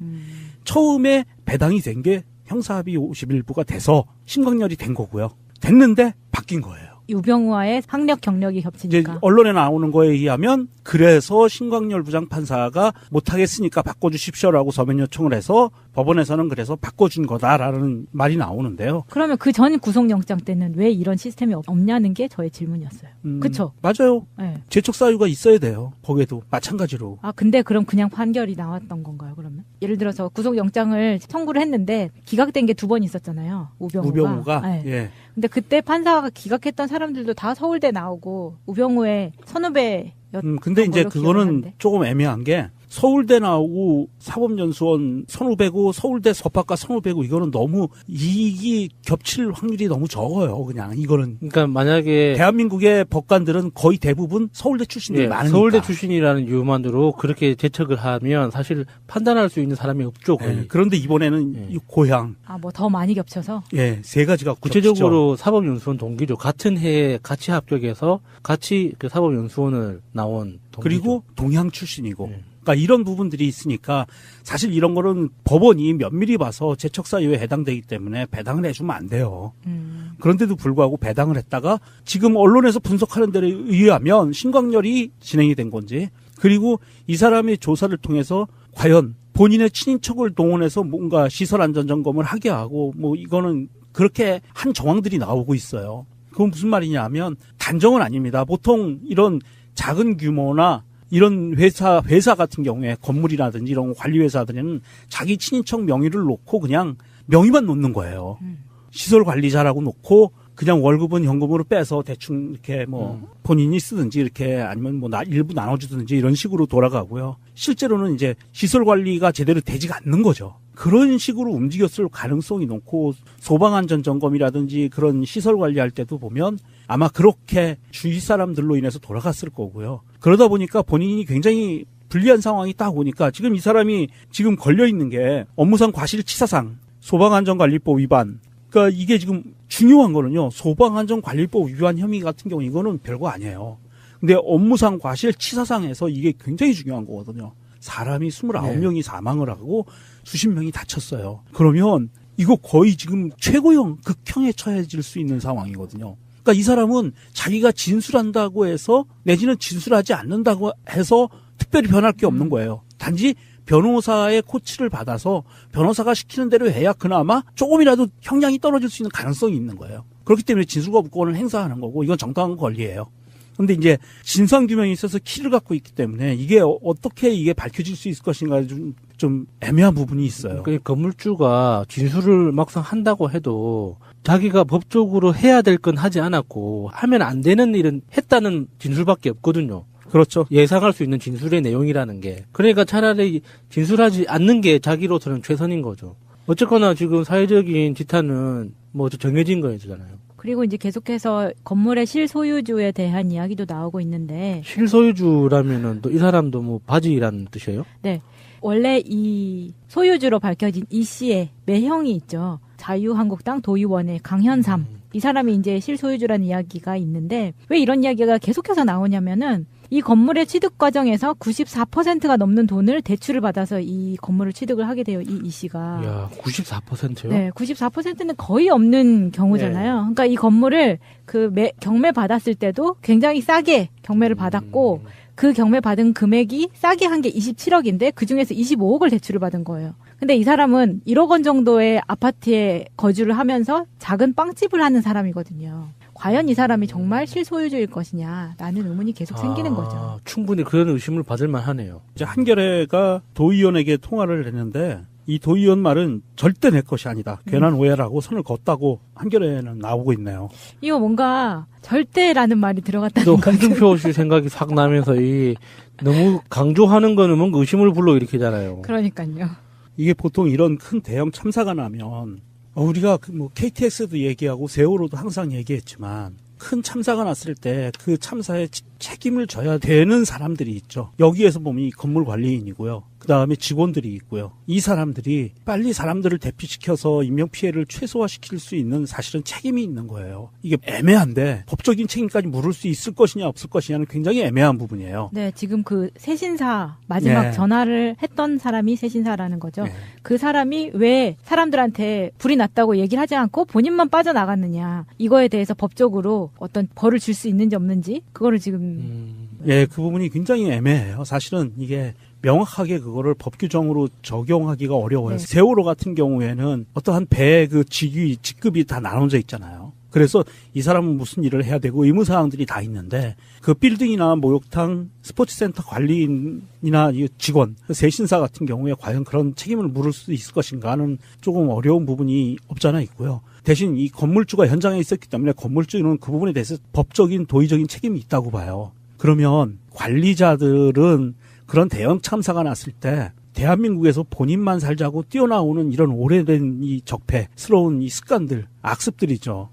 처음에 배당이 된 게 형사합의 51부가 돼서 신광렬이 된 거고요. 됐는데 바뀐 거예요. 우병우와의 학력 경력이 이제 겹치니까. 언론에 나오는 거에 의하면 그래서 신광렬 부장판사가 못하겠으니까 바꿔주십시오라고 서면 요청을 해서 법원에서는 그래서 바꿔준 거다라는 말이 나오는데요. 그러면 그 전 구속영장 때는 왜 이런 시스템이 없냐는 게 저의 질문이었어요. 그쵸? 맞아요. 네. 재척 사유가 있어야 돼요. 거기에도 마찬가지로. 아, 근데 그럼 그냥 판결이 나왔던 건가요, 그러면? 예를 들어서 구속영장을 청구를 했는데 기각된 게 2번 있었잖아요. 우병우가. 네. 예. 근데 그때 판사가 기각했던 사람들도 다 서울대 나오고 우병우의 선후배였던 근데 이제 걸로 그거는 기억하는데. 조금 애매한 게 서울대 나오고 사법연수원 선후배고 서울대 법학과 선후배고 이거는 너무 이익이 겹칠 확률이 너무 적어요. 그냥 이거는. 그러니까 만약에 대한민국의 법관들은 거의 대부분 서울대 출신들이 예, 많으니까. 서울대 출신이라는 이유만으로 그렇게 재척을 하면 사실 판단할 수 있는 사람이 없죠. 거의. 예, 그런데 이번에는 이 고향. 아, 뭐 더 많이 겹쳐서? 예, 3가지가 구체적으로 사법연수원 동기죠. 같은 해에 같이 합격해서 같이 그 사법연수원을 나온 동기죠. 그리고 동양 출신이고. 그러니까 이런 부분들이 있으니까 사실 이런 거는 법원이 면밀히 봐서 재척 사유에 해당되기 때문에 배당을 해주면 안 돼요. 그런데도 불구하고 배당을 했다가 지금 언론에서 분석하는 데에 의하면 신광렬이 진행이 된 건지 그리고 이 사람의 조사를 통해서 과연 본인의 친인척을 동원해서 뭔가 시설 안전 점검을 하게 하고 뭐 이거는 그렇게 한 정황들이 나오고 있어요. 그건 무슨 말이냐 하면 단정은 아닙니다. 보통 이런 작은 규모나 이런 회사 같은 경우에 건물이라든지 이런 관리회사들은 자기 친인척 명의를 놓고 그냥 명의만 놓는 거예요. 시설 관리자라고 놓고 그냥 월급은 현금으로 빼서 대충 이렇게 뭐 본인이 쓰든지 이렇게 아니면 뭐 일부 나눠주든지 이런 식으로 돌아가고요. 실제로는 이제 시설 관리가 제대로 되지가 않는 거죠. 그런 식으로 움직였을 가능성이 높고 소방안전점검이라든지 그런 시설 관리할 때도 보면 아마 그렇게 주위 사람들로 인해서 돌아갔을 거고요. 그러다 보니까 본인이 굉장히 불리한 상황이 딱 오니까 지금 이 사람이 지금 걸려있는 게 업무상 과실치사상, 소방안전관리법 위반. 그러니까 이게 지금 중요한 거는요. 소방안전관리법 위반 혐의 같은 경우 이거는 별거 아니에요. 근데 업무상 과실치사상에서 이게 굉장히 중요한 거거든요. 사람이 29명이 사망을 하고 수십 명이 다쳤어요. 그러면 이거 거의 지금 최고형, 극형에 처해질 수 있는 상황이거든요. 그러니까 이 사람은 자기가 진술한다고 해서 내지는 진술하지 않는다고 해서 특별히 변할 게 없는 거예요. 단지 변호사의 코치를 받아서 변호사가 시키는 대로 해야 그나마 조금이라도 형량이 떨어질 수 있는 가능성이 있는 거예요. 그렇기 때문에 진술거부권을 행사하는 거고 이건 정당한 권리예요. 그런데 이제 진상규명이 있어서 키를 갖고 있기 때문에 이게 어떻게 이게 밝혀질 수 있을 것인가 좀 애매한 부분이 있어요. 그 건물주가 진술을 막상 한다고 해도 자기가 법적으로 해야 될 건 하지 않았고 하면 안 되는 일은 했다는 진술밖에 없거든요. 그렇죠. 예상할 수 있는 진술의 내용이라는 게. 그러니까 차라리 진술하지 않는 게 자기로서는 최선인 거죠. 어쨌거나 지금 사회적인 지탄은 뭐 정해진 거잖아요. 그리고 이제 계속해서 건물의 실소유주에 대한 이야기도 나오고 있는데. 실소유주라면은 또 이 사람도 뭐 바지라는 뜻이에요? 네. 원래 이 소유주로 밝혀진 이 씨의 매형이 있죠. 자유한국당 도의원의 강현삼. 이 사람이 이제 실소유주라는 이야기가 있는데 왜 이런 이야기가 계속해서 나오냐면은 이 건물의 취득 과정에서 94%가 넘는 돈을 대출을 받아서 이 건물을 취득을 하게 돼요. 이 씨가. 야, 94%요? 네, 94%는 거의 없는 경우잖아요. 네. 그러니까 이 건물을 경매 받았을 때도 굉장히 싸게 경매를 받았고 그 경매 받은 금액이 싸게 한 게 27억인데 그중에서 25억을 대출을 받은 거예요. 근데 이 사람은 1억 원 정도의 아파트에 거주를 하면서 작은 빵집을 하는 사람이거든요. 과연 이 사람이 정말 실소유주일 것이냐라는 의문이 계속 생기는 거죠. 충분히 그런 의심을 받을 만하네요. 이제 한겨레가 도의원에게 통화를 했는데 이 도의원 말은 절대 내 것이 아니다. 괜한 오해라고 선을 걷다고 한겨레는 나오고 있네요. 이거 뭔가 절대라는 말이 들어갔다는 거죠. 홍준표 씨 생각이 싹 나면서 너무 강조하는 거는 뭔가 의심을 불러일으키잖아요. 그러니까요. 이게 보통 이런 큰 대형 참사가 나면 우리가 뭐 KTX도 얘기하고 세월호도 항상 얘기했지만 큰 참사가 났을 때 그 참사에 책임을 져야 되는 사람들이 있죠. 여기에서 보면 이 건물 관리인이고요. 그다음에 직원들이 있고요. 이 사람들이 빨리 사람들을 대피시켜서 인명피해를 최소화시킬 수 있는 사실은 책임이 있는 거예요. 이게 애매한데 법적인 책임까지 물을 수 있을 것이냐 없을 것이냐는 굉장히 애매한 부분이에요. 네, 지금 그 세신사 마지막 전화를 했던 사람이 세신사라는 거죠. 그 사람이 왜 사람들한테 불이 났다고 얘기를 하지 않고 본인만 빠져나갔느냐. 이거에 대해서 법적으로 어떤 벌을 줄 수 있는지 없는지 그거를 지금 그 부분이 굉장히 애매해요. 사실은 이게 명확하게 그거를 법 규정으로 적용하기가 어려워요. 세월호 같은 경우에는 어떠한 배의 그 직급이 다 나눠져 있잖아요. 그래서 이 사람은 무슨 일을 해야 되고 의무사항들이 다 있는데 그 빌딩이나 목욕탕 스포츠센터 관리인이나 직원 세신사 같은 경우에 과연 그런 책임을 물을 수 있을 것인가 하는 조금 어려운 부분이 없잖아 있고요. 대신 이 건물주가 현장에 있었기 때문에 건물주는 그 부분에 대해서 법적인 도의적인 책임이 있다고 봐요. 그러면 관리자들은 그런 대형 참사가 났을 때 대한민국에서 본인만 살자고 뛰어나오는 이런 오래된 이 적폐스러운 이 습관들, 악습들이죠.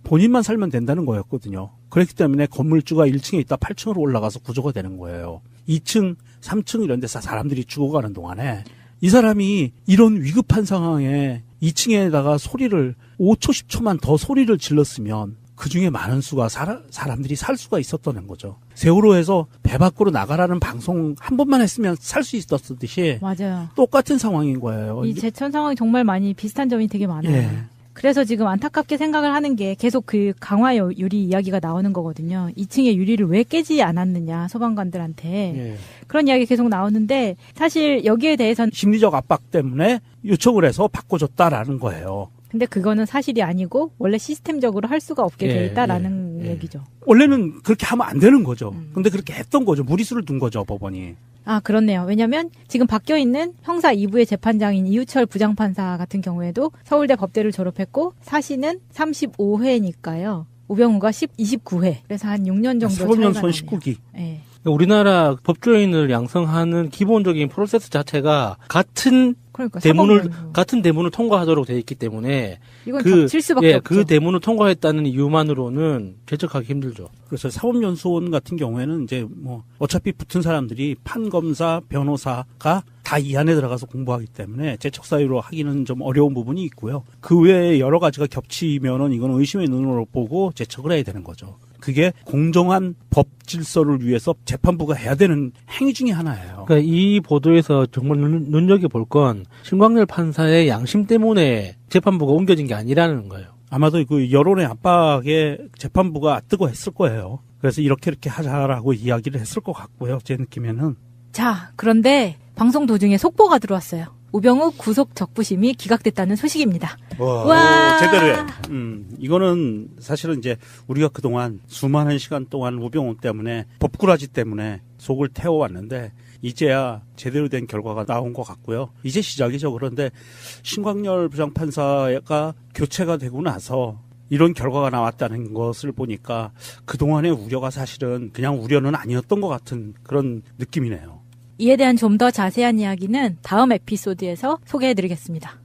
본인만 살면 된다는 거였거든요. 그렇기 때문에 건물주가 1층에 있다 8층으로 올라가서 구조가 되는 거예요. 2층, 3층 이런 데서 사람들이 죽어가는 동안에 이 사람이 이런 위급한 상황에 2층에다가 소리를 5초, 10초만 더 소리를 질렀으면 그중에 많은 수가 사람들이 살 수가 있었다는 거죠. 세월호에서 배 밖으로 나가라는 방송 한 번만 했으면 살 수 있었듯이 맞아요. 똑같은 상황인 거예요. 이 제천 상황이 정말 많이 비슷한 점이 되게 많아요. 그래서 지금 안타깝게 생각을 하는 게 계속 그 강화 유리 이야기가 나오는 거거든요. 2층의 유리를 왜 깨지 않았느냐 소방관들한테 그런 이야기 계속 나오는데 사실 여기에 대해서는 심리적 압박 때문에 요청을 해서 바꿔줬다라는 거예요. 근데 그거는 사실이 아니고 원래 시스템적으로 할 수가 없게 돼 있다라는 얘기죠. 원래는 그렇게 하면 안 되는 거죠. 근데 그렇게 했던 거죠. 무리수를 둔 거죠, 법원이. 아, 그렇네요. 왜냐면 지금 바뀌어 있는 형사 2부의 재판장인 이우철 부장판사 같은 경우에도 서울대 법대를 졸업했고 사시는 35회니까요. 우병우가 29회. 그래서 한 6년 정도 사법연수원 19기. 네. 우리나라 법조인을 양성하는 기본적인 프로세스 자체가 같은 대문을 통과하도록 돼 있기 때문에 이건 겹칠 수밖에 없죠. 그 대문을 통과했다는 이유만으로는 제척하기 힘들죠. 그래서 사법연수원 같은 경우에는 이제 뭐 어차피 붙은 사람들이 판검사, 변호사가 다 이 안에 들어가서 공부하기 때문에 제척 사유로 하기는 좀 어려운 부분이 있고요. 그 외에 여러 가지가 겹치면은 이건 의심의 눈으로 보고 제척을 해야 되는 거죠. 그게 공정한 법 질서를 위해서 재판부가 해야 되는 행위 중에 하나예요. 그러니까 이 보도에서 정말 눈여겨볼 건 신광렬 판사의 양심 때문에 재판부가 옮겨진 게 아니라는 거예요. 아마도 그 여론의 압박에 재판부가 뜨거했을 거예요. 그래서 이렇게 하자라고 이야기를 했을 것 같고요. 제 느낌에는. 자, 그런데 방송 도중에 속보가 들어왔어요. 우병우 구속 적부심이 기각됐다는 소식입니다. 와, 제대로해. 이거는 사실은 이제 우리가 그동안 수많은 시간 동안 우병우 때문에 법꾸라지 때문에 속을 태워왔는데 이제야 제대로 된 결과가 나온 것 같고요. 이제 시작이죠. 그런데 신광렬 부장판사가 교체가 되고 나서 이런 결과가 나왔다는 것을 보니까 그동안의 우려가 사실은 그냥 우려는 아니었던 것 같은 그런 느낌이네요. 이에 대한 좀 더 자세한 이야기는 다음 에피소드에서 소개해드리겠습니다.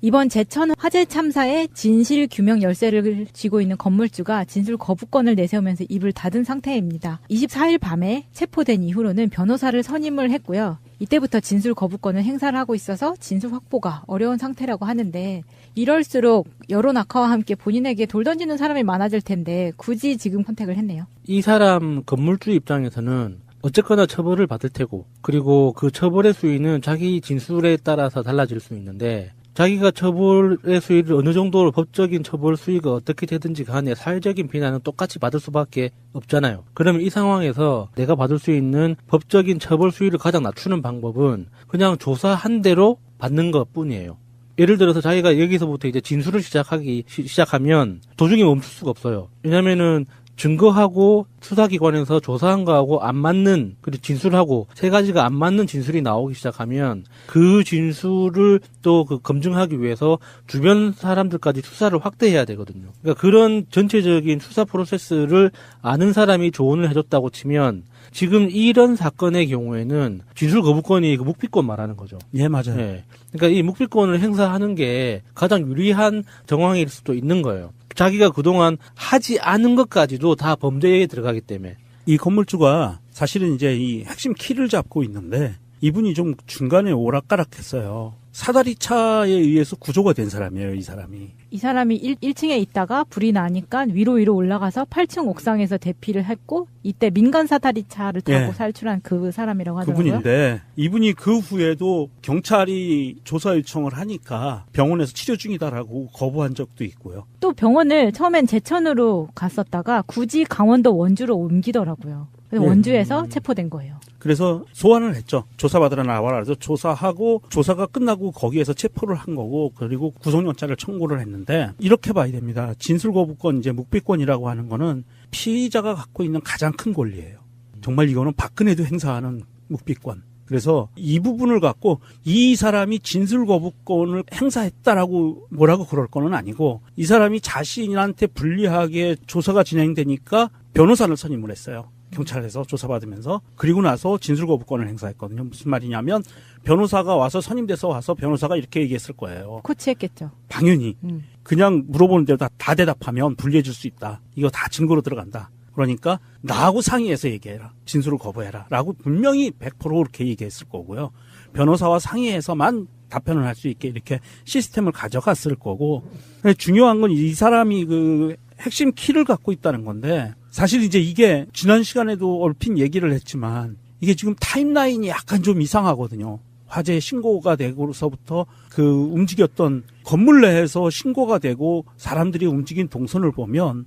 이번 제천 화재 참사의 진실 규명 열쇠를 쥐고 있는 건물주가 진술 거부권을 내세우면서 입을 닫은 상태입니다. 24일 밤에 체포된 이후로는 변호사를 선임을 했고요. 이때부터 진술 거부권을 행사를 하고 있어서 진술 확보가 어려운 상태라고 하는데 이럴수록 여론 악화와 함께 본인에게 돌 던지는 사람이 많아질 텐데 굳이 지금 선택을 했네요. 이 사람 건물주 입장에서는 어쨌거나 처벌을 받을 테고 그리고 그 처벌의 수위는 자기 진술에 따라서 달라질 수 있는데 자기가 처벌의 수위를 어느 정도로 법적인 처벌 수위가 어떻게 되든지 간에 사회적인 비난은 똑같이 받을 수밖에 없잖아요. 그러면 이 상황에서 내가 받을 수 있는 법적인 처벌 수위를 가장 낮추는 방법은 그냥 조사한 대로 받는 것 뿐이에요. 예를 들어서 자기가 여기서부터 이제 진술을 시작하면 도중에 멈출 수가 없어요. 왜냐면은 증거하고 수사기관에서 조사한 거하고 안 맞는, 그리고 진술하고 세 가지가 안 맞는 진술이 나오기 시작하면 그 진술을 또 그 검증하기 위해서 주변 사람들까지 수사를 확대해야 되거든요. 그러니까 그런 전체적인 수사 프로세스를 아는 사람이 조언을 해줬다고 치면 지금 이런 사건의 경우에는 진술 거부권이 그 묵비권 말하는 거죠. 예, 맞아요. 네. 그러니까 이 묵비권을 행사하는 게 가장 유리한 정황일 수도 있는 거예요. 자기가 그동안 하지 않은 것까지도 다 범죄에 들어가기 때문에. 이 건물주가 사실은 이제 이 핵심 키를 잡고 있는데 이분이 좀 중간에 오락가락했어요. 사다리차에 의해서 구조가 된 사람이에요, 이 사람이. 이 사람이 1층에 있다가 불이 나니까 위로 올라가서 8층 옥상에서 대피를 했고 이때 민간 사다리차를 타고 예. 살출한 그 사람이라고 하더라고요. 그분인데 이분이 그 후에도 경찰이 조사 요청을 하니까 병원에서 치료 중이다라고 거부한 적도 있고요. 또 병원을 처음엔 제천으로 갔었다가 굳이 강원도 원주로 옮기더라고요. 그래서 예. 원주에서 체포된 거예요. 그래서 소환을 했죠. 조사받으러 나와라. 그래서 조사하고 조사가 끝나고 거기에서 체포를 한 거고 그리고 구속영장을 청구를 했는데 이렇게 봐야 됩니다. 진술거부권 이제 묵비권이라고 하는 거는 피의자가 갖고 있는 가장 큰 권리예요. 정말 이거는 박근혜도 행사하는 묵비권. 그래서 이 부분을 갖고 이 사람이 진술거부권을 행사했다라고 뭐라고 그럴 거는 아니고 이 사람이 자신한테 불리하게 조사가 진행되니까 변호사를 선임을 했어요. 경찰에서 조사받으면서. 그리고 나서 진술거부권을 행사했거든요. 무슨 말이냐면 변호사가 와서 선임돼서 와서 변호사가 이렇게 얘기했을 거예요. 코치했겠죠. 당연히. 그냥 물어보는 대로 다 대답하면 불리해 줄 수 있다. 이거 다 증거로 들어간다. 그러니까 나하고 상의해서 얘기해라. 진술을 거부해라. 라고 분명히 100% 그렇게 얘기했을 거고요. 변호사와 상의해서만 답변을 할 수 있게 이렇게 시스템을 가져갔을 거고. 중요한 건 이 사람이 그 핵심 키를 갖고 있다는 건데 사실 이제 이게 지난 시간에도 얼핏 얘기를 했지만 이게 지금 타임라인이 약간 좀 이상하거든요. 화재 신고가 되고서부터 그 움직였던 건물 내에서 신고가 되고 사람들이 움직인 동선을 보면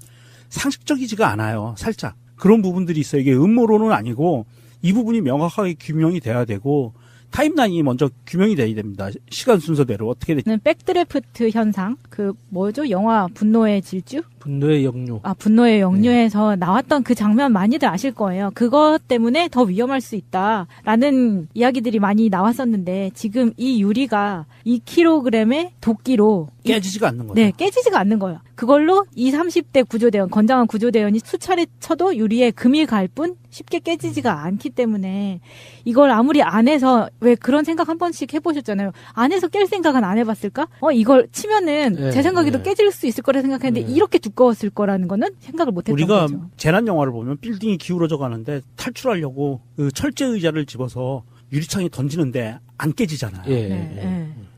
상식적이지가 않아요. 살짝. 그런 부분들이 있어요. 이게 음모론은 아니고 이 부분이 명확하게 규명이 돼야 되고 타임라인이 먼저 규명이 돼야 됩니다. 시간 순서대로 어떻게 될지. 백드래프트 현상, 그 뭐죠? 영화 분노의 질주? 분노의 역류. 분노의 역류에서 나왔던 그 장면 많이들 아실 거예요. 그것 때문에 더 위험할 수 있다라는 이야기들이 많이 나왔었는데 지금 이 유리가 2kg의 도끼로 깨지지가 않는 거죠. 네, 깨지지가 않는 거예요. 그걸로 20, 30대 구조대원, 건장한 구조대원이 수차례 쳐도 유리에 금이 갈 뿐 쉽게 깨지지가 않기 때문에 이걸 아무리 안에서 왜 그런 생각 한 번씩 해보셨잖아요. 안에서 깰 생각은 안 해봤을까? 이걸 치면은 제 생각에도 깨질 수 있을 거라 생각했는데 이렇게 두꺼웠을 거라는 거는 생각을 못 했던 우리가 거죠. 재난 영화를 보면 빌딩이 기울어져 가는데 탈출하려고 그 철제 의자를 집어서 유리창에 던지는데 안 깨지잖아요.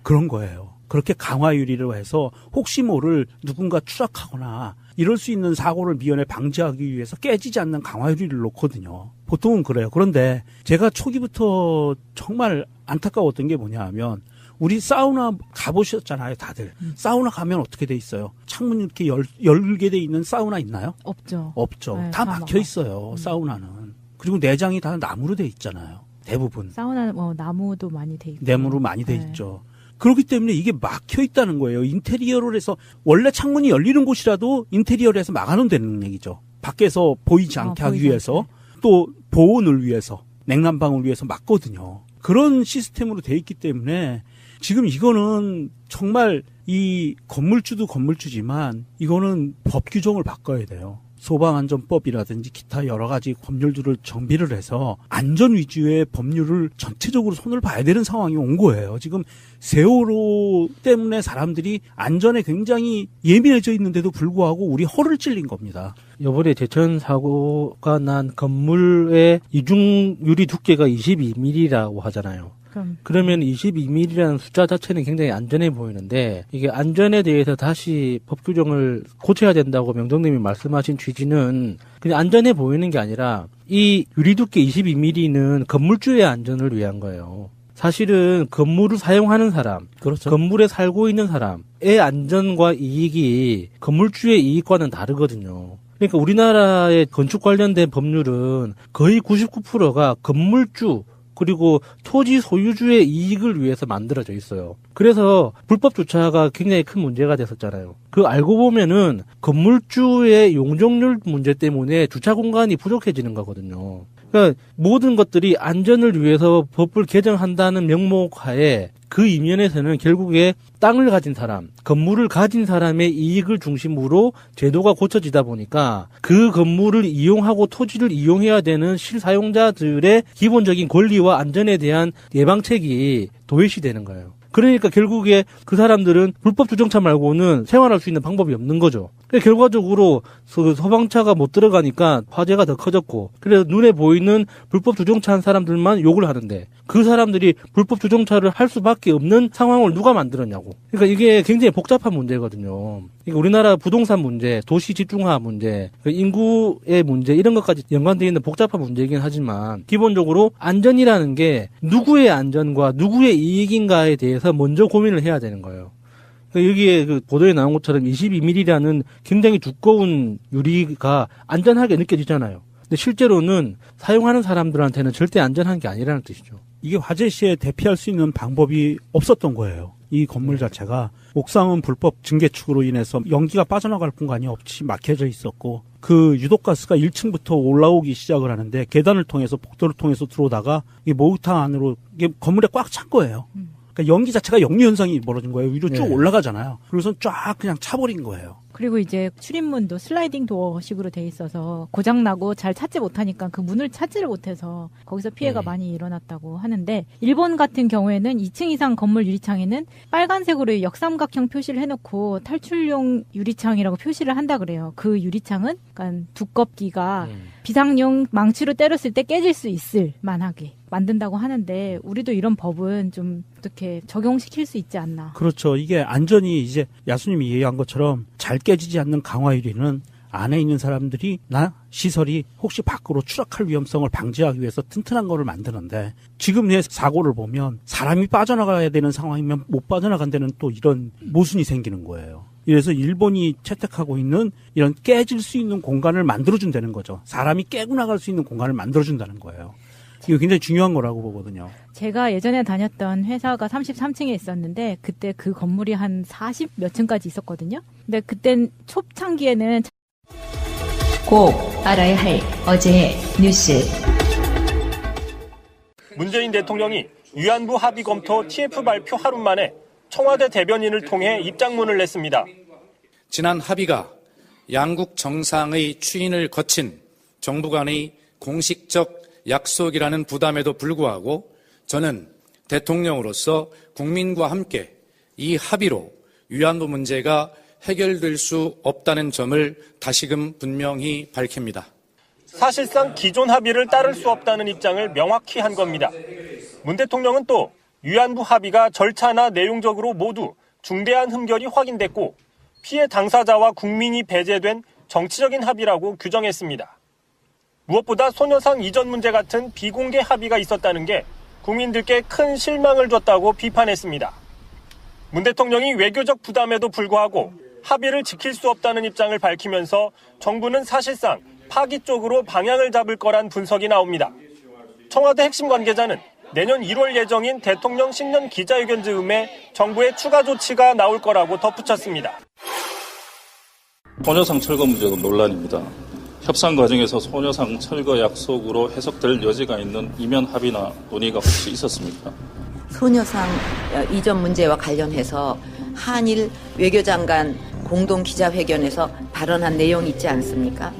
그런 거예요. 그렇게 강화 유리로 해서 혹시 모를 누군가 추락하거나 이럴 수 있는 사고를 미연에 방지하기 위해서 깨지지 않는 강화 유리를 놓거든요. 보통은 그래요. 그런데 제가 초기부터 정말 안타까웠던 게 뭐냐 하면 우리 사우나 가보셨잖아요, 다들. 사우나 가면 어떻게 돼 있어요? 창문 이렇게 열게 돼 있는 사우나 있나요? 없죠. 없죠. 네, 다 막혀 있어요, 사우나는. 그리고 내장이 다 나무로 돼 있잖아요. 대부분. 사우나는 나무도 많이 돼 있고. 나무로 많이 돼 있죠. 그렇기 때문에 이게 막혀 있다는 거예요. 인테리어를 해서 원래 창문이 열리는 곳이라도 인테리어를 해서 막아놓는다는 얘기죠. 밖에서 보이지 않게 하기 위해서 또 보온을 위해서 냉난방을 위해서 막거든요. 그런 시스템으로 돼 있기 때문에 지금 이거는 정말 이 건물주도 건물주지만 이거는 법 규정을 바꿔야 돼요. 소방안전법이라든지 기타 여러 가지 법률들을 정비를 해서 안전 위주의 법률을 전체적으로 손을 봐야 되는 상황이 온 거예요. 지금 세월호 때문에 사람들이 안전에 굉장히 예민해져 있는데도 불구하고 우리 허를 찔린 겁니다. 이번에 제천 사고가 난 건물의 이중 유리 두께가 22mm라고 하잖아요. 그러면 22mm라는 숫자 자체는 굉장히 안전해 보이는데 이게 안전에 대해서 다시 법 규정을 고쳐야 된다고 명정님이 말씀하신 취지는 그냥 안전해 보이는 게 아니라 이 유리 두께 22mm는 건물주의 안전을 위한 거예요. 사실은 건물을 사용하는 사람, 그렇죠. 건물에 살고 있는 사람의 안전과 이익이 건물주의 이익과는 다르거든요. 그러니까 우리나라의 건축 관련된 법률은 거의 99%가 건물주 그리고 토지 소유주의 이익을 위해서 만들어져 있어요. 그래서 불법 주차가 굉장히 큰 문제가 됐었잖아요. 그 알고 보면은 건물주의 용적률 문제 때문에 주차 공간이 부족해지는 거거든요. 그러니까 모든 것들이 안전을 위해서 법을 개정한다는 명목하에 그 이면에서는 결국에 땅을 가진 사람, 건물을 가진 사람의 이익을 중심으로 제도가 고쳐지다 보니까 그 건물을 이용하고 토지를 이용해야 되는 실사용자들의 기본적인 권리와 안전에 대한 예방책이 도외시되는 거예요. 그러니까 결국에 그 사람들은 불법 주정차 말고는 생활할 수 있는 방법이 없는 거죠. 결과적으로 소방차가 못 들어가니까 화재가 더 커졌고, 그래서 눈에 보이는 불법 주정차 한 사람들만 욕을 하는데, 그 사람들이 불법 주정차를 할 수밖에 없는 상황을 누가 만들었냐고. 그러니까 이게 굉장히 복잡한 문제거든요. 그러니까 우리나라 부동산 문제, 도시 집중화 문제, 인구의 문제, 이런 것까지 연관되어 있는 복잡한 문제이긴 하지만, 기본적으로 안전이라는 게 누구의 안전과 누구의 이익인가에 대해서 먼저 고민을 해야 되는 거예요. 여기에 그 보도에 나온 것처럼 22mm라는 굉장히 두꺼운 유리가 안전하게 느껴지잖아요. 근데 실제로는 사용하는 사람들한테는 절대 안전한 게 아니라는 뜻이죠. 이게 화재 시에 대피할 수 있는 방법이 없었던 거예요. 이 건물 자체가 옥상은 불법 증개축으로 인해서 연기가 빠져나갈 공간이 없이 막혀져 있었고, 그 유독가스가 1층부터 올라오기 시작을 하는데 계단을 통해서 복도를 통해서 들어오다가 이 목욕탕 안으로 이게 건물에 꽉 찬 거예요. 그러니까 연기 자체가 역류 현상이 벌어진 거예요. 위로 쭉 올라가잖아요. 그래서 쫙 그냥 차버린 거예요. 그리고 이제 출입문도 슬라이딩 도어식으로 돼 있어서 고장나고 잘 찾지 못하니까 그 문을 찾지를 못해서 거기서 피해가 많이 일어났다고 하는데, 일본 같은 경우에는 2층 이상 건물 유리창에는 빨간색으로 역삼각형 표시를 해놓고 탈출용 유리창이라고 표시를 한다 그래요. 그 유리창은 그러니까 두껍기가 비상용 망치로 때렸을 때 깨질 수 있을 만하게 만든다고 하는데, 우리도 이런 법은 좀 어떻게 적용시킬 수 있지 않나. 그렇죠. 이게 안전이 이제 야수님이 얘기한 것처럼 잘 깨지지 않는 강화 유리는 안에 있는 사람들이나 시설이 혹시 밖으로 추락할 위험성을 방지하기 위해서 튼튼한 거를 만드는데, 지금의 사고를 보면 사람이 빠져나가야 되는 상황이면 못 빠져나간다는 또 이런 모순이 생기는 거예요. 그래서 일본이 채택하고 있는 이런 깨질 수 있는 공간을 만들어준다는 거죠. 사람이 깨고 나갈 수 있는 공간을 만들어준다는 거예요. 이거 굉장히 중요한 거라고 보거든요. 제가 예전에 다녔던 회사가 33층에 있었는데, 그때 그 건물이 한 40 몇 층까지 있었거든요. 근데 그땐 초창기에는 꼭 알아야 할 어제의 뉴스. 문재인 대통령이 위안부 합의 검토 TF 발표 하루 만에 청와대 대변인을 통해 입장문을 냈습니다. 지난 합의가 양국 정상의 추인을 거친 정부 간의 공식적 약속이라는 부담에도 불구하고 저는 대통령으로서 국민과 함께 이 합의로 위안부 문제가 해결될 수 없다는 점을 다시금 분명히 밝힙니다. 사실상 기존 합의를 따를 수 없다는 입장을 명확히 한 겁니다. 문 대통령은 또 위안부 합의가 절차나 내용적으로 모두 중대한 흠결이 확인됐고 피해 당사자와 국민이 배제된 정치적인 합의라고 규정했습니다. 무엇보다 소녀상 이전 문제 같은 비공개 합의가 있었다는 게 국민들께 큰 실망을 줬다고 비판했습니다. 문 대통령이 외교적 부담에도 불구하고 합의를 지킬 수 없다는 입장을 밝히면서 정부는 사실상 파기 쪽으로 방향을 잡을 거란 분석이 나옵니다. 청와대 핵심 관계자는 내년 1월 예정인 대통령 신년 기자회견 즈음에 정부의 추가 조치가 나올 거라고 덧붙였습니다. 소녀상 철거 문제도 논란입니다. 협상 과정에서 소녀상 철거 약속으로 해석될 여지가 있는 이면 합의나 논의가 혹시 있었습니까? 소녀상 이전 문제와 관련해서 한일 외교장관 공동 기자회견에서 발언한 내용이 있지 않습니까?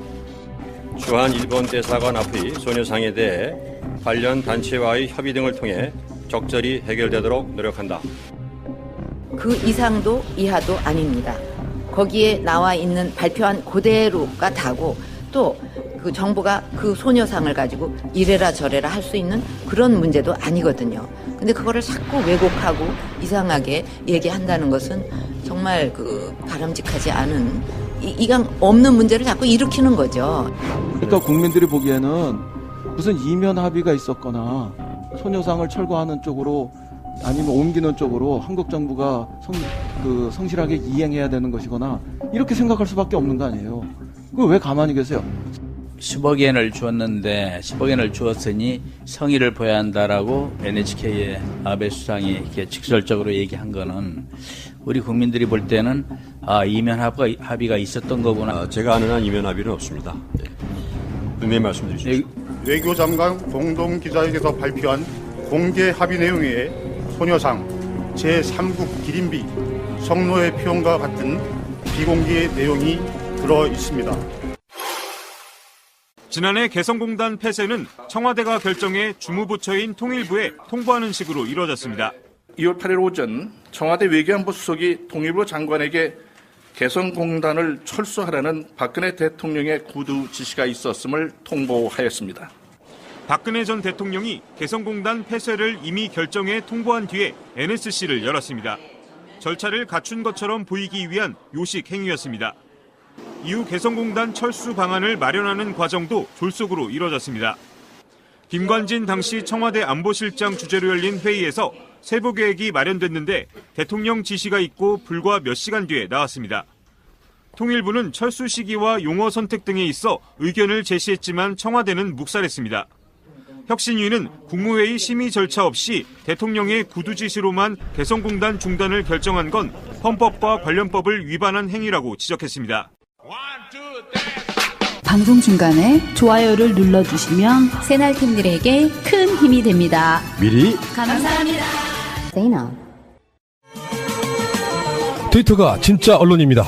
주한 일본 대사관 앞의 소녀상에 대해 관련 단체와의 협의 등을 통해 적절히 해결되도록 노력한다. 그 이상도 이하도 아닙니다. 거기에 나와 있는 발표한 그대로가 다고, 또 그 정부가 그 소녀상을 가지고 이래라 저래라 할 수 있는 그런 문제도 아니거든요. 근데 그거를 자꾸 왜곡하고 이상하게 얘기한다는 것은 정말 바람직하지 않은 이강 없는 문제를 자꾸 일으키는 거죠. 그러니까 국민들이 보기에는 무슨 이면 합의가 있었거나 소녀상을 철거하는 쪽으로 아니면 옮기는 쪽으로 한국 정부가 성실하게 이행해야 되는 것이거나 이렇게 생각할 수밖에 없는 거 아니에요. 그거 왜 가만히 계세요? 10억 엔을 주었는데 10억 엔을 주었으니 성의를 보여야 한다라고 NHK의 아베 수상이 이렇게 직설적으로 얘기한 거는 우리 국민들이 볼 때는 이면 합의가 있었던 거구나. 제가 아는 한 이면 합의는 없습니다. 네. 분명히 말씀드리십시오. 외교장관 공동 기자회견에서 발표한 공개 합의 내용에 소녀상, 제3국 기린비, 성노예 표현과 같은 비공개 내용이 들어 있습니다. 지난해 개성공단 폐쇄는 청와대가 결정해 주무부처인 통일부에 통보하는 식으로 이루어졌습니다. 2월 8일 오전 청와대 외교안보 수석이 통일부 장관에게 개성공단을 철수하라는 박근혜 대통령의 구두 지시가 있었음을 통보하였습니다. 박근혜 전 대통령이 개성공단 폐쇄를 이미 결정해 통보한 뒤에 NSC를 열었습니다. 절차를 갖춘 것처럼 보이기 위한 요식 행위였습니다. 이후 개성공단 철수 방안을 마련하는 과정도 졸속으로 이뤄졌습니다. 김관진 당시 청와대 안보실장 주재로 열린 회의에서 세부 계획이 마련됐는데 대통령 지시가 있고 불과 몇 시간 뒤에 나왔습니다. 통일부는 철수 시기와 용어 선택 등에 있어 의견을 제시했지만 청와대는 묵살했습니다. 혁신위는 국무회의 심의 절차 없이 대통령의 구두 지시로만 개성공단 중단을 결정한 건 헌법과 관련법을 위반한 행위라고 지적했습니다. 방송 중간에 좋아요를 눌러주시면 새날팀들에게 큰 힘이 됩니다. 미리 감사합니다. 트위터가 진짜 언론입니다.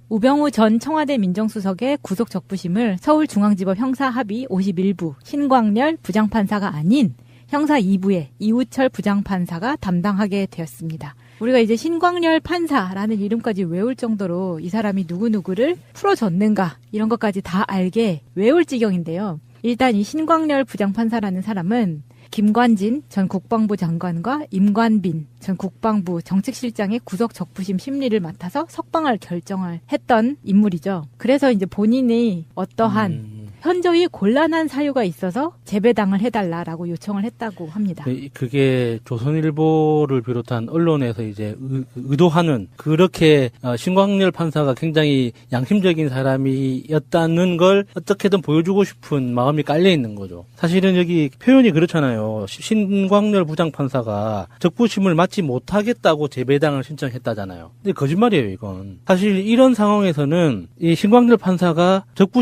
우병우 전 청와대 민정수석의 구속 적부심을 서울중앙지법 형사합의 51부 신광렬 부장판사가 아닌 형사 2부의 이우철 부장판사가 담당하게 되었습니다. 우리가 이제 신광렬 판사라는 이름까지 외울 정도로 이 사람이 누구누구를 풀어줬는가 이런 것까지 다 알게 외울 지경인데요. 일단 이 신광렬 부장판사라는 사람은 김관진 전 국방부 장관과 임관빈 전 국방부 정책실장의 구속 적부심 심리를 맡아서 석방을 결정을 했던 인물이죠. 그래서 이제 본인이 어떠한 현저히 곤란한 사유가 있어서 재배당을 해달라라고 요청을 했다고 합니다. 그게 조선일보를 비롯한 언론에서 이제 의도하는 그렇게 신광렬 판사가 굉장히 양심적인 사람이었다는 걸 어떻게든 보여주고 싶은 마음이 깔려 있는 거죠. 사실은 여기 표현이 그렇잖아요. 신광렬 부장판사가 적부심을 맞지 못하겠다고 재배당을 신청했다잖아요. 근데 거짓말이에요, 이건. 사실 이런 상황에서는 이 신광렬 판사가 적부심